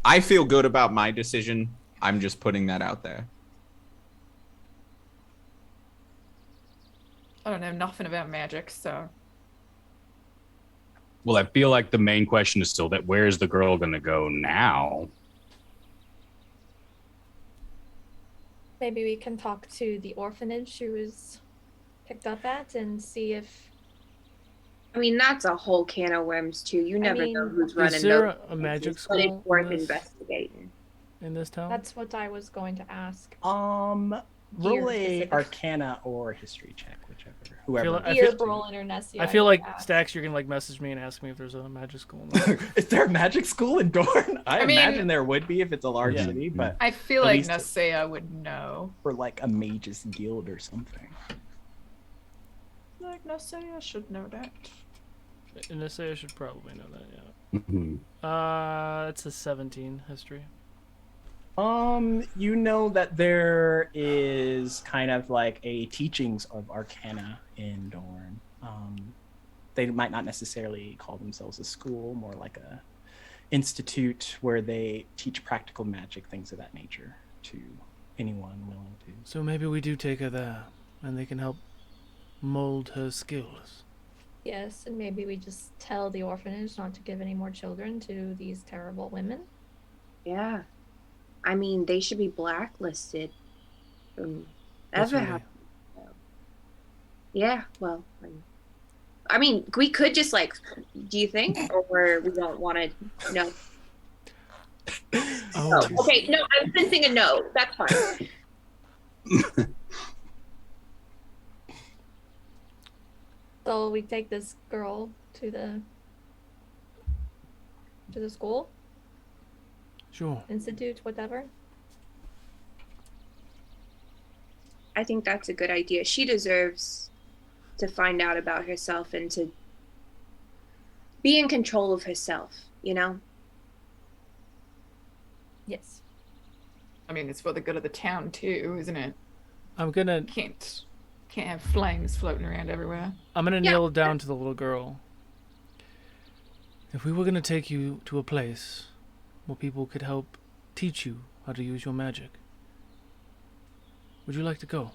I feel good about my decision. I'm just putting that out there. I don't know nothing about magic, so Well, I feel like the main question is still that where's the girl gonna go now? Maybe we can talk to the orphanage she was picked up at and see if I mean, that's a whole can of worms too. You never know mean, who's running Is there those a magic places, but it's school worth in this- investigating. in this town? that's what I was going to ask. Roll Here, a specific. Arcana or History check, whichever, whoever. feel like- I Here, feel- Brolin or Nessie. I feel would like ask. Stax, you're gonna like message me and ask me if there's a magic school. Is there a magic school in Dorne? I mean- imagine there would be if it's a large Yeah. city, but I feel At like least- Nasea would know. for like a mage's guild or something. Like Nasea should know that. In this I should probably know that, yeah. Mhm. It's a 17 history. You know that there is kind of like a teachings of Arcana in Dorn. They might not necessarily call themselves a school, more like a institute where they teach practical magic, things of that nature, to anyone willing to. So maybe we do take her there, and they can help mold her skills. Yes, and maybe we just tell the orphanage not to give any more children to these terrible women. Yeah. I mean, they should be blacklisted from That's ever right. happening. Yeah, well, I mean, we could just like, do you think? Or we don't want to, no. Oh, Okay, no, I'm sensing a no. That's fine. So we take this girl to the school, sure. institute, whatever. I think that's a good idea. She deserves to find out about herself and to be in control of herself, you know? Yes. I mean, it's for the good of the town too, isn't it? I'm gonna Can't have flames floating around everywhere. kneel down to the little girl. If we were gonna take you to a place where people could help teach you how to use your magic, would you like to go?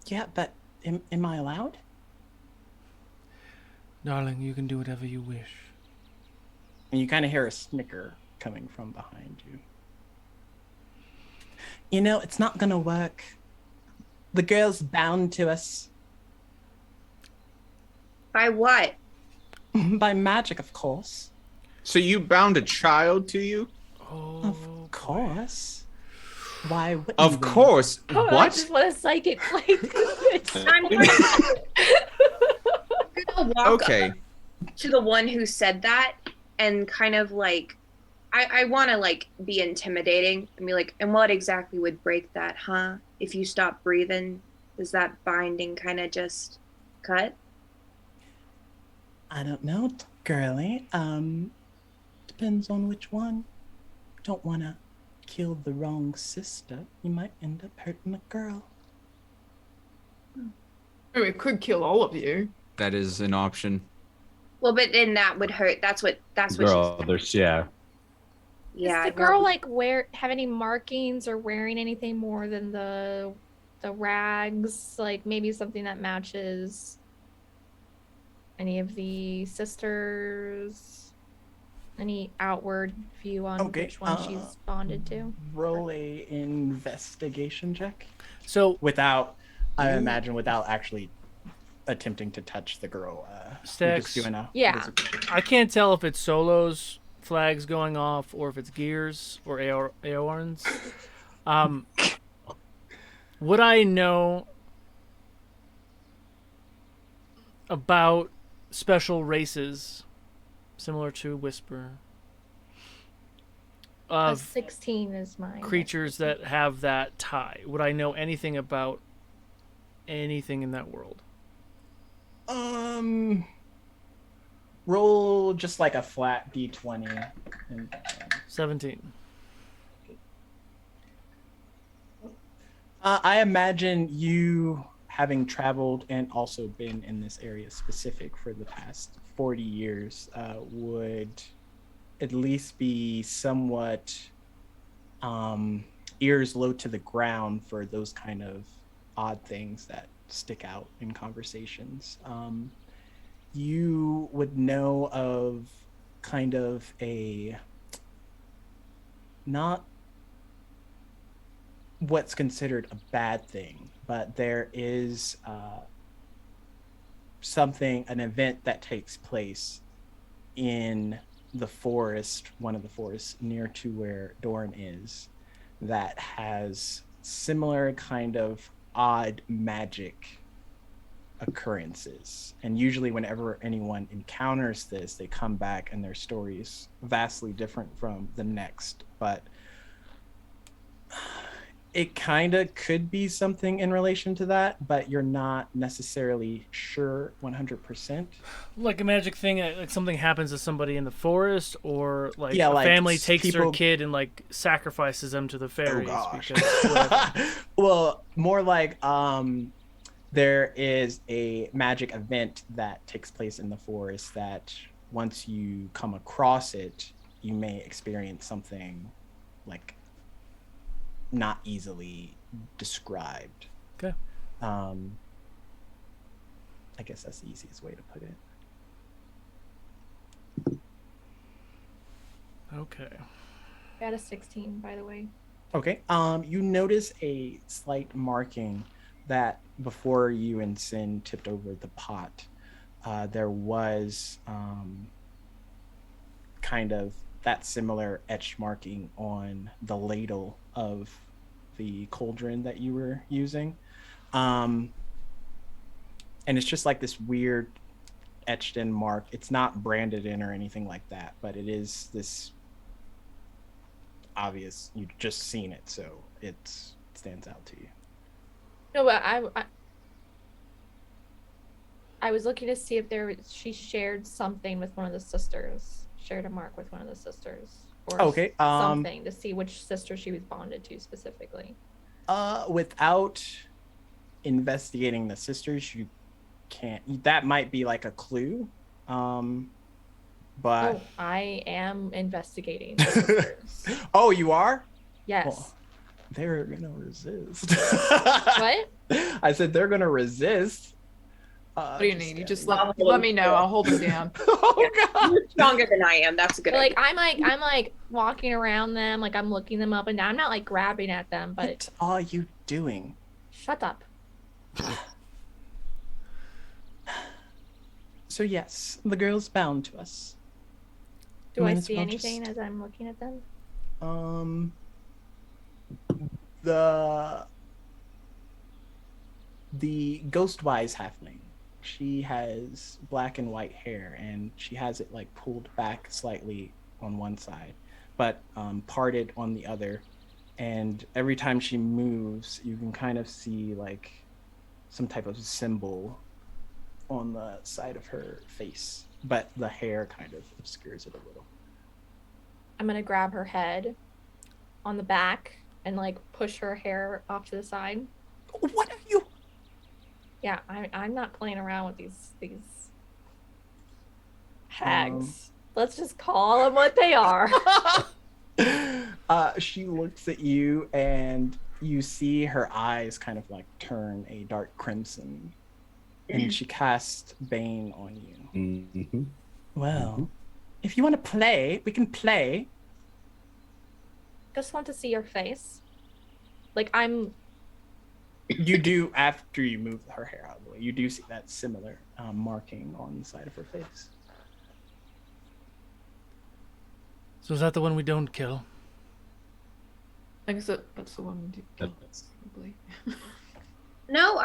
Yeah, but am I allowed? Darling, you can do whatever you wish. And you kind of hear a snicker coming from behind you. You know, it's not gonna work. The girl's bound to us. By what? By magic, of course. So you bound a child to you? Oh, Of course. Why wouldn't Of we? course. Oh, I What? just want a psychic play. I'm gonna walk Okay. up to the one who said that and kind of like, I want to like be intimidating and be like, and what exactly would break that, huh? If you stop breathing, does that binding kind of just cut? I don't know, girly. Depends on which one. Don't wanna kill the wrong sister. You might end up hurting a girl. Oh, it could kill all of you. That is an option. Well, but then that would hurt. That's what Girl, there's yeah. Does the girl like have any markings or wearing anything more than the rags? Like maybe something that matches any of the sisters? Any outward view on Okay, which one she's bonded to? Roll a investigation check. So Without, I imagine, without actually attempting to touch the girl. You're just Stacks. doing a Yeah. physical- I can't tell if it's solos, flags going off, or if it's gears or Aorns. Would I know about special races similar to Whisper A of 16 is mine. creatures that have that tie? Would I know anything about anything in that world? Roll just like a flat d20. And, 17. I imagine you, having traveled and also been in this area specific for the past 40 years, would at least be somewhat ears low to the ground for those kind of odd things that stick out in conversations. You would know of kind of a not what's considered a bad thing, but there is an event that takes place in the forest, one of the forests near to where Dorn is, that has similar kind of odd magic occurrences. And usually whenever anyone encounters this, they come back and their story is vastly different from the next. But It kind of could be something in relation to that, but you're not necessarily sure 100%. Like a magic thing, like something happens to somebody in the forest, or like Yeah, a like family takes their people- kid and like sacrifices them to the fairies. gosh. Because Well, more like there is a magic event that takes place in the forest that once you come across it, you may experience something like not easily described. Okay. I guess that's the easiest way to put it. okay. Got a 16, by the way. Okay. You notice a slight marking that before you and Sin tipped over the pot, there was kind of that similar etched marking on the ladle of the cauldron that you were using. And it's just like this weird etched in mark. It's not branded in or anything like that, but it is this obvious. You've just seen it, so it stands out to you. No, but I was looking to see if she shared something with one of the sisters. Shared a mark with one of the sisters. Or Okay. something to see which sister she was bonded to specifically. Without investigating the sisters, you can't. That might be like a clue. But Oh, I am investigating the sisters. oh, you are? Yes. Well, they're gonna resist. What? I said they're gonna resist. What do you need? You just let me know. I'll hold them down. Oh god. You're stronger than I am. That's a good But, idea. I'm like walking around them, like I'm looking them up and down. I'm not like grabbing at them, but What are you doing? shut up. So yes, the girl's bound to us. Do I Might as see well anything just- as I'm looking at them? The Ghostwise halfling. She has black and white hair, and she has it like pulled back slightly on one side, but parted on the other. And every time she moves, you can kind of see like some type of symbol on the side of her face, but the hair kind of obscures it a little. I'm gonna grab her head on the back and like push her hair off to the side. What are you? Yeah, I'm not playing around with these hags. Let's just call them what they are. She looks at you, and you see her eyes kind of like turn a dark crimson, and she casts Bane on you. Mm-hmm. Well, if you want to play, we can play. Just want to see your face. Like You do, after you move her hair out of the way, you do see that similar marking on the side of her face. So is that the one we don't kill? I guess that's the one we do. Probably. No,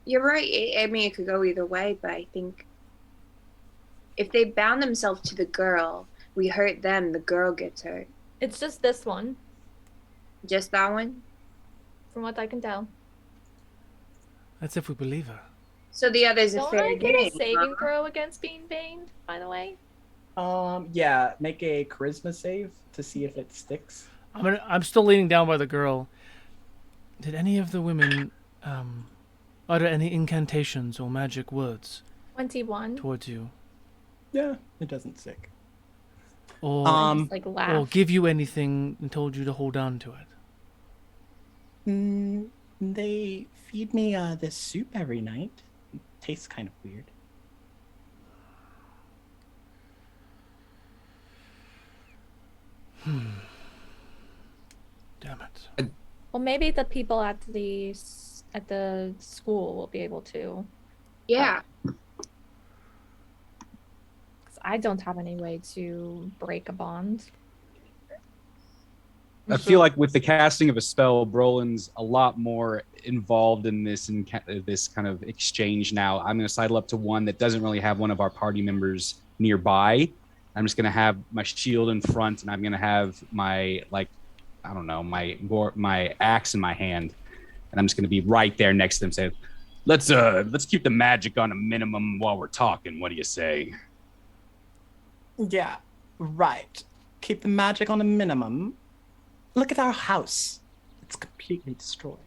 you're right. I mean, it could go either way, but I think if they bound themselves to the girl, we hurt them, the girl gets hurt. It's just this one, Just that one? from what I can tell. That's if we believe her. So the other's a Don't fair I get game. a saving throw against being baned, by the way? Yeah, make a charisma save to see if it sticks. I'm still leaning down by the girl. Did any of the women utter any incantations or magic words 21. towards you, Yeah, it doesn't stick. or Just, like laugh. or give you anything and told you to hold on to it? They feed me this soup every night. It tastes kind of weird. Damn it. Well, maybe the people at the school will be able to. Yeah. 'Cause I don't have any way to break a bond. I feel like with the casting of a spell, Brolin's a lot more involved in this this kind of exchange now. I'm going to sidle up to one that doesn't really have one of our party members nearby. I'm just going to have my shield in front, and I'm going to have my like I don't know, my axe in my hand, and I'm just gonna be right there next to them, saying, "Let's keep the magic on a minimum while we're talking. What do you say?" Yeah, right. Keep the magic on a minimum. Look at our house. It's completely destroyed.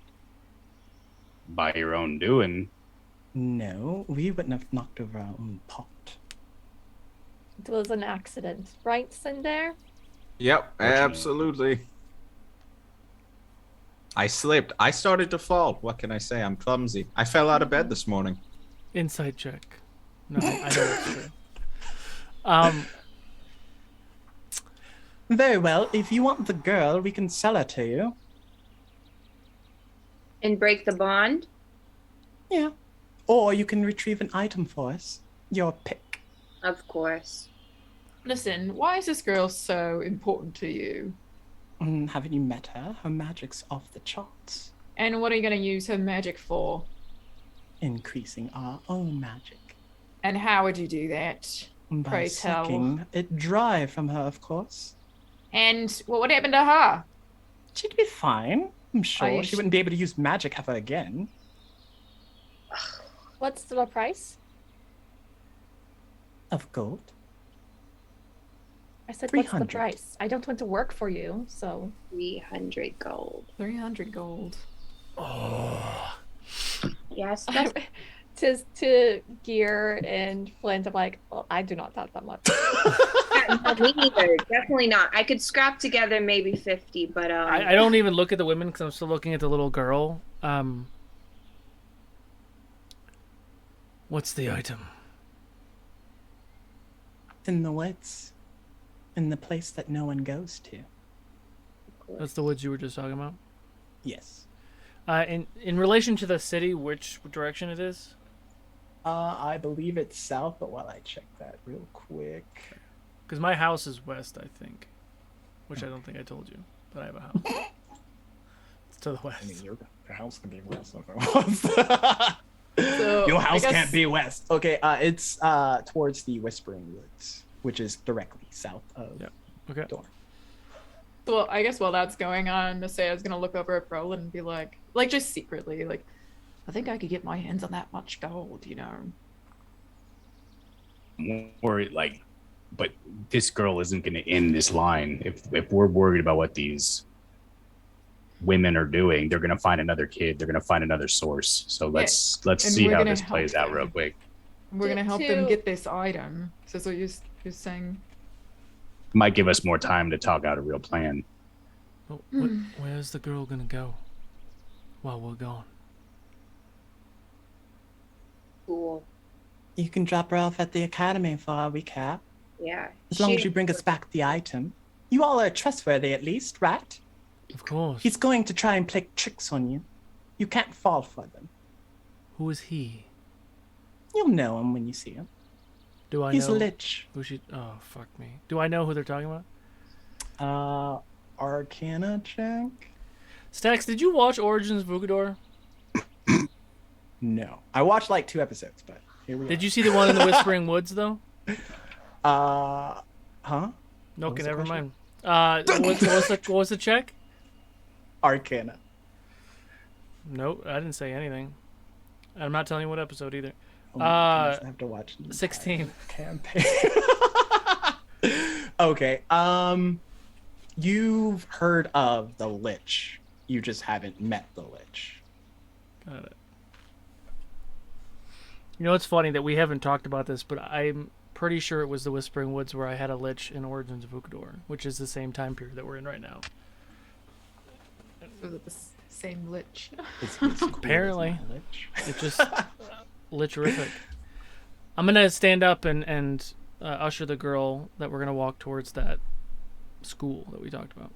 By your own doing. No, we wouldn't have knocked over our own pot. It was an accident, right, Cinder? Yep, absolutely. I slipped. I started to fall. What can I say? I'm clumsy. I fell out of bed this morning. Insight check. No, I know that's true. Very well. If you want the girl, we can sell her to you. And break the bond? Yeah. Or you can retrieve an item for us. Your pick. Of course. Listen, why is this girl so important to you? Haven't you met her? Her magic's off the charts. And what are you going to use her magic for? Increasing our own magic. And how would you do that? By Pray tell. sucking it dry from her, of course. And what would happen to her? She'd be fine. I'm sure you she wouldn't be able to use magic ever again. What's the price? Of gold. I said, what's the 300. price? I don't want to work for you, so. 300 gold. 300 gold. Yes, that's to Gear and Flint, I'm like, well, I do not have that much. me neither. Definitely not. I could scrap together maybe 50, but I don't even look at the women because I'm still looking at the little girl. What's the item? In the woods. In the place that no one goes to. That's the woods you were just talking about? Yes. In relation to the city, which direction it is? I believe it's south, but while I check that real quick. Because my house is west, I think. Which I don't think I told you, but I have a house. It's to the west. I mean, your house can be west if it wants. So, Your house I guess- can't be west. Okay, it's towards the Whispering Woods, which is directly south of Okay. Dorn. Well, I guess while that's going on, Nasea's gonna look over at Brolin and be like just secretly, like, I think I could get my hands on that much gold, you know. Or like, but this girl isn't going to end this line. If we're worried about what these women are doing, they're going to find another kid. They're going to find another source. So let's And see we're how gonna this help plays out them. real quick. We're gonna help them To- get this item. So that's what you're saying. Might give us more time to talk out a real plan. But where's the girl gonna go while we're gone? cool. You can drop her off at the academy for all we care. Yeah. As long as you bring us back the item. You all are trustworthy at least, right? Of course. He's going to try and play tricks on you. You can't fall for them. Who is he? You'll know him when you see him. Do I He's know a lich. who she? Oh, fuck me. Do I know who they're talking about? Arcana check? Stax, did you watch Origins of Ukodor? No. I watched like 2 episodes, but here we Did you see the one in the Whispering Woods though? are. Huh? No, What was okay, the never question? mind. What was the check? Arcana. No, I didn't say anything. I'm not telling you what episode either. Oh my goodness, I have to watch the 16. campaign. Okay. You've heard of the Lich. You just haven't met the Lich. Got it. You know, it's funny that we haven't talked about this, but I'm pretty sure it was the Whispering Woods where I had a Lich in Origins of Ukodor, which is the same time period that we're in right now. Was it the same lich? It's cool as Apparently. my Lich. It's just Licherific. I'm gonna stand up and usher the girl that we're gonna walk towards that school that we talked about.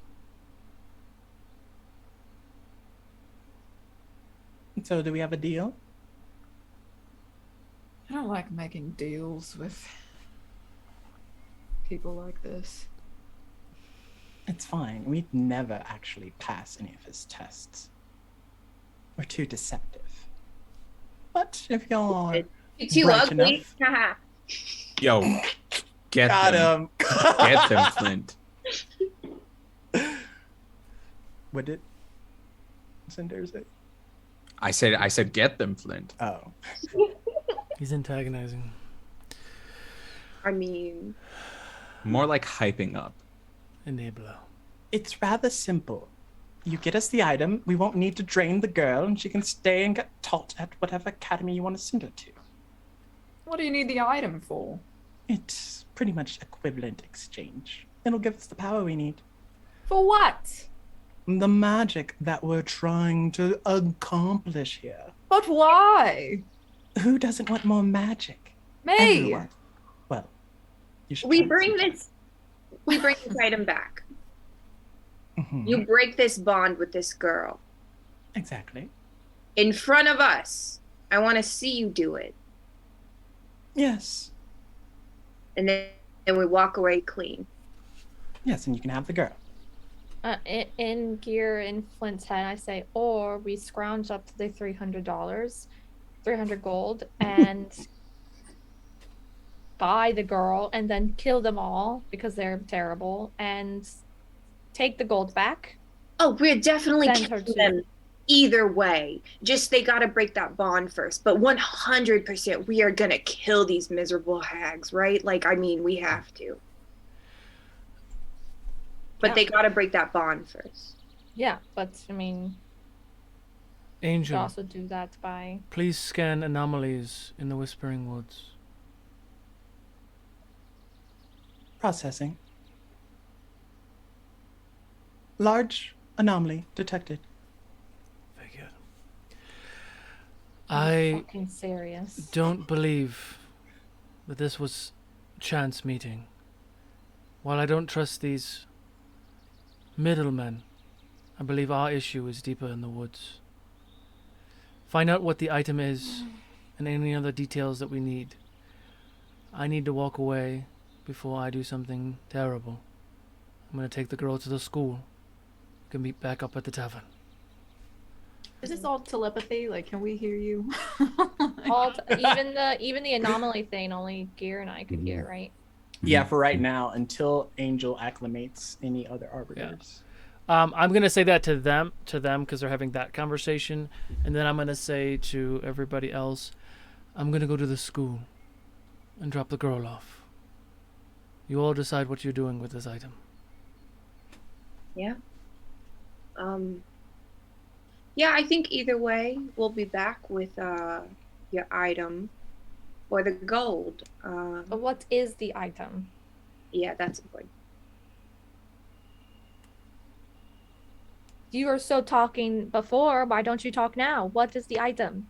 So, do we have a deal? I don't like making deals with people like this. It's fine. We'd never actually pass any of his tests. We're too deceptive. But if y'all are You're too bright ugly. enough- Haha. Yo, get Got them. him. Get them, Flint. What did Cinder say? I said get them, Flint. Oh. He's antagonizing. I mean, More like hyping up. Enabler. It's rather simple. You get us the item, we won't need to drain the girl, and she can stay and get taught at whatever academy you want to send her to. What do you need the item for? It's pretty much equivalent exchange. It'll give us the power we need. For what? The magic that we're trying to accomplish here. But why? Who doesn't want more magic? Me. Everyone. Well, you should we try bring some. this item back. Mhm. You break this bond with this girl Exactly. in front of us. I want to see you do it. Yes. And then we walk away clean. Yes, and you can have the girl. In Gear in Flint's head, I say, or we scrounge up to the $300, 300 gold, and buy the girl, and then kill them all because they're terrible, and take the gold back. Oh, we're definitely Send her killing to- them either way. Just they got to break that bond first. But 100% we are going to kill these miserable hags, right? Like, I mean, we have to. But Yeah. they got to break that bond first. Yeah, but I mean, you Angel, also do that by. please scan anomalies in the Whispering Woods. Processing. Large anomaly detected. Very good. I Fucking serious. don't believe that this was chance meeting. While I don't trust these middlemen, I believe our issue is deeper in the woods. Find out what the item is and any other details that we need. I need to walk away before I do something terrible. I'm going to take the girl to the school. We can meet back up at the tavern. Is this all telepathy? Like, can we hear you? Even the anomaly thing, only Gear and I could hear, right? Yeah, for right now, until Angel acclimates any other arbiters. I'm gonna say that to them because they're having that conversation, and then I'm gonna say to everybody else, I'm gonna go to the school and drop the girl off. You all decide what you're doing with this item. Yeah. Yeah, I think either way, we'll be back with your item or the gold. But what is the item? Yeah, that's important. You were so talking before. Why don't you talk now? What is the item?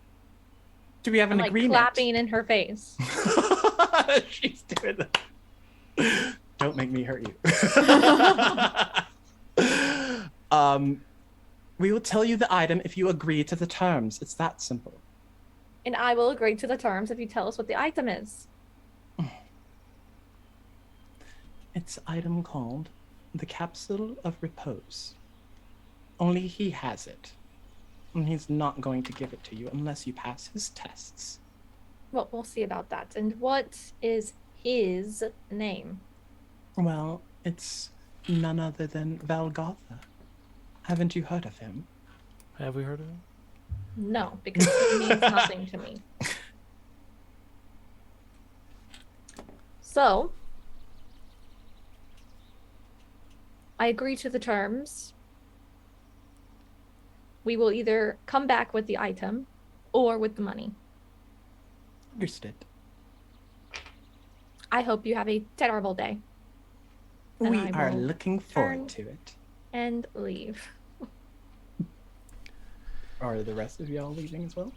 Do we have an I'm like agreement? clapping in her face. She's doing that. Don't make me hurt you. We will tell you the item if you agree to the terms. It's that simple. And I will agree to the terms if you tell us what the item is. It's an item called the Capsule of Repose. Only he has it. And he's not going to give it to you unless you pass his tests. Well, we'll see about that. And what is his name? Well, it's none other than Valgotha. Haven't you heard of him? Have we heard of it? No, because it means nothing to me. So, I agree to the terms. We will either come back with the item or with the money. Understood. I hope you have a terrible day. And We I are will looking turn- forward to it. And leave. Are the rest of y'all leaving as well?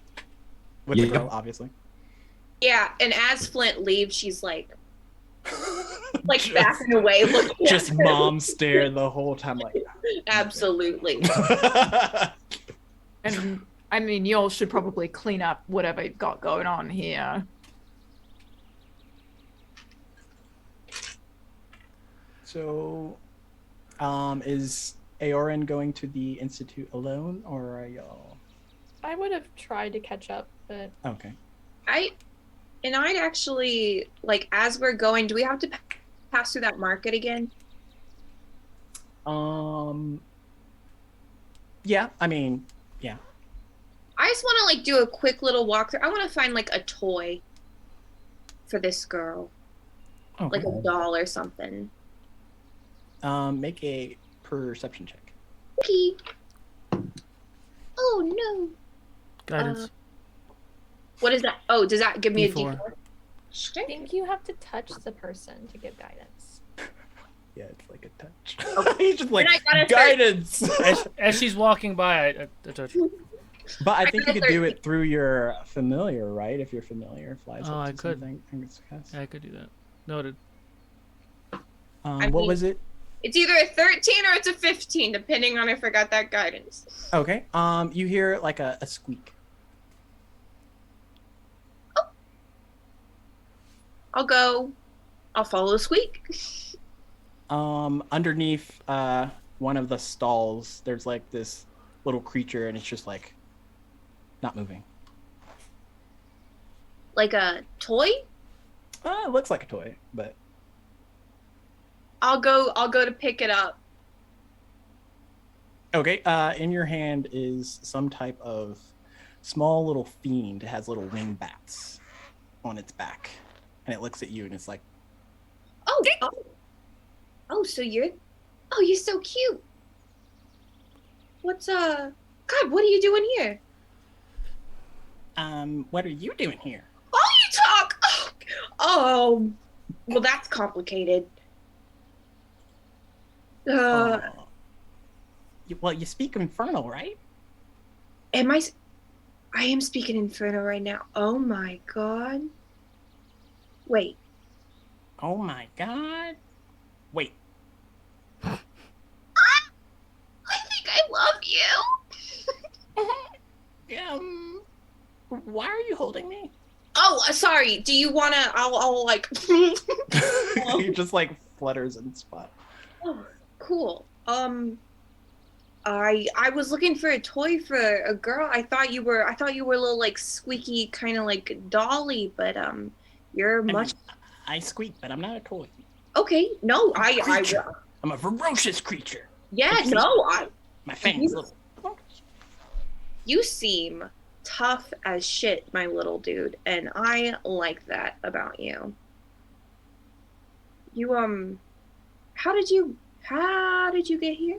With the Yep. girl, obviously. Yeah, and as Flint leaves, she's like backing away, looking Just at him. mom stare the whole time, like. Absolutely. And I mean, you all should probably clean up whatever you've got going on here. So, is Aorin going to the Institute alone, or are y'all? I would have tried to catch up, but Okay. I'd actually, like, as we're going, do we have to pass through that market again? Yeah, I mean, yeah. I just want to like do a quick little walkthrough. I want to find like a toy for this girl, Okay. like a doll or something. Make a perception check. Okay. Oh no. Guidance. What is that? Oh, does that give me a D4. D4? I think you have to touch the person to give guidance. Yeah, it's like a touch. Okay. He's just like, Then I gotta start- guidance! As she's walking by, I touch her. But I think you gotta could do start- it through your familiar, right? If your familiar flies Oh, up I to could. something. I think it's fast. Yeah, I could do that. Noted. I What mean- was it? It's either a 13 or it's a 15, depending on if I got that guidance. Okay. You hear like a squeak. I'll follow the squeak. Underneath one of the stalls, there's like this little creature, and it's just like not moving. Like a toy? It looks like a toy, but I'll go to pick it up. okay. In your hand is some type of small little fiend. It has little wing bats on its back, and it looks at you, and it's like, Oh, so you're so cute. What's God, what are you doing here? what are you doing here? Oh, you talk. Oh, well, that's complicated. Well, you speak Infernal, right? I am speaking Inferno right now. Oh my god. Wait. Oh my god. Wait. I think I love you. Why are you holding me? Oh, sorry. Do you wanna? I'll like. He just like flutters in spot. Oh, cool. I was looking for a toy for a girl. I thought you were a little like squeaky, kind of like dolly, but you're much. I squeak, but I'm not a toy. Okay. No, Creature. I'm a ferocious creature. Yeah. Okay. No, My fangs little. You seem tough as shit, my little dude, and I like that about you. You how did you get here?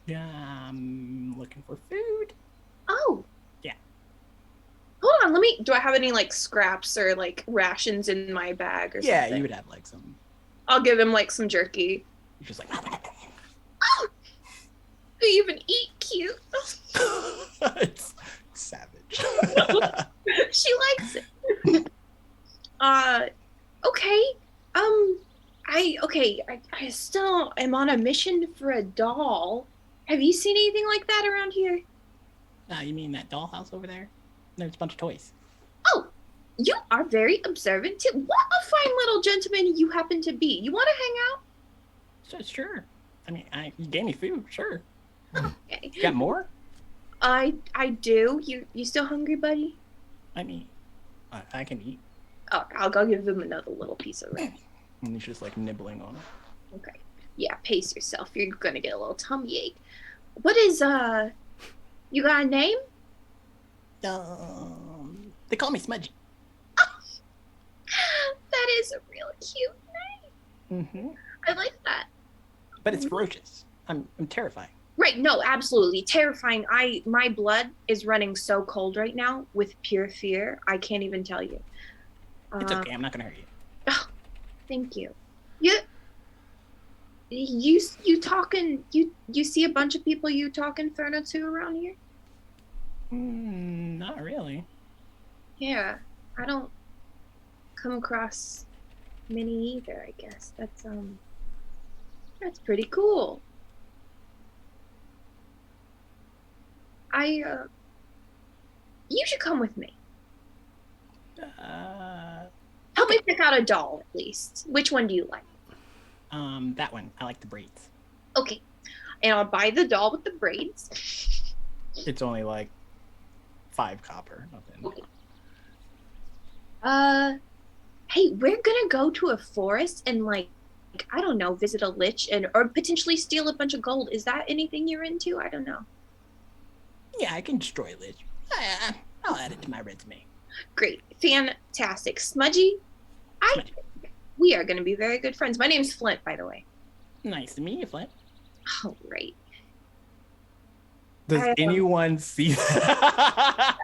Yeah, I'm looking for food. Oh. Yeah. Hold on, do I have any like scraps or like rations in my bag or something? Yeah, you would have like some. I'll give him like some jerky. You're just like. Oh, you even eat cute. It's savage. She likes it. Okay. I still am on a mission for a doll. Have you seen anything like that around here? You mean that dollhouse over there? There's a bunch of toys. Oh, you are very observant too. What a fine little gentleman you happen to be. You want to hang out? Sure. I mean, you gave me food. Sure. Okay. You got more? I do. You still hungry, buddy? I mean, I can eat. Oh, I'll go give him another little piece of bread. And he's just like nibbling on it. Okay. Yeah, pace yourself. You're gonna get a little tummy ache. What is you got a name? They call me Smudgy. That is a real cute name. Mm-hmm. I like that. But it's ferocious. I'm terrifying. Right, no, absolutely. Terrifying. My blood is running so cold right now with pure fear. I can't even tell you. It's okay. I'm not gonna hurt you. Oh, thank you. You talking? You see a bunch of people you talk Inferno to around here? Not really. Yeah, I don't come across many either. I guess that's pretty cool. You should come with me. Help me pick out a doll at least. Which one do you like? That one. I like the braids. Okay, and I'll buy the doll with the braids. It's only like 5 copper. Nothing. Okay. Hey, we're gonna go to a forest and like I don't know, visit a lich or potentially steal a bunch of gold. Is that anything you're into? I don't know. Yeah, I can destroy a lich. I'll add it to my resume. Great. Fantastic. Smudgy, I Smudgy. think we are going to be very good friends. My name's Flint, by the way. Nice to meet you, Flint. Oh, right. Does anyone see that?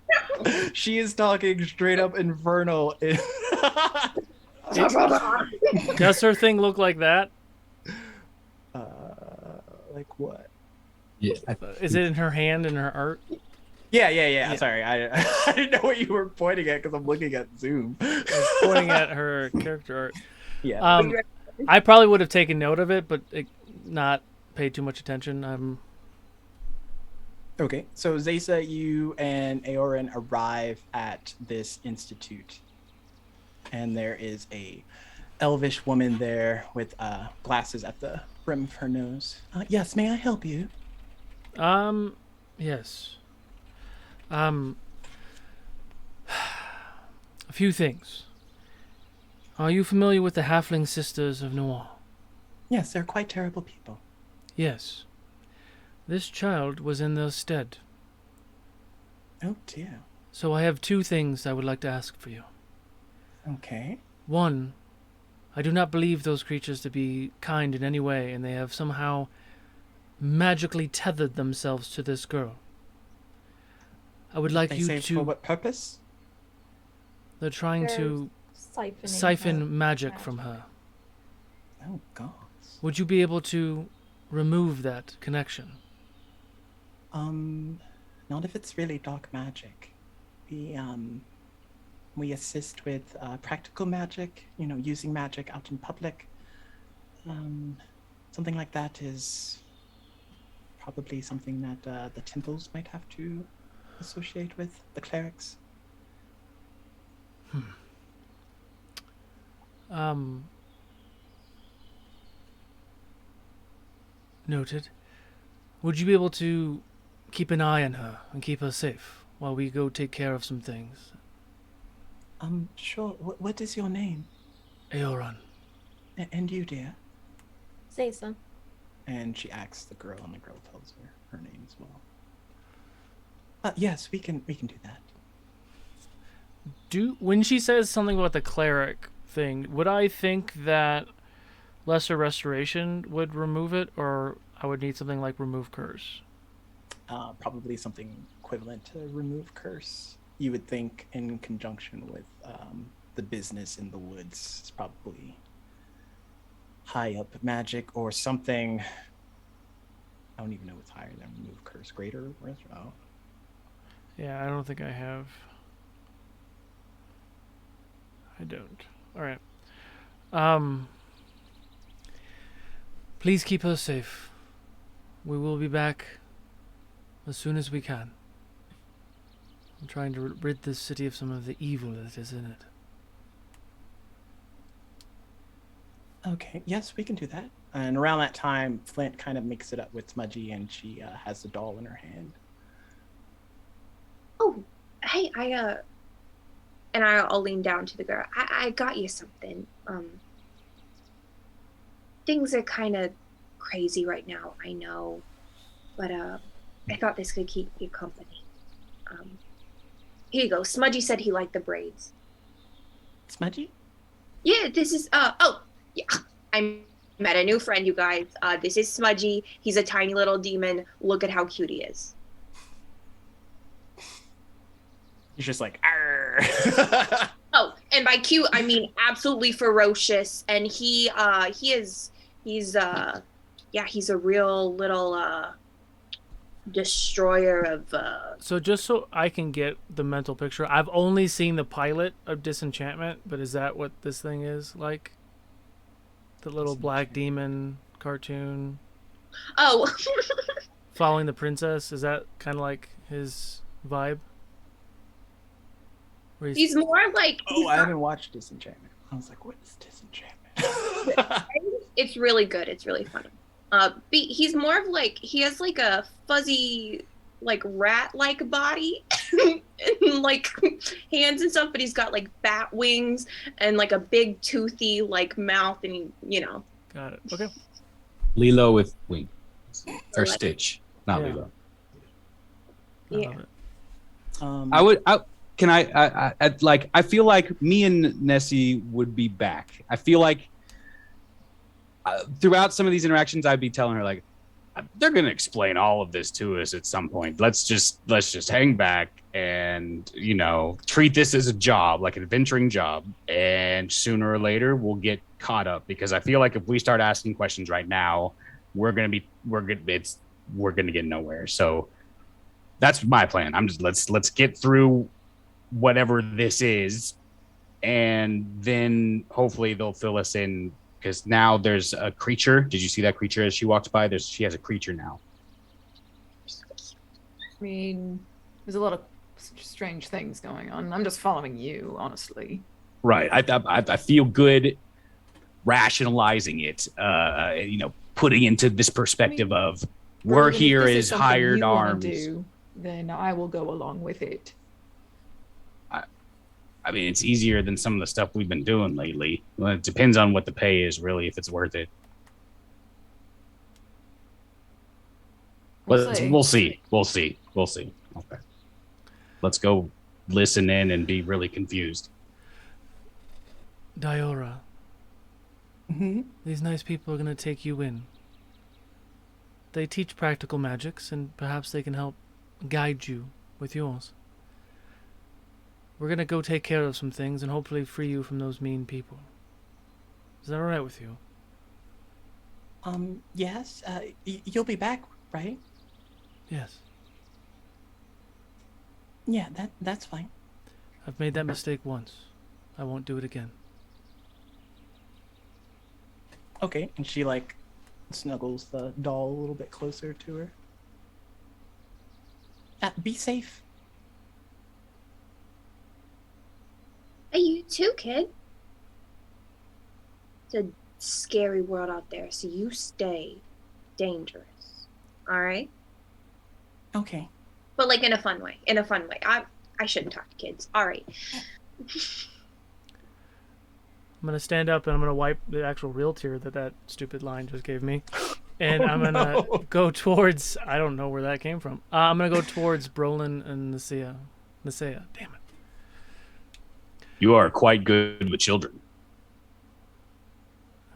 She is talking straight up infernal. Does her thing look like that? Like what? Yeah. Is it in her hand in her art? Yeah. Sorry, I didn't know what you were pointing at because I'm looking at Zoom. I was pointing at her character art. Yeah. I probably would have taken note of it, but not paid too much attention. Okay, so Zaysa, you and Aorin arrive at this institute, and there is a elvish woman there with glasses at the brim of her nose. Yes, may I help you? Yes. A few things. Are you familiar with the Halfling Sisters of Noir? Yes, they're quite terrible people. Yes. This child was in their stead. Oh dear. So I have two things I would like to ask for you. Okay. One, I do not believe those creatures to be kind in any way, and they have somehow magically tethered themselves to this girl. I would like They you say to... for what purpose? They're trying to siphon magic from her. Oh god. Would you be able to remove that connection? Not if it's really dark magic. We assist with practical magic, using magic out in public. Something like that is probably something that the temples might have to associate with, the clerics. Noted. Would you be able to keep an eye on her and keep her safe while we go take care of some things? Sure. What is your name? Aoran. And you, dear? Zaysa. And she asks the girl, and the girl tells her name as well. Yes, we can do that. When she says something about the cleric thing, would I think that Lesser Restoration would remove it, or I would need something like Remove Curse? Probably something equivalent to Remove Curse. You would think in conjunction with the business in the woods. It's probably high up magic or something. I don't even know what's higher than Remove Curse. Greater? Oh. Yeah, I don't think I have. I don't. All right. Please keep her safe. We will be back as soon as we can. I'm trying to rid this city of some of the evil that is in it. Okay, yes, we can do that. And around that time, Flint kind of makes it up with Smudgy, and she has the doll in her hand. Oh, hey, and I'll lean down to the girl. I got you something. Things are kind of crazy right now, I know, but I thought this could keep you company. Here you go. Smudgy said he liked the braids. Smudgy? Yeah, this is yeah. I met a new friend, you guys. This is Smudgy. He's a tiny little demon. Look at how cute he is. He's just like, arr. Oh, and by cute I mean absolutely ferocious. And he's a real little destroyer of So just so I can get the mental picture, I've only seen the pilot of Disenchantment, but is that what this thing is like? The little black demon cartoon? Oh. Following the princess, is that kind of like his vibe? He's more like... I haven't watched Disenchantment. I was like, what is Disenchantment? It's really good. It's really funny. He's more of like, he has like a fuzzy, like rat-like body and like hands and stuff, but he's got like bat wings and like a big toothy like mouth, and he, Got it. Okay. Lilo with wings. Or Stitch, not Lilo. Yeah. love it. I feel like me and Nessie would be back. I feel like throughout some of these interactions, I'd be telling her like, they're gonna explain all of this to us at some point. Let's just hang back and treat this as a job, like an adventuring job, and sooner or later we'll get caught up. Because I feel like if we start asking questions right now, we're gonna get nowhere. So that's my plan. Let's get through whatever this is, and then hopefully they'll fill us in. Because now there's a creature. Did you see that creature as she walked by? She has a creature now. I mean, there's a lot of strange things going on. I'm just following you, honestly. Right. I feel good rationalizing it. Putting into this perspective of we're here as hired arms. Then I will go along with it. I mean, it's easier than some of the stuff we've been doing lately. Well, it depends on what the pay is, really, if it's worth it. We'll see. Okay. Let's go listen in and be really confused. Diora. These nice people are going to take you in. They teach practical magics, and perhaps they can help guide you with yours. We're going to go take care of some things and hopefully free you from those mean people. Is that all right with you? Yes. You'll be back, right? Yes. Yeah, that's fine. I've made that mistake once. I won't do it again. Okay, and she snuggles the doll a little bit closer to her. Be safe. Hey, you too, kid. It's a scary world out there, so you stay dangerous. All right? Okay. But in a fun way. I shouldn't talk to kids. All right. I'm going to stand up and I'm going to wipe the actual real tear that stupid line just gave me. And I'm going to go towards... I don't know where that came from. I'm going to go towards Brolin and Nisea. Damn it. You are quite good with children.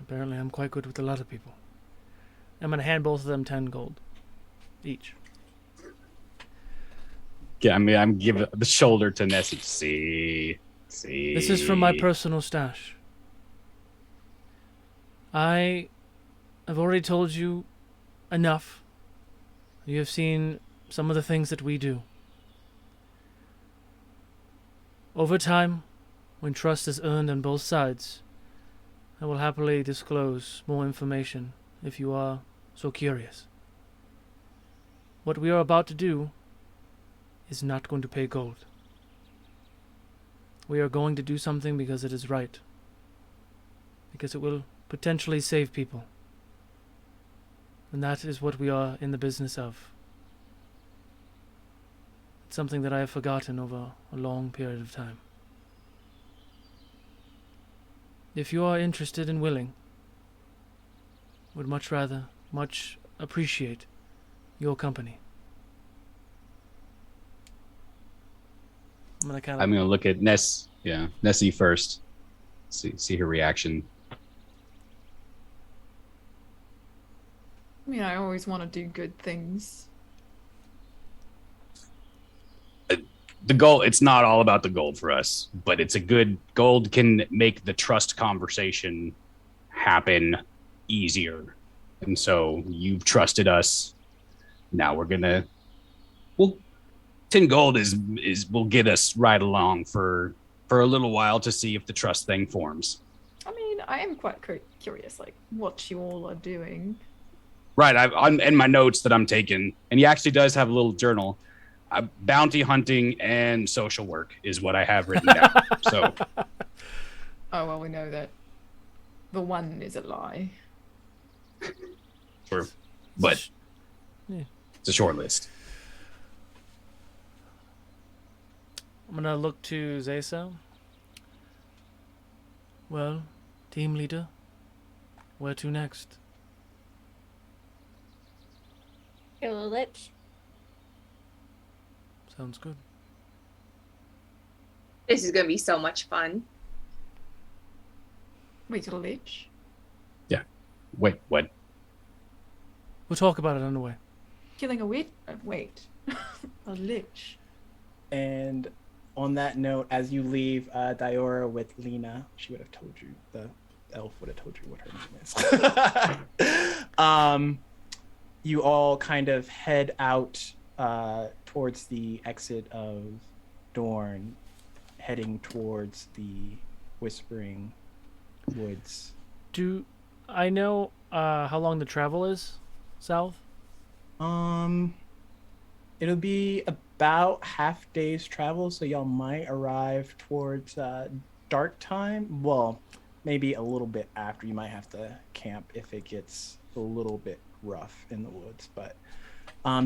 Apparently, I'm quite good with a lot of people. I'm going to hand both of them 10 gold each. Yeah, I mean, I'm giving the shoulder to Nessie. See. This is from my personal stash. I have already told you enough. You have seen some of the things that we do. Over time, when trust is earned on both sides, I will happily disclose more information if you are so curious. What we are about to do is not going to pay gold. We are going to do something because it is right. Because it will potentially save people. And that is what we are in the business of. It's something that I have forgotten over a long period of time. If you are interested and willing, would much appreciate your company. I'm gonna look at Nessie first. See her reaction. I mean, I always want to do good things. The gold, it's not all about the gold for us, but it's a good gold can make the trust conversation happen easier. And so you've trusted us. Now we're gonna 10 gold will get us right along for a little while to see if the trust thing forms. I mean, I am quite curious, what you all are doing. Right, I'm in my notes that I'm taking, and he actually does have a little journal. Bounty hunting and social work is what I have written down. So, oh well, we know that the one is a lie. Sure, but it's a short list. I'm gonna look to Zesa. Well, team leader, where to next? Sounds good. This is gonna be so much fun. Wait, a lich? Wait, what? We'll talk about it on the way. Killing a witch? Wait. A lich. And on that note, as you leave Diora with Lena, she would have told you, the elf would have told you what her name is. You all kind of head out towards the exit of Dorne, heading towards the Whispering Woods. Do I know how long the travel is south? It'll be about half day's travel, so y'all might arrive towards dark time. Well, maybe a little bit after. You might have to camp if it gets a little bit rough in the woods, but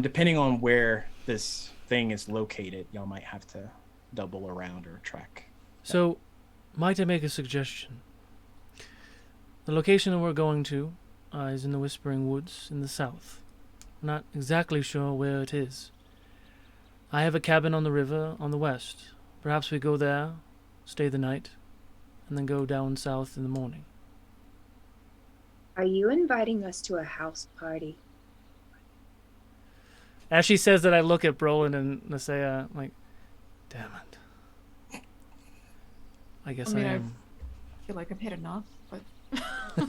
depending on where this thing is located, y'all might have to double around or trek. So, might I make a suggestion? The location that we're going to is in the Whispering Woods in the south. I'm not exactly sure where it is. I have a cabin on the river on the west. Perhaps we go there, stay the night, and then go down south in the morning. Are you inviting us to a house party? As she says that, I look at Brolin and Nasea, like, damn it. I guess I am. I feel like I've had enough, but...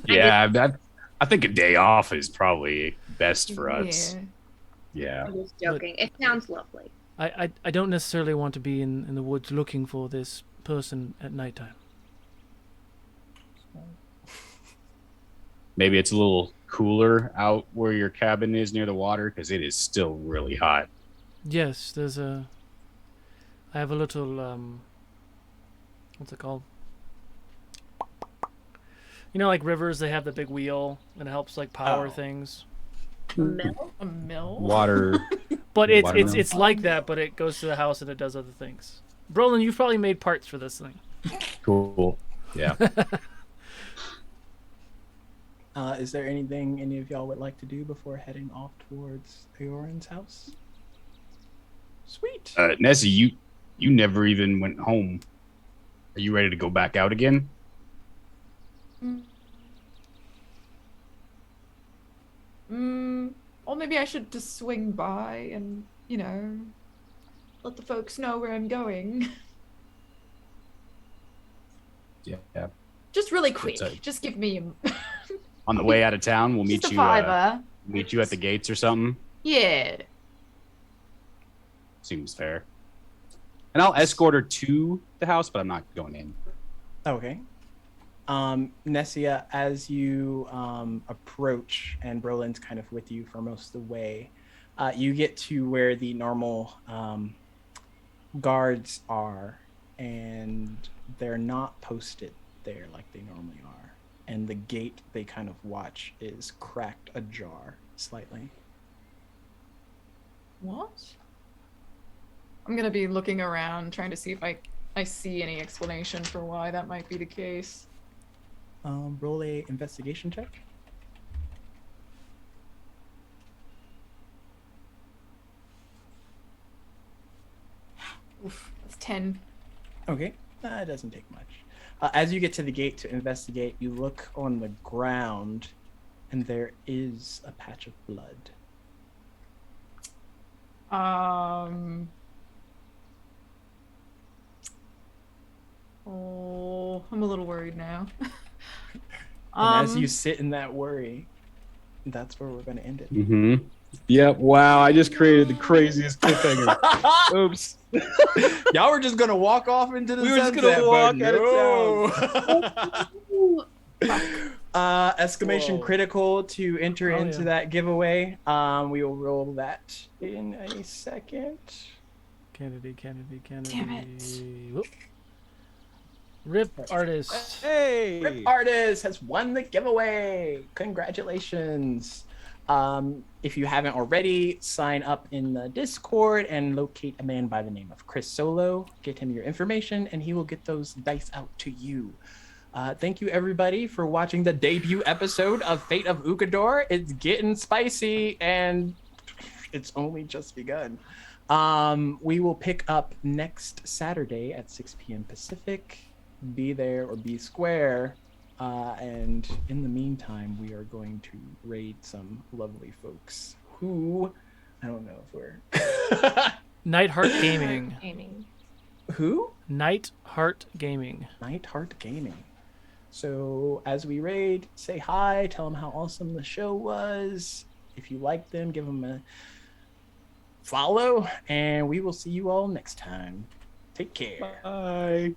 Yeah, I think a day off is probably best for us. Yeah. I'm just joking. It sounds lovely. I don't necessarily want to be in the woods looking for this person at nighttime. Maybe it's a little cooler out where your cabin is near the water, because it is still really hot. Yes, I have a little, what's it called? You know, like rivers, they have the big wheel, and it helps, like, power things. A mill? A mill? Water. But it's like that, but it goes to the house and it does other things. Brolin, you've probably made parts for this thing. Cool. Yeah. Is there anything any of y'all would like to do before heading off towards Eorin's house? Sweet. Nessie, you never even went home. Are you ready to go back out again? Or maybe I should just swing by and, let the folks know where I'm going. Yeah. Just really quick. It's Just give me a... On the way out of town, we'll meet just a you. fiver. Meet you at the gates or something. Yeah. Seems fair. And I'll escort her to the house, but I'm not going in. Okay. Nessia, as you approach, and Brolin's kind of with you for most of the way, you get to where the normal guards are, and they're not posted there like they normally are. And the gate they kind of watch is cracked ajar slightly. What? I'm gonna be looking around, trying to see if I see any explanation for why that might be the case. Roll a investigation check. Oof, that's 10. Okay, it doesn't take much. As you get to the gate to investigate, you look on the ground, and there is a patch of blood. Oh, I'm a little worried now. And as you sit in that worry, that's where we're going to end it. Mm-hmm. Yep. Wow. I just created the craziest cliffhanger. Oops. Y'all were just going to walk off into the sunset. We were just going to walk out of town. Exclamation Whoa. critical to enter into yeah. that giveaway. We will roll that in a second. Kennedy. Damn it. Whoop. Rip Artist. Hey. Rip Artist has won the giveaway. Congratulations. If you haven't already, sign up in the Discord and locate a man by the name of Chris Solo. Get him your information and he will get those dice out to you. Thank you everybody for watching the debut episode of Fate of Ukodor. It's getting spicy and it's only just begun. We will pick up next Saturday at 6 p.m. Pacific. Be there or be square. And in the meantime, we are going to raid some lovely folks who, I don't know if we're... Nightheart Gaming. Who? Nightheart Gaming. Nightheart Gaming. So as we raid, say hi, tell them how awesome the show was. If you like them, give them a follow, and we will see you all next time. Take care. Bye.